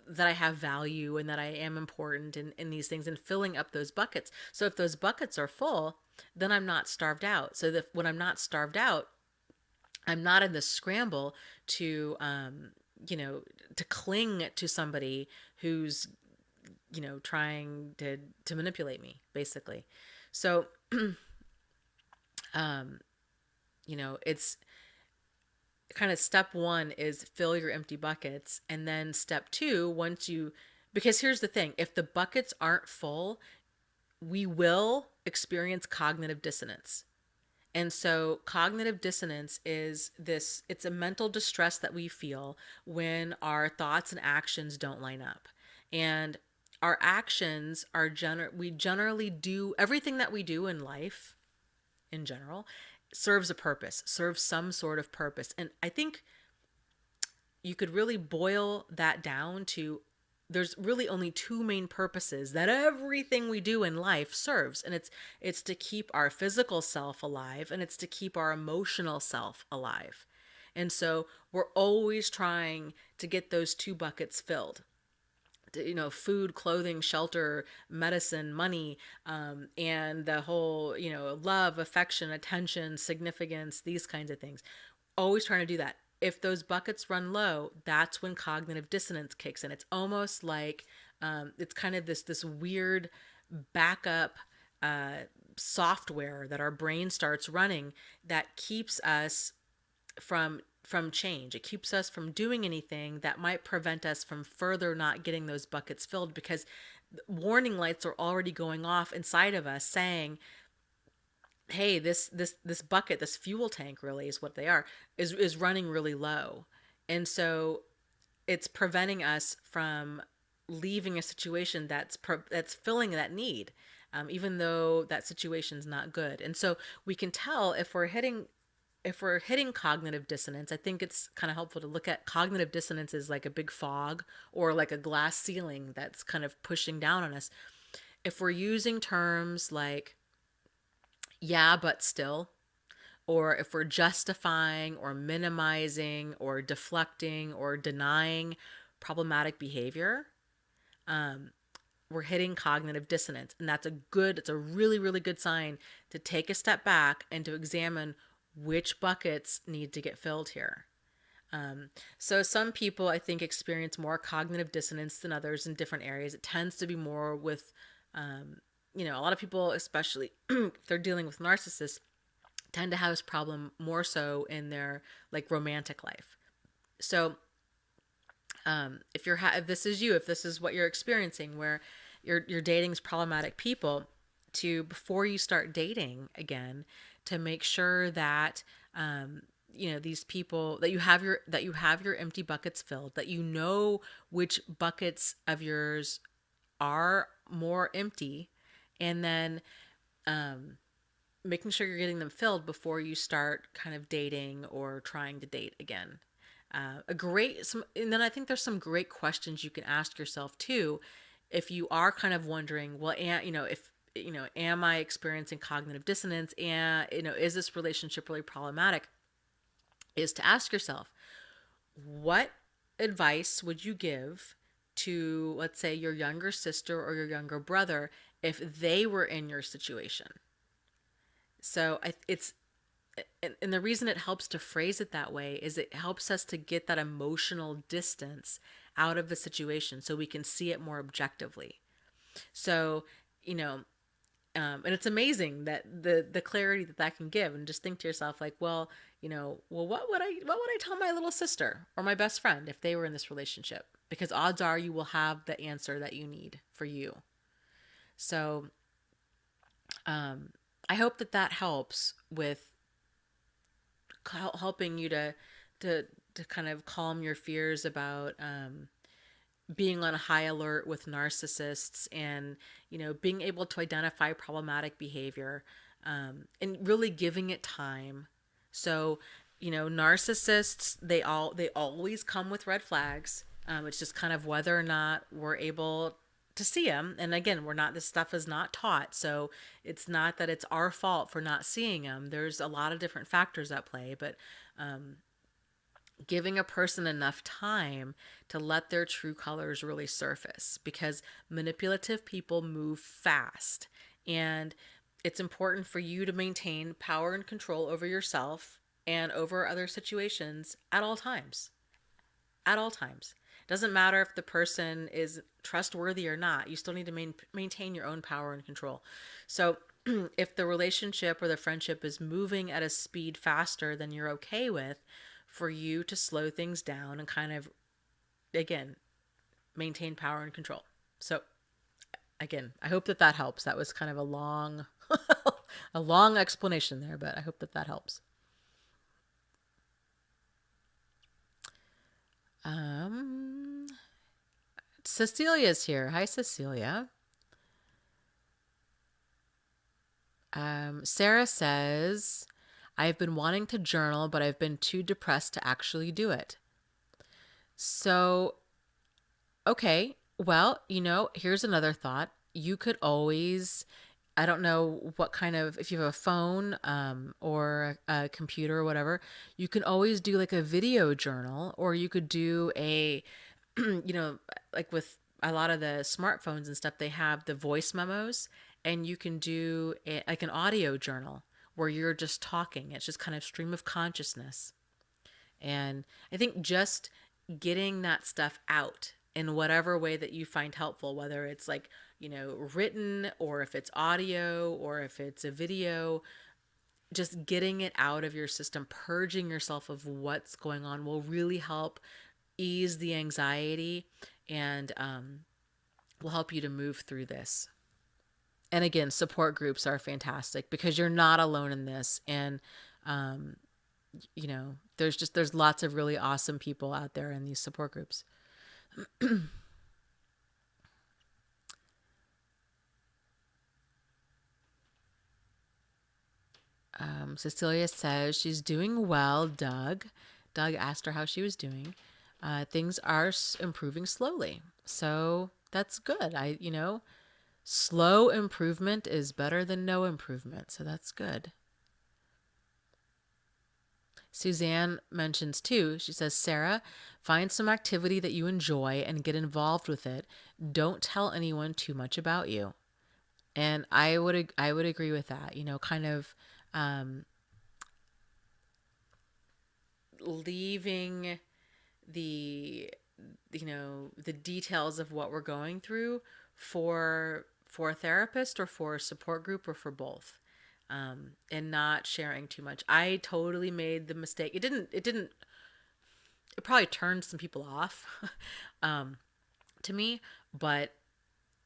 that I have value and that I am important in these things, and filling up those buckets. So if those buckets are full, then I'm not starved out. So that when I'm not starved out, I'm not in the scramble to, to cling to somebody who's, trying to manipulate me, basically. So, it's kind of step one is fill your empty buckets. And then step two, because here's the thing, if the buckets aren't full, we will experience cognitive dissonance. And so cognitive dissonance is this, it's a mental distress that we feel when our thoughts and actions don't line up. And our actions are we generally do everything that we do in life in general serves a purpose, serves some sort of purpose. And I think you could really boil that down to there's really only two main purposes that everything we do in life serves, and it's to keep our physical self alive, and it's to keep our emotional self alive. And so we're always trying to get those two buckets filled, food, clothing, shelter, medicine, money, and the whole, love, affection, attention, significance, these kinds of things. Always trying to do that. If those buckets run low, that's when cognitive dissonance kicks in. It's almost like it's kind of this weird backup software that our brain starts running that keeps us from change. It keeps us from doing anything that might prevent us from further not getting those buckets filled, because warning lights are already going off inside of us saying, hey, this bucket, this fuel tank, really is what they are, is running really low. And so it's preventing us from leaving a situation that's filling that need, even though that situation's not good. And so we can tell if we're hitting cognitive dissonance. I think it's kind of helpful to look at cognitive dissonance as like a big fog or like a glass ceiling that's kind of pushing down on us. If we're using terms like yeah, but still, or if we're justifying or minimizing or deflecting or denying problematic behavior, we're hitting cognitive dissonance. And it's a really, really good sign to take a step back and to examine which buckets need to get filled here. So some people, I think, experience more cognitive dissonance than others in different areas. It tends to be more with, a lot of people, especially if they're dealing with narcissists, tend to have this problem more so in their like romantic life. So if this is you, if this is what you're experiencing, where you're dating problematic people, to before you start dating again, to make sure that these people that you have your empty buckets filled, that you know which buckets of yours are more empty, and then making sure you're getting them filled before you start kind of dating or trying to date again. And then I think there's some great questions you can ask yourself too, if you are kind of wondering, well, if am I experiencing cognitive dissonance, and is this relationship really problematic? Is to ask yourself, what advice would you give to, let's say, your younger sister or your younger brother if they were in your situation? So and the reason it helps to phrase it that way is it helps us to get that emotional distance out of the situation so we can see it more objectively. So, you know, and it's amazing that the clarity that can give, and just think to yourself like, well, what would I tell my little sister or my best friend if they were in this relationship? Because odds are you will have the answer that you need for you. So, I hope that helps with helping you to to kind of calm your fears about being on high alert with narcissists, and being able to identify problematic behavior, and really giving it time. So narcissists, they always come with red flags. It's just kind of whether or not we're able to see them. And again, this stuff is not taught, so it's not that it's our fault for not seeing them. There's a lot of different factors at play, but giving a person enough time to let their true colors really surface, because manipulative people move fast, and it's important for you to maintain power and control over yourself and over other situations at all times. At all times. Doesn't matter if the person is trustworthy or not, you still need to maintain your own power and control. So if the relationship or the friendship is moving at a speed faster than you're okay with, for you to slow things down and kind of, again, maintain power and control. So, again, I hope that that helps. That was kind of a long, a long explanation there, but I hope that that helps. Um, Cecilia's here. Hi, Cecilia. Sarah says, I've been wanting to journal, but I've been too depressed to actually do it. So, okay, well, here's another thought. You could always, I don't know what kind of, if you have a phone or a computer or whatever, you can always do like a video journal, or you could do a, like with a lot of the smartphones and stuff, they have the voice memos, and you can do like an audio journal where you're just talking. It's just kind of stream of consciousness. And I think just getting that stuff out in whatever way that you find helpful, whether it's like, written, or if it's audio, or if it's a video, just getting it out of your system, purging yourself of what's going on will really help ease the anxiety, and will help you to move through this. And again, support groups are fantastic because you're not alone in this. And um, there's lots of really awesome people out there in these support groups. Cecilia says she's doing well, Doug. Doug asked her how she was doing. Things are improving slowly. So that's good. Slow improvement is better than no improvement. So that's good. Suzanne mentions too, she says, Sarah, find some activity that you enjoy and get involved with it. Don't tell anyone too much about you. And I would agree with that. Kind of um, leaving the the details of what we're going through for a therapist, or for a support group, or for both, and not sharing too much. I totally made the mistake. It probably turned some people off um, to me, but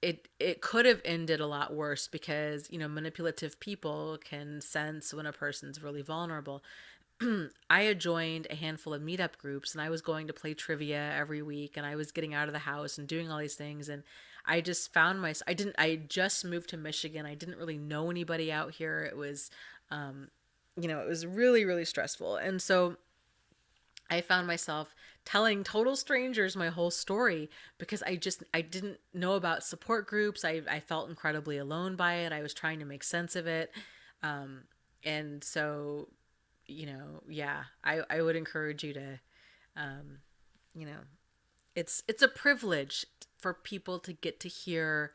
it could have ended a lot worse, because manipulative people can sense when a person's really vulnerable. I had joined a handful of meetup groups, and I was going to play trivia every week, and I was getting out of the house and doing all these things, and I just found I just moved to Michigan. I didn't really know anybody out here. It was it was really, really stressful. And so I found myself telling total strangers my whole story, because I didn't know about support groups. I felt incredibly alone by it. I was trying to make sense of it. And so, yeah, I would encourage you to, you know, it's a privilege for people to get to hear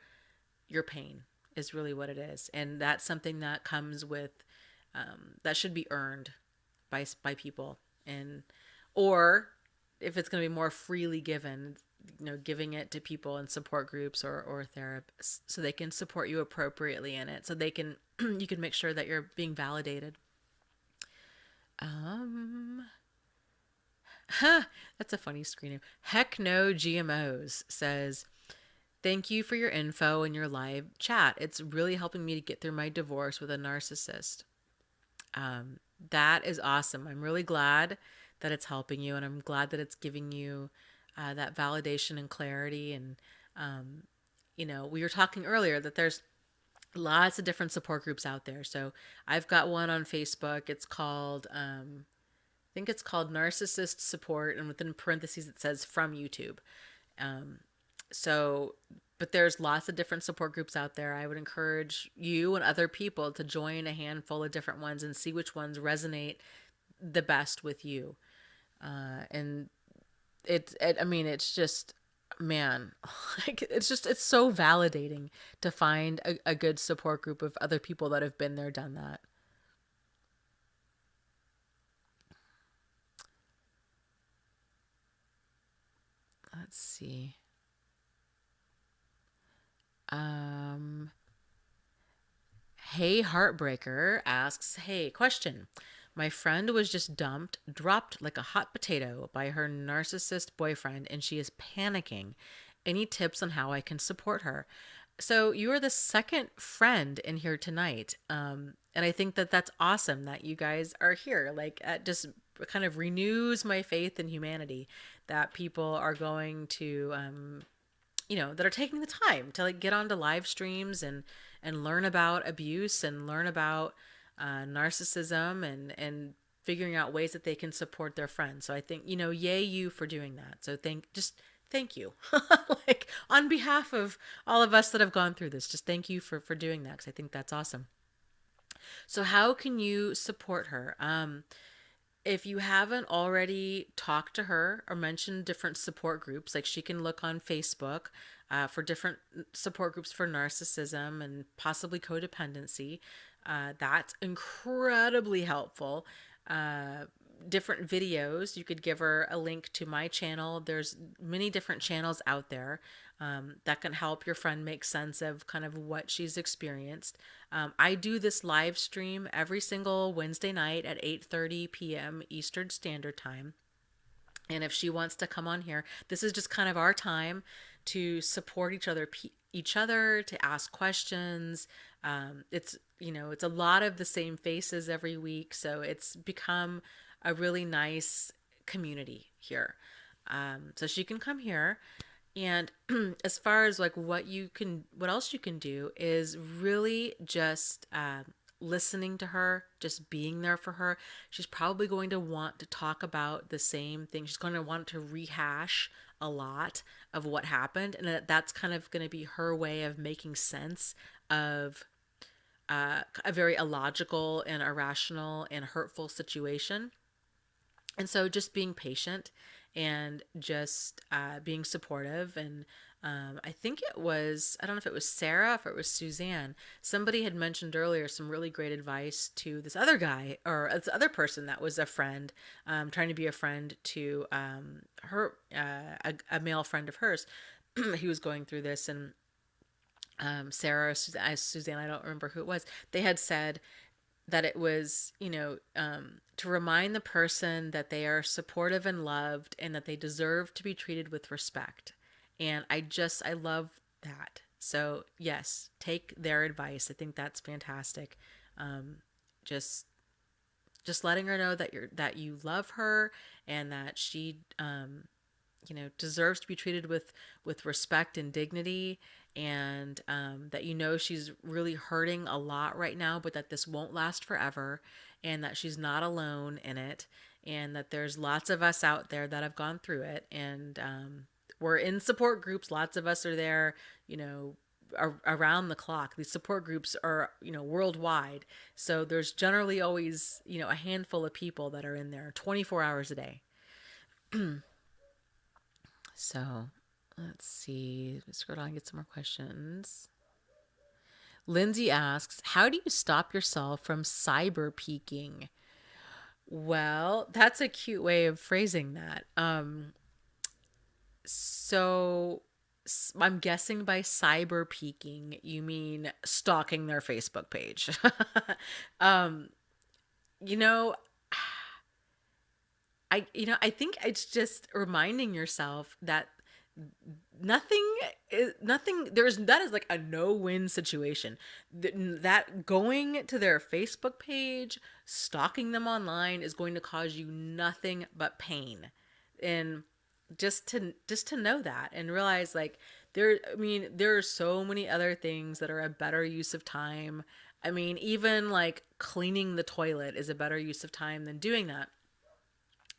your pain, is really what it is. And that's something that comes with, that should be earned by people. And, or if it's going to be more freely given, giving it to people in support groups, or therapists, so they can support you appropriately in it, so they can you can make sure that you're being validated. um that's a funny screen name. Heck no GMOs says, thank you for your info and your live chat. It's really helping me to get through my divorce with a narcissist. That is awesome. I'm really glad that it's helping you, and I'm glad that it's giving you that validation and clarity. And we were talking earlier that there's lots of different support groups out there. So I've got one on Facebook. It's called, I think it's called Narcissist Support, and within parentheses it says from YouTube. Um, so, but there's lots of different support groups out there. I would encourage you and other people to join a handful of different ones and see which ones resonate the best with you. And I mean, it's just, man, like, it's so validating to find a good support group of other people that have been there, done that. Let's see. Um, Hey Heartbreaker asks, hey, question. My friend was just dropped like a hot potato by her narcissist boyfriend, and she is panicking. Any tips on how I can support her? So you are the second friend in here tonight. And I think that that's awesome that you guys are here. Like, it just kind of renews my faith in humanity that people are going to, that are taking the time to like get onto live streams and learn about abuse and learn about narcissism and figuring out ways that they can support their friends. So I think, yay you for doing that. So thank you. Like, on behalf of all of us that have gone through this, just thank you for doing that, because I think that's awesome. So how can you support her? If you haven't already talked to her or mentioned different support groups, like she can look on Facebook for different support groups for narcissism and possibly codependency. That's incredibly helpful. Different videos. You could give her a link to my channel. There's many different channels out there that can help your friend make sense of kind of what she's experienced. I do this live stream every single Wednesday night at 8:30 p.m. Eastern Standard Time. And if she wants to come on here, this is just kind of our time to support each other, to ask questions. It's a lot of the same faces every week, so it's become a really nice community here. So she can come here. And as far as like what else you can do is really just listening to her, just being there for her. She's probably going to want to talk about the same thing. She's going to want to rehash a lot of what happened, and that's kind of going to be her way of making sense of a very illogical and irrational and hurtful situation. And so just being patient and just being supportive. And I think I don't know if it was Sarah, if it was Suzanne, somebody had mentioned earlier some really great advice to this other guy or this other person that was a friend, trying to be a friend to her, a male friend of hers. He was going through this, and Sarah, Suzanne, I don't remember who it was, they had said that it was, to remind the person that they are supportive and loved and that they deserve to be treated with respect. And I love that. So, yes, take their advice. I think that's fantastic. Um, just just letting her know that you love her and that she deserves to be treated with respect and dignity, and that she's really hurting a lot right now, but that this won't last forever, and that she's not alone in it, and that there's lots of us out there that have gone through it, and we're in support groups. Lots of us are there, around the clock. These support groups are, worldwide. So there's generally always, a handful of people that are in there 24 hours a day. So let's see. Let's scroll down and get some more questions. Lindsay asks, how do you stop yourself from cyber peaking? Well, that's a cute way of phrasing that. So I'm guessing by cyber peaking, you mean stalking their Facebook page. um, you know, I think it's just reminding yourself that that is like a no-win situation. That going to their Facebook page, stalking them online is going to cause you nothing but pain. And just to know that and realize, like, there are so many other things that are a better use of time. I mean, even like cleaning the toilet is a better use of time than doing that.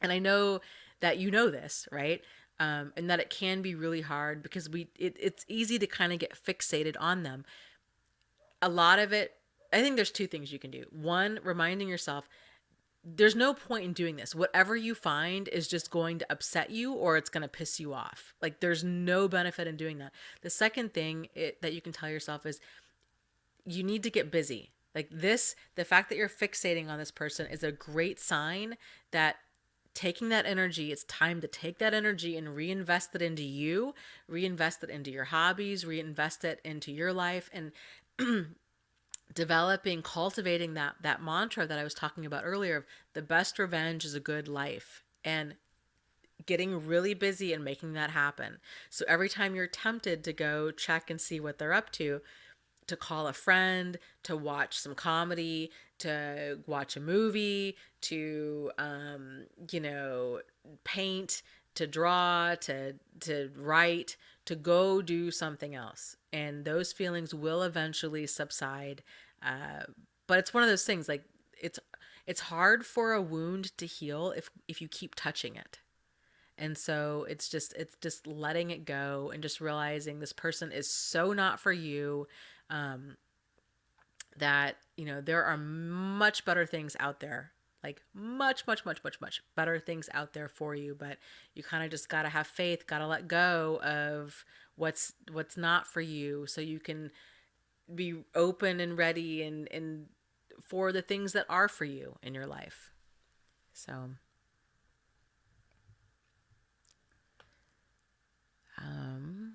And I know that you know this, right? And that it can be really hard because it's easy to kind of get fixated on them. A lot of it, I think there's two things you can do. One, reminding yourself there's no point in doing this. Whatever you find is just going to upset you or it's going to piss you off. Like, there's no benefit in doing that. The second thing that you can tell yourself is you need to get busy. Like, the fact that you're fixating on this person is a great sign that taking that energy, it's time to take that energy and reinvest it into you, reinvest it into your hobbies, reinvest it into your life. And developing, cultivating that mantra that I was talking about earlier of the best revenge is a good life, and getting really busy and making that happen. So every time you're tempted to go check and see what they're up to call a friend, to watch some comedy, to watch a movie, to paint, to draw, to write, to go do something else, and those feelings will eventually subside. Uh, but it's one of those things, like it's it's hard for a wound to heal if you keep touching it. And so it's just letting it go and just realizing this person is so not for you. Um, that there are much better things out there, like much better things out there for you, but you kind of just got to have faith, got to let go of what's not for you, so you can be open and ready and for the things that are for you in your life. So um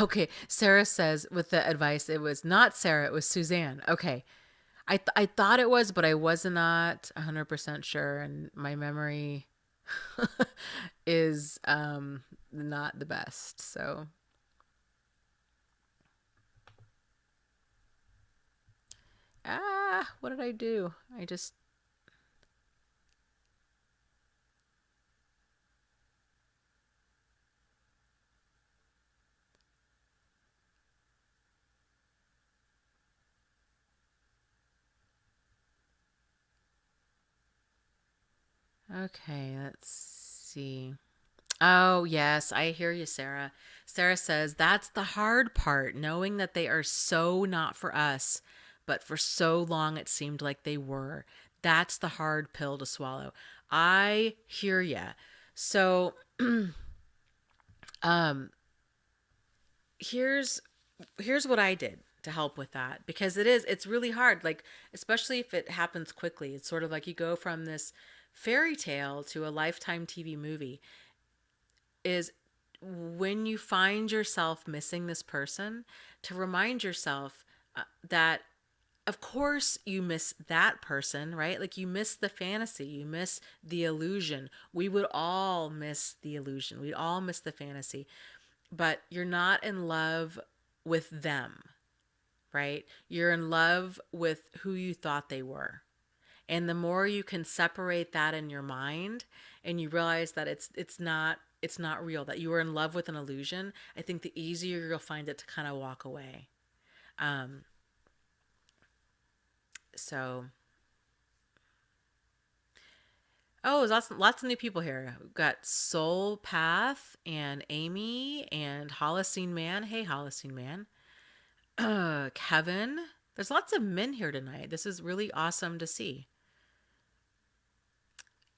okay, Sarah says with the advice, it was not Sarah, it was Suzanne. Okay. I thought it was, but I was not 100% sure, and my memory is not the best. So, what did I do? I just okay, let's see. Oh, yes, I hear you, Sarah. Sarah says that's the hard part, knowing that they are so not for us, but for so long it seemed like they were. That's the hard pill to swallow. I hear you. So, um here's here's what I did to help with that, because it's really hard, like especially if it happens quickly. It's sort of like you go from this fairy tale to a lifetime TV movie. Is when you find yourself missing this person, to remind yourself that of course you miss that person, right? Like you miss the fantasy, you miss the illusion. We would all miss the illusion. We all miss the fantasy, but you're not in love with them, right? You're in love with who you thought they were. And the more you can separate that in your mind, and you realize that it's not real, that you were in love with an illusion, I think the easier you'll find it to kind of walk away. Um, so oh, there's lots of new people here. We've got Soul Path and Amy and Holocene Man. Hey, Holocene Man. Kevin. There's lots of men here tonight. This is really awesome to see.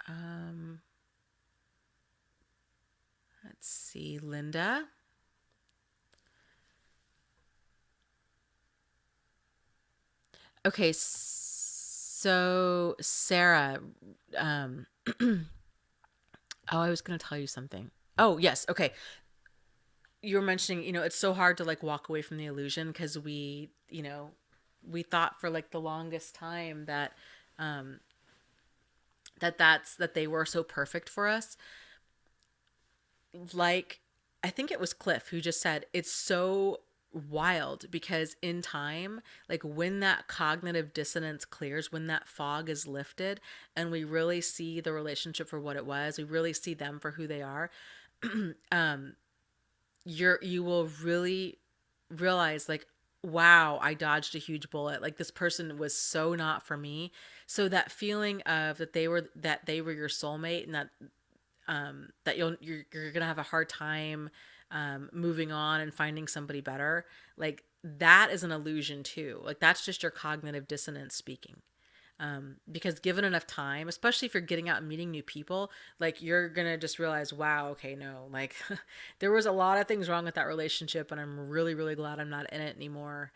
Um, let's see, Linda. Okay, so Sarah, um, oh, I was going to tell you something. Oh, yes. Okay. You were mentioning, it's so hard to like walk away from the illusion because we thought for like the longest time that um that they were so perfect for us. Like, I think it was Cliff who just said it's so wild because in time, like when that cognitive dissonance clears, when that fog is lifted and we really see the relationship for what it was, we really see them for who they are, um you will really realize, like, wow, I dodged a huge bullet, like this person was so not for me. So that feeling of that they were your soulmate, and that you're gonna have a hard time moving on and finding somebody better, like that is an illusion too. Like that's just your cognitive dissonance speaking. Because given enough time, especially if you're getting out and meeting new people, like you're gonna just realize, wow, okay, no, like there was a lot of things wrong with that relationship, and I'm really, really glad I'm not in it anymore.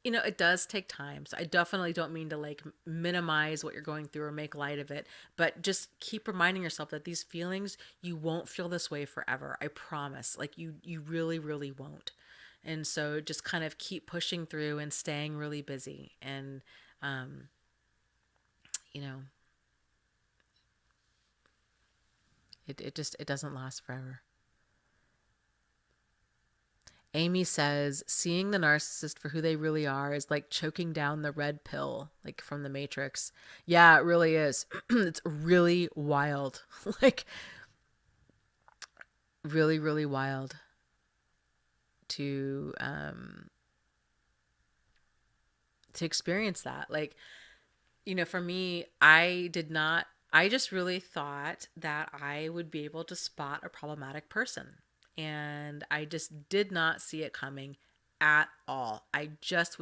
It does take time. So I definitely don't mean to like minimize what you're going through or make light of it, but just keep reminding yourself that these feelings, you won't feel this way forever. I promise. Like you really, really won't. And so just kind of keep pushing through and staying really busy. And, um, you know, it doesn't last forever. Amy says, seeing the narcissist for who they really are is like choking down the red pill, like from the Matrix. Yeah, it really is. It's really wild. Like, really, really wild to to experience that. Like, for me, I just really thought that I would be able to spot a problematic person. And I just did not see it coming at all. I just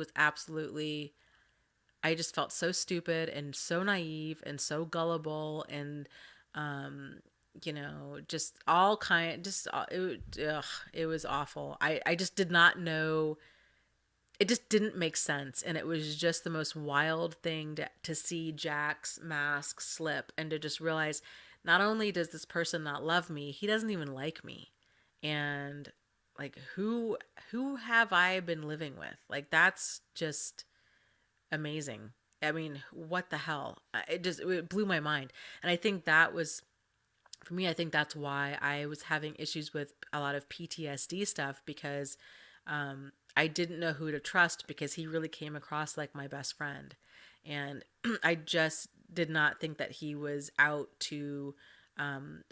felt so stupid and so naive and so gullible and, um, just all kind, just, it was awful. I just did not know, it just didn't make sense, and it was just the most wild thing to see Jack's mask slip and to just realize not only does this person not love me, he doesn't even like me. And like who have I been living with? Like that's just amazing. I mean, what the hell? It blew my mind. And I think that was, for me, I think that's why I was having issues with a lot of PTSD stuff, because I didn't know who to trust, because he really came across like my best friend. And I just did not think that he was out to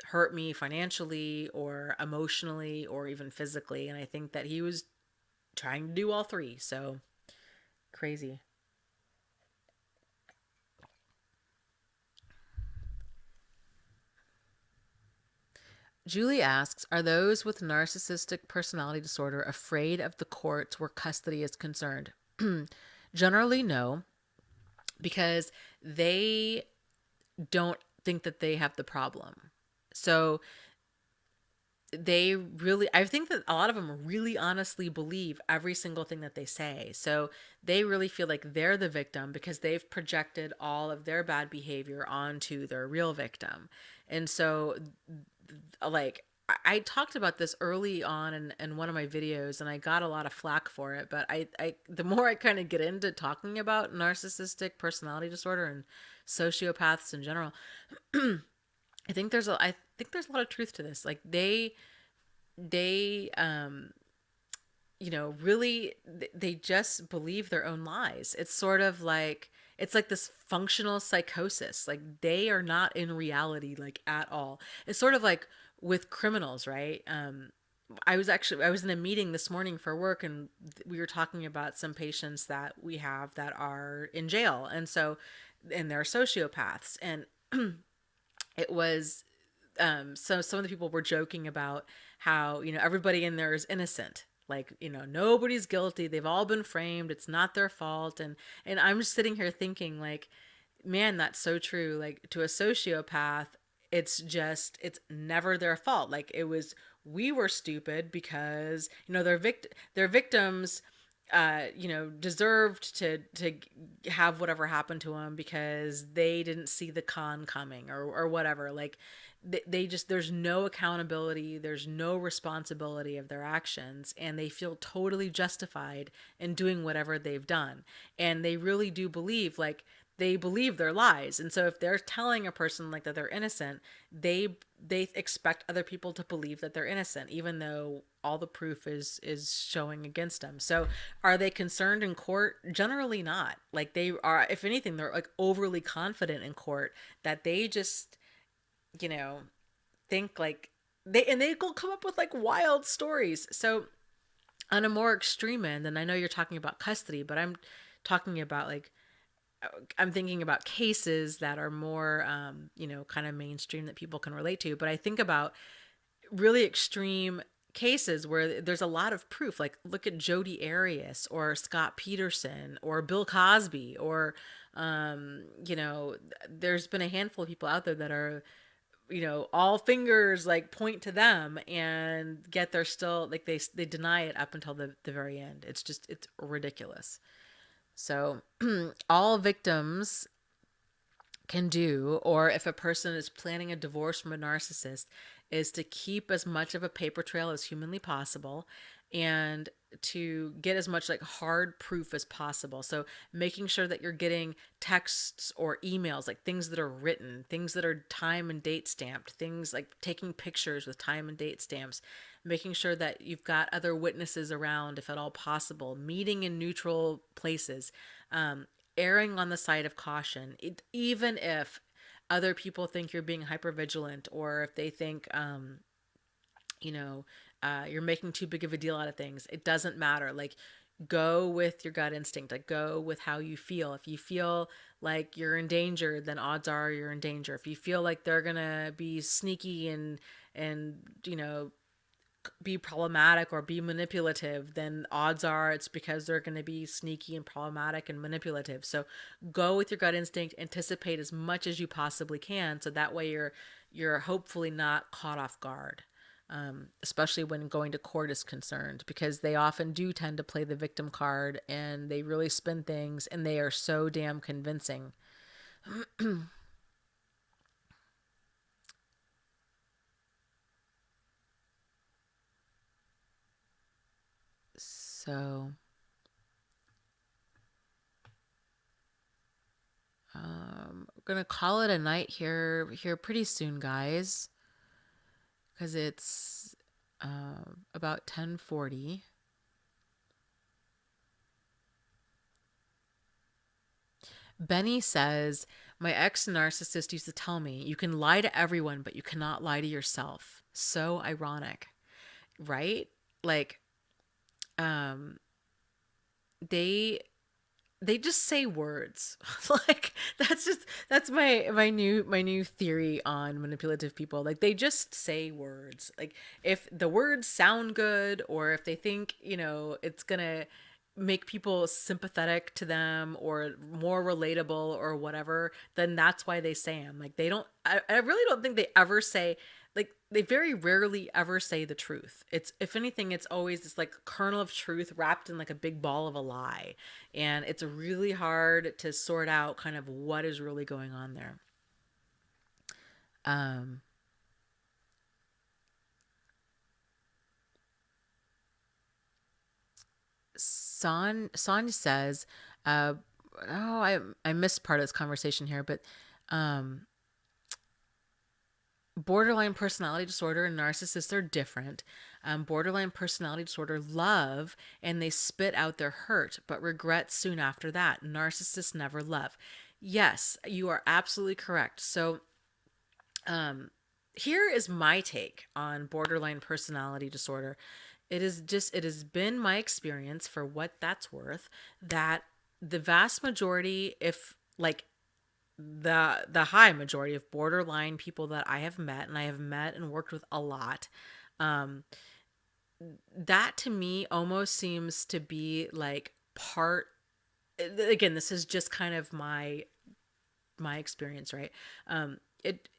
hurt me financially or emotionally or even physically. And I think that he was trying to do all three. So crazy. Julie asks, are those with narcissistic personality disorder afraid of the courts where custody is concerned? Generally, no, because they don't think that they have the problem. So I think that a lot of them really honestly believe every single thing that they say. So they really feel like they're the victim because they've projected all of their bad behavior onto their real victim. And so, like, I talked about this early on in one of my videos, and I got a lot of flack for it. But the more I kind of get into talking about narcissistic personality disorder and sociopaths in general, I think there's a lot of truth to this. Like they really, they just believe their own lies. It's sort of like, it's like this functional psychosis. Like they are not in reality, like at all. It's sort of like with criminals, right? I was in a meeting this morning for work, and we were talking about some patients that we have that are in jail, and they're sociopaths, and it was, so some of the people were joking about how, everybody in there is innocent. Like, nobody's guilty. They've all been framed. It's not their fault. And I'm just sitting here thinking, like, man, that's so true. Like, to a sociopath, it's never their fault. Like, we were stupid because, their victims, deserved to have whatever happened to them because they didn't see the con coming, or whatever. Like they just, there's no accountability, there's no responsibility of their actions, and they feel totally justified in doing whatever they've done. And they really do believe, like, they believe their lies. And so if they're telling a person like that they're innocent, they expect other people to believe that they're innocent, even though all the proof is showing against them. So are they concerned in court? Generally not. Like they are, if anything, they're like overly confident in court that they just, you know, think like they go come up with like wild stories. So on a more extreme end, and I know you're talking about custody, but talking about like, I'm thinking about cases that are more, kind of mainstream that people can relate to. But I think about really extreme cases where there's a lot of proof. Like look at Jodi Arias or Scott Peterson or Bill Cosby or There's been a handful of people out there that are, all fingers like point to them, and yet they're still like they deny it up until the very end. It's ridiculous. So all victims can do, or if a person is planning a divorce from a narcissist, is to keep as much of a paper trail as humanly possible, and to get as much like hard proof as possible. So making sure that you're getting texts or emails, like things that are written, things that are time and date stamped, things like taking pictures with time and date stamps, making sure that you've got other witnesses around if at all possible, meeting in neutral places, erring on the side of caution, even if other people think you're being hyper vigilant, or if they think, you know, you're making too big of a deal out of things. It doesn't matter. Like, go with your gut instinct. Like, go with how you feel. If you feel like you're in danger, then odds are you're in danger. If you feel like they're gonna be sneaky and be problematic or be manipulative, then odds are it's because they're going to be sneaky and problematic and manipulative. So go with your gut instinct, anticipate as much as you possibly can, so that way you're hopefully not caught off guard. Especially when going to court is concerned, because they often do tend to play the victim card, and they really spin things, and they are so damn convincing. So we're gonna call it a night here pretty soon, guys, because it's about 10:40. Benny says, my ex narcissist used to tell me, you can lie to everyone, but you cannot lie to yourself. So ironic, right? Like, um, they they just say words. Like, that's my new theory on manipulative people. Like, they just say words. Like, if the words sound good, or if they think, it's gonna make people sympathetic to them or more relatable or whatever, then that's why they say them. Like, I really don't think they ever say, like, they very rarely ever say the truth. It's, if anything, it's always this like kernel of truth wrapped in like a big ball of a lie. And it's really hard to sort out kind of what is really going on there. Um, Son says, uh, oh, I missed part of this conversation here, but um, borderline personality disorder and narcissists are different. Borderline personality disorder love, and they spit out their hurt, but regret soon after that. Narcissists never love. Yes, you are absolutely correct. So, here is my take on borderline personality disorder. It has been my experience, for what that's worth, that the vast majority, if like the high majority of borderline people that I have met, and I have met and worked with a lot, that to me almost seems to be like part, again, this is just kind of my experience, right?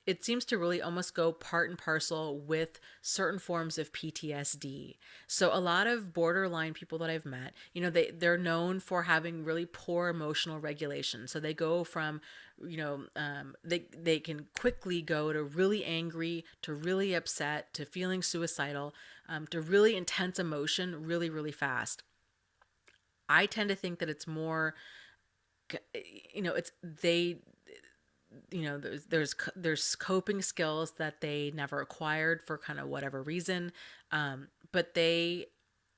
It seems to really almost go part and parcel with certain forms of PTSD. So a lot of borderline people that I've met, they're known for having really poor emotional regulation. So they go from, they can quickly go to really angry, to really upset, to feeling suicidal, to really intense emotion really, really fast. I tend to think that it's more, it's they there's coping skills that they never acquired for kind of whatever reason, but they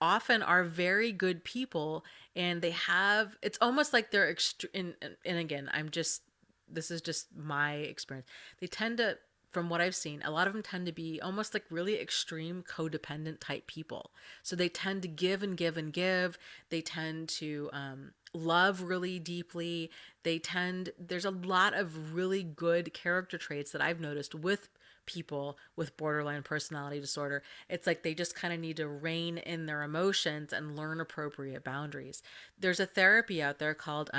often are very good people, and they have, it's almost like they're and again, I'm just, this is just my experience. They tend to, from what I've seen, a lot of them tend to be almost like really extreme codependent type people. So they tend to give and give and give. They tend to love really deeply. There's a lot of really good character traits that I've noticed with people with borderline personality disorder. It's like they just kind of need to rein in their emotions and learn appropriate boundaries. There's a therapy out there called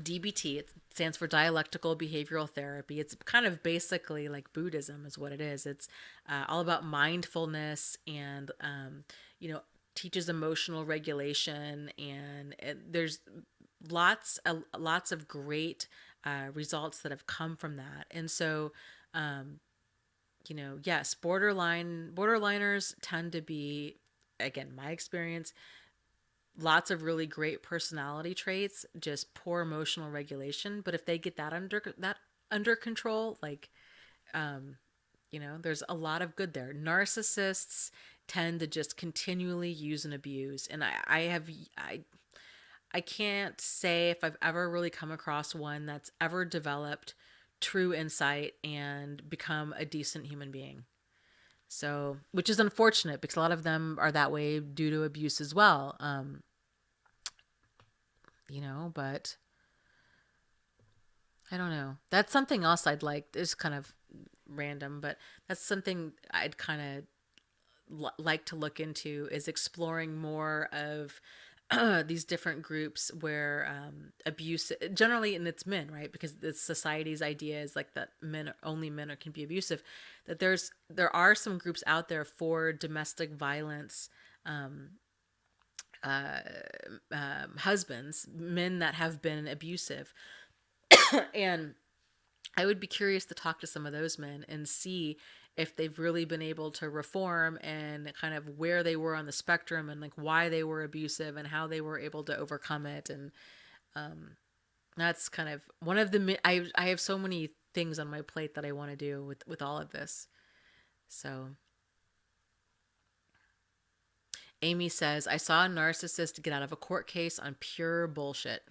DBT, it stands for dialectical behavioral therapy. It's kind of basically like Buddhism, is what it is. It's all about mindfulness and, teaches emotional regulation. And there's lots of great results that have come from that. And so, yes, borderliners tend to be, again, my experience, lots of really great personality traits, just poor emotional regulation. But if they get that under control, like, there's a lot of good there. Narcissists tend to just continually use and abuse, and I can't say if I've ever really come across one that's ever developed true insight and become a decent human being. So, which is unfortunate because a lot of them are that way due to abuse as well. But I don't know. That's something else I'd like. It's kind of random, but that's something I'd kind of like to look into, is exploring more of these different groups where abuse, generally, and it's men, right? Because the society's idea is like that only men can be abusive. That there are some groups out there for domestic violence, husbands, men that have been abusive, and I would be curious to talk to some of those men and see if they've really been able to reform, and kind of where they were on the spectrum, and like why they were abusive and how they were able to overcome it. And that's kind of one of the I have so many things on my plate that I want to do with all of this. So Amy says, I saw a narcissist get out of a court case on pure bullshit.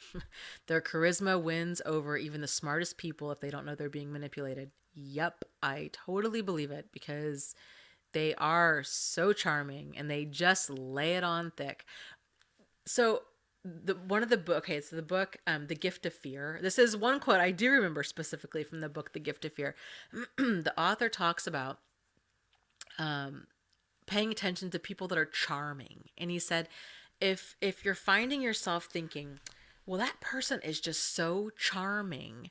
Their charisma wins over even the smartest people if they don't know they're being manipulated. Yep, I totally believe it, because they are so charming and they just lay it on thick. So one of the book, okay, so the book, The Gift of Fear. This is one quote I do remember specifically from the book, The Gift of Fear. The author talks about paying attention to people that are charming. And he said, if you're finding yourself thinking, well, that person is just so charming,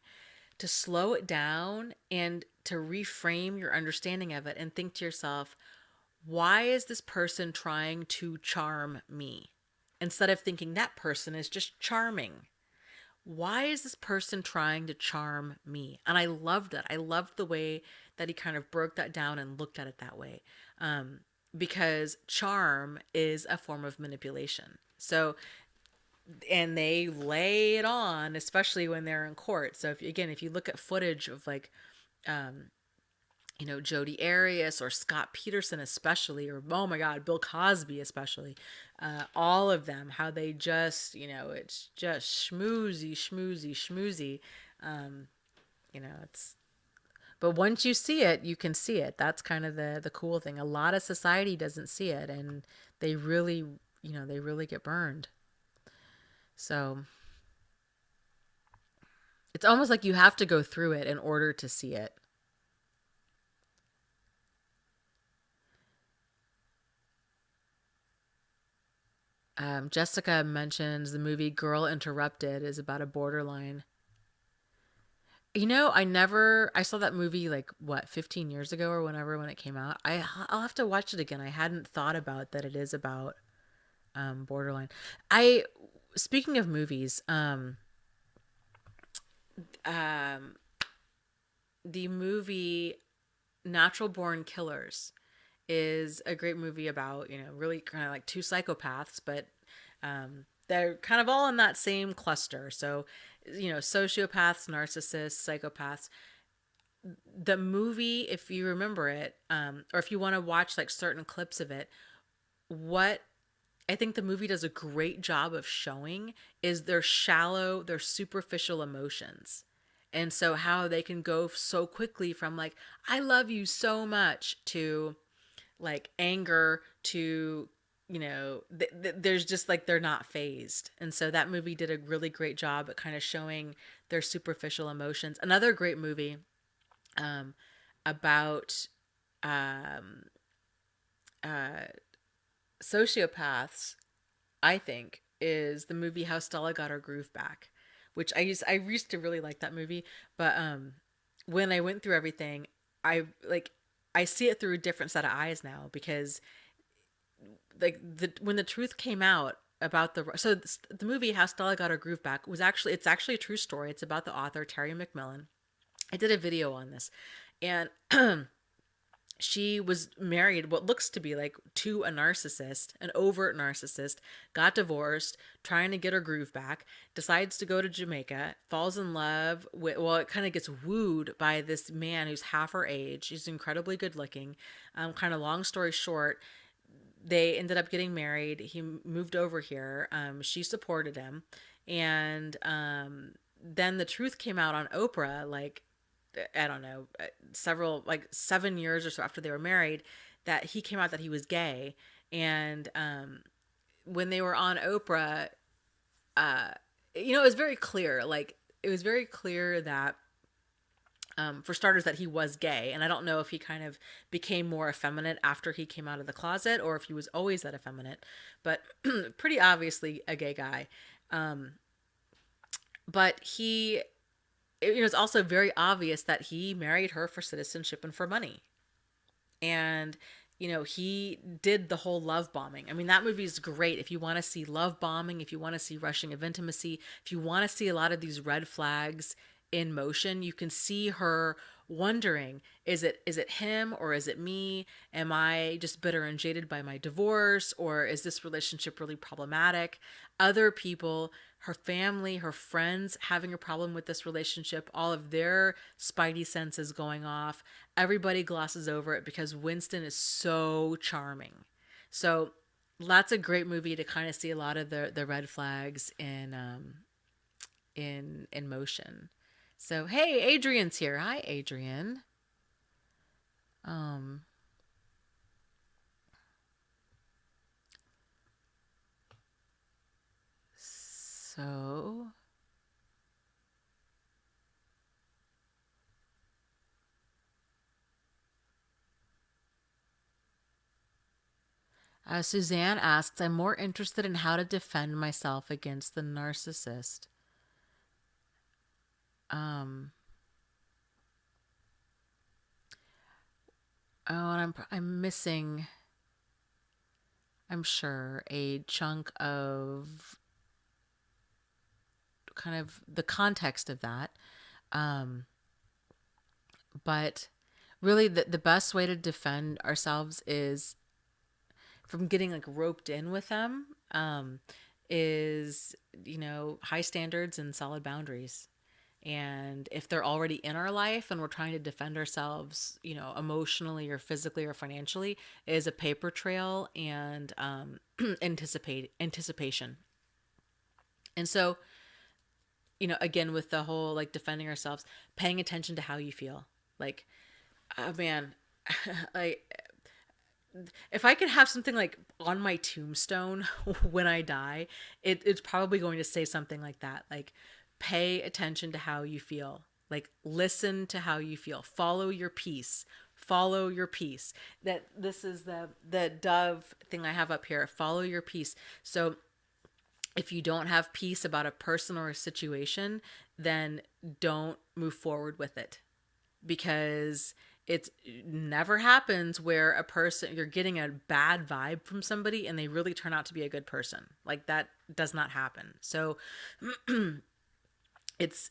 to slow it down and to reframe your understanding of it and think to yourself, why is this person trying to charm me? Instead of thinking that person is just charming. Why is this person trying to charm me? And I loved it. I loved the way that he kind of broke that down and looked at it that way. Because charm is a form of manipulation. So, and they lay it on, especially when they're in court. So, if you look at footage of like, Jodi Arias or Scott Peterson, especially, or oh my God, Bill Cosby, especially, all of them, how they just, it's just schmoozy, schmoozy, schmoozy. It's, but once you see it, you can see it. That's kind of the cool thing. A lot of society doesn't see it, and they really, they really get burned. So it's almost like you have to go through it in order to see it. Jessica mentions the movie Girl Interrupted is about a borderline. I saw that movie like what, 15 years ago or whenever, when it came out. I'll have to watch it again. I hadn't thought about that it is about borderline. I Speaking of movies, um the movie Natural Born Killers is a great movie about, really kind of like two psychopaths, but they're kind of all in that same cluster. So, sociopaths, narcissists, psychopaths. The movie, if you remember it, or if you want to watch like certain clips of it, what I think the movie does a great job of showing is their superficial emotions. And so how they can go so quickly from like, I love you so much, to like anger, to, there's just like, they're not phased. And so that movie did a really great job at kind of showing their superficial emotions. Another great movie about um, uh, sociopaths, I think, is the movie How Stella Got Her Groove Back, which I used to really like that movie, but when I went through everything, I like I see it through a different set of eyes now because like when the truth came out about the movie How Stella Got Her Groove Back was actually a true story. It's about the author Terry McMillan. I did a video on this, and she was married what looks to be like to a narcissist, an overt narcissist, got divorced, trying to get her groove back, decides to go to Jamaica, falls in love with, well, it kind of gets wooed by this man who's half her age. He's incredibly good looking. Kind of long story short, they ended up getting married. He moved over here. She supported him. And then the truth came out on Oprah, like, I don't know, several, like 7 years or so after they were married, that he came out that he was gay. And when they were on Oprah, it was very clear. Like, it was very clear that for starters, that he was gay. And I don't know if he kind of became more effeminate after he came out of the closet or if he was always that effeminate, but pretty obviously a gay guy. But it's also very obvious that he married her for citizenship and for money. And he did the whole love bombing. I mean, that movie is great if you want to see love bombing, if you want to see rushing of intimacy, if you want to see a lot of these red flags in motion. You can see her wondering, is it him or is it me? Am I just bitter and jaded by my divorce, or is this relationship really problematic? Other people, her family, her friends having a problem with this relationship, all of their spidey senses going off. Everybody glosses over it because Winston is so charming. So that's a great movie to kind of see a lot of the red flags in motion. So hey, Adrian's here. Hi, Adrian. Um, so Suzanne asks, I'm more interested in how to defend myself against the narcissist. Um, oh, and I'm missing, I'm sure, a chunk of kind of the context of that. Um, but really, the best way to defend ourselves is from getting like roped in with them, is, high standards and solid boundaries. And if they're already in our life and we're trying to defend ourselves, emotionally or physically or financially, is a paper trail and anticipation. And so, again, with the whole like defending ourselves, paying attention to how you feel. Like, oh man, like if I could have something like on my tombstone when I die, it's probably going to say something like that. Like, pay attention to how you feel. Like, listen to how you feel. Follow your peace. Follow your peace. That this is the dove thing I have up here. Follow your peace. So if you don't have peace about a person or a situation, then don't move forward with it, because it never happens where a person, you're getting a bad vibe from somebody and they really turn out to be a good person. Like, that does not happen. So it's,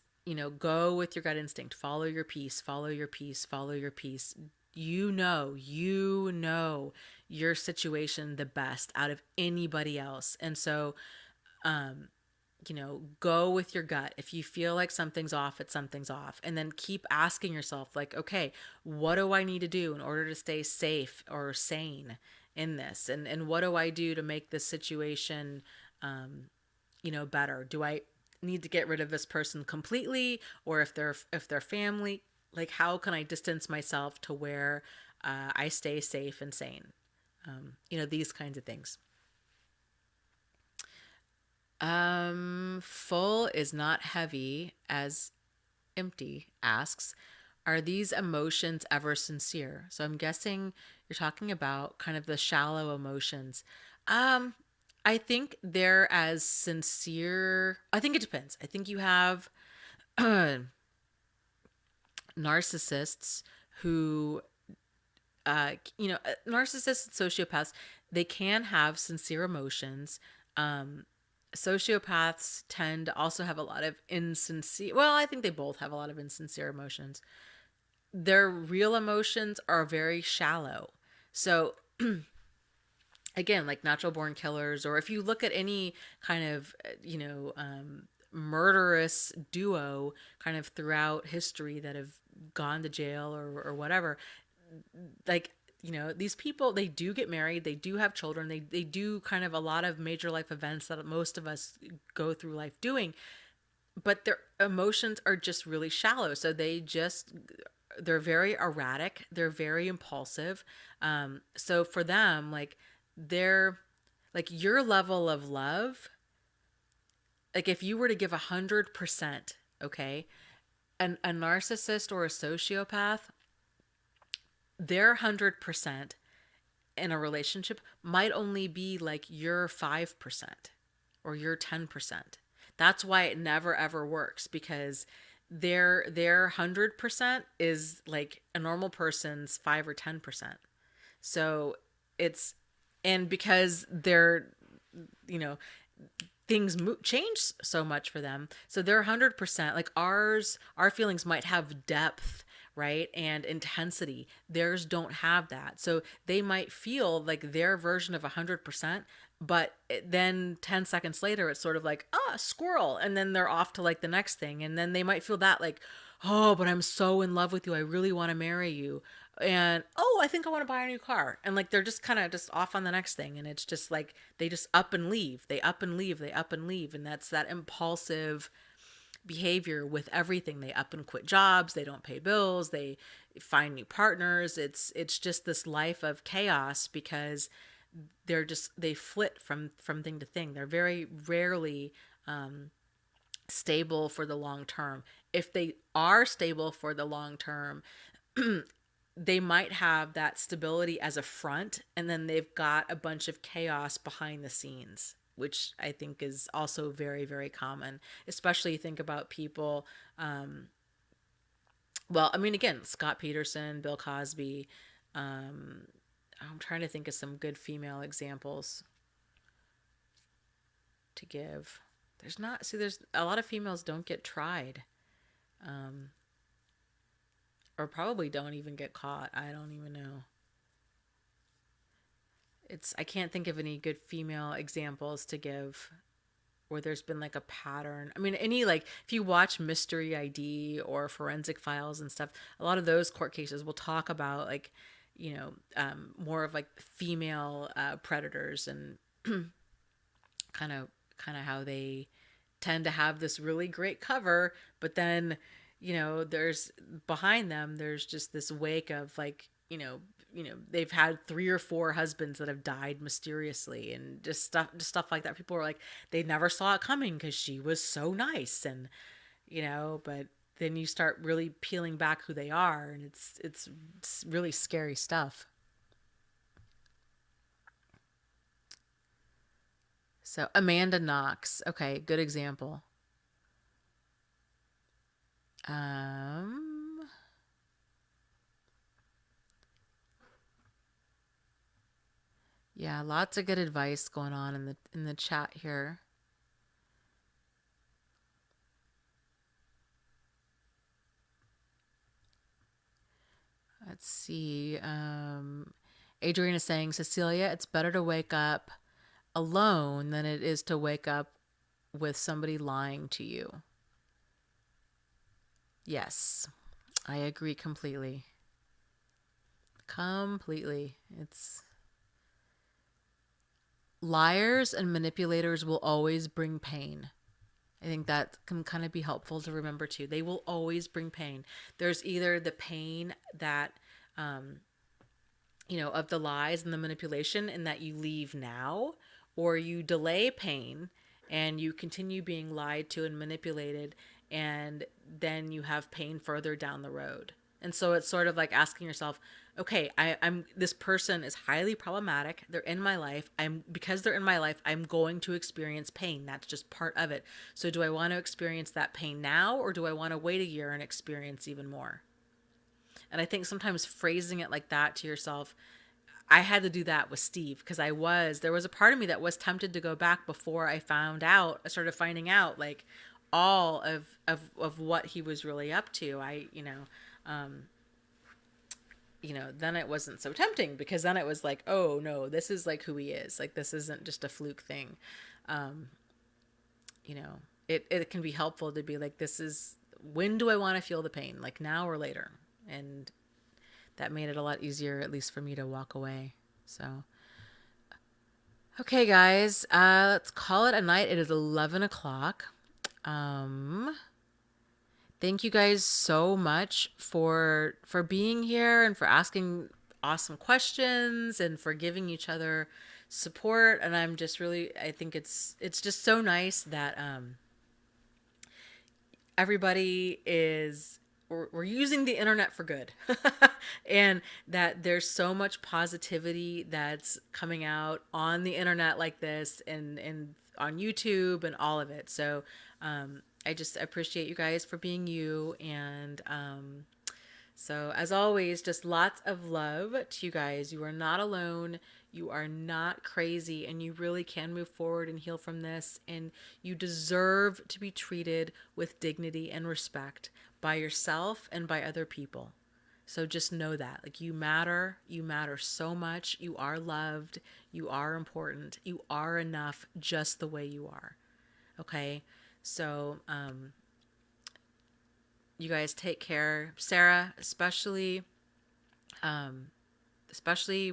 go with your gut instinct, follow your peace, follow your peace, follow your peace. You know your situation the best out of anybody else. And so go with your gut. If you feel like something's off, it's something's off. And then keep asking yourself, like, okay, what do I need to do in order to stay safe or sane in this? And what do I do to make this situation, better? Do I need to get rid of this person completely? Or if they're family, like, how can I distance myself to where I stay safe and sane? These kinds of things. Full is not heavy as empty asks, are these emotions ever sincere? So I'm guessing you're talking about kind of the shallow emotions. Um, I think they're as sincere. I think it depends. I think you have narcissists who, narcissists and sociopaths, they can have sincere emotions. Um, Sociopaths tend to also have a lot of insincere, well, I think they both have a lot of insincere emotions. Their real emotions are very shallow. So, again, like natural born killers, or if you look at any kind of, murderous duo kind of throughout history that have gone to jail or whatever, like, these people, they do get married, they do have children, they do kind of a lot of major life events that most of us go through life doing, but their emotions are just really shallow. So they're very erratic, they're very impulsive. So for them, like, they're like your level of love, like if you were to give 100%, okay, a narcissist or a sociopath, their 100% in a relationship might only be like your 5% or your 10%. That's why it never ever works, because their 100% is like a normal person's 5 or 10%. So it's, and because they're, you know, change so much for them. So they're 100%, like our feelings might have depth, right? And intensity. Theirs don't have that. So they might feel like their version of 100%, but then 10 seconds later, it's sort of like, squirrel. And then they're off to like the next thing. And then they might feel that like, oh, but I'm so in love with you. I really want to marry you. And oh, I think I want to buy a new car. And like they're just kind of just off on the next thing. And it's just like they just up and leave. They up and leave. They up and leave. And that's that impulsive behavior with everything. They up and quit jobs. They don't pay bills. They find new partners. It's just this life of chaos, because they flit from thing to thing. They're very rarely stable for the long term. If they are stable for the long term, they might have that stability as a front, and then they've got a bunch of chaos behind the scenes, which I think is also very, very common. Especially, you think about people, well, I mean, again, Scott Peterson, Bill Cosby. I'm trying to think of some good female examples to give. There's a lot of females don't get tried, or probably don't even get caught. I don't even know. I can't think of any good female examples to give where there's been like a pattern. I mean, any, like, if you watch Mystery ID or Forensic Files and stuff, a lot of those court cases will talk about like, more of like female predators, and kind of how they tend to have this really great cover, but then, there's behind them, there's just this wake of like, they've had three or four husbands that have died mysteriously, and just stuff like that. People were like, they never saw it coming because she was so nice, and but then you start really peeling back who they are, and it's really scary stuff. So Amanda Knox, okay, good example. Um, yeah, lots of good advice going on in the chat here. Let's see. Adrian is saying, Cecilia, it's better to wake up alone than it is to wake up with somebody lying to you. Yes, I agree completely. Completely. It's liars and manipulators will always bring pain. I think that can kind of be helpful to remember too. They will always bring pain. There's either the pain that, of the lies and the manipulation, and that you leave now, or you delay pain and you continue being lied to and manipulated, and then you have pain further down the road. And so it's sort of like asking yourself, okay, I'm this person is highly problematic. They're in my life. Because they're in my life, I'm going to experience pain. That's just part of it. So do I want to experience that pain now, or do I want to wait a year and experience even more? And I think sometimes phrasing it like that to yourself, I had to do that with Steve because there was a part of me that was tempted to go back before I started finding out like all of what he was really up to. Then it wasn't so tempting because then it was like, oh no, this is like who he is. Like, this isn't just a fluke thing. Um, it can be helpful to be like, when do I want to feel the pain? Like, now or later? And that made it a lot easier, at least for me, to walk away. So, okay, guys, let's call it a night. It is 11 o'clock. Um, Thank you guys so much for being here and for asking awesome questions and for giving each other support. And I think it's just so nice that everybody is we're using the internet for good. And that there's so much positivity that's coming out on the internet like this, and on YouTube and all of it. So I just appreciate you guys for being you. And so, as always, just lots of love to you guys. You are not alone. You are not crazy, and you really can move forward and heal from this. And you deserve to be treated with dignity and respect by yourself and by other people. So just know that. Like, you matter. You matter so much. You are loved. You are important. You are enough just the way you are. Okay? So, you guys take care. Sarah, especially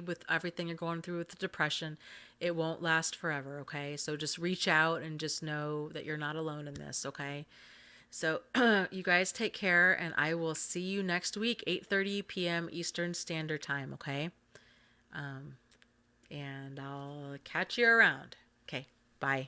with everything you're going through with the depression, it won't last forever, okay? So just reach out and just know that you're not alone in this, okay? So you guys take care, and I will see you next week, 8:30 p.m. Eastern Standard Time, okay? And I'll catch you around. Okay, bye.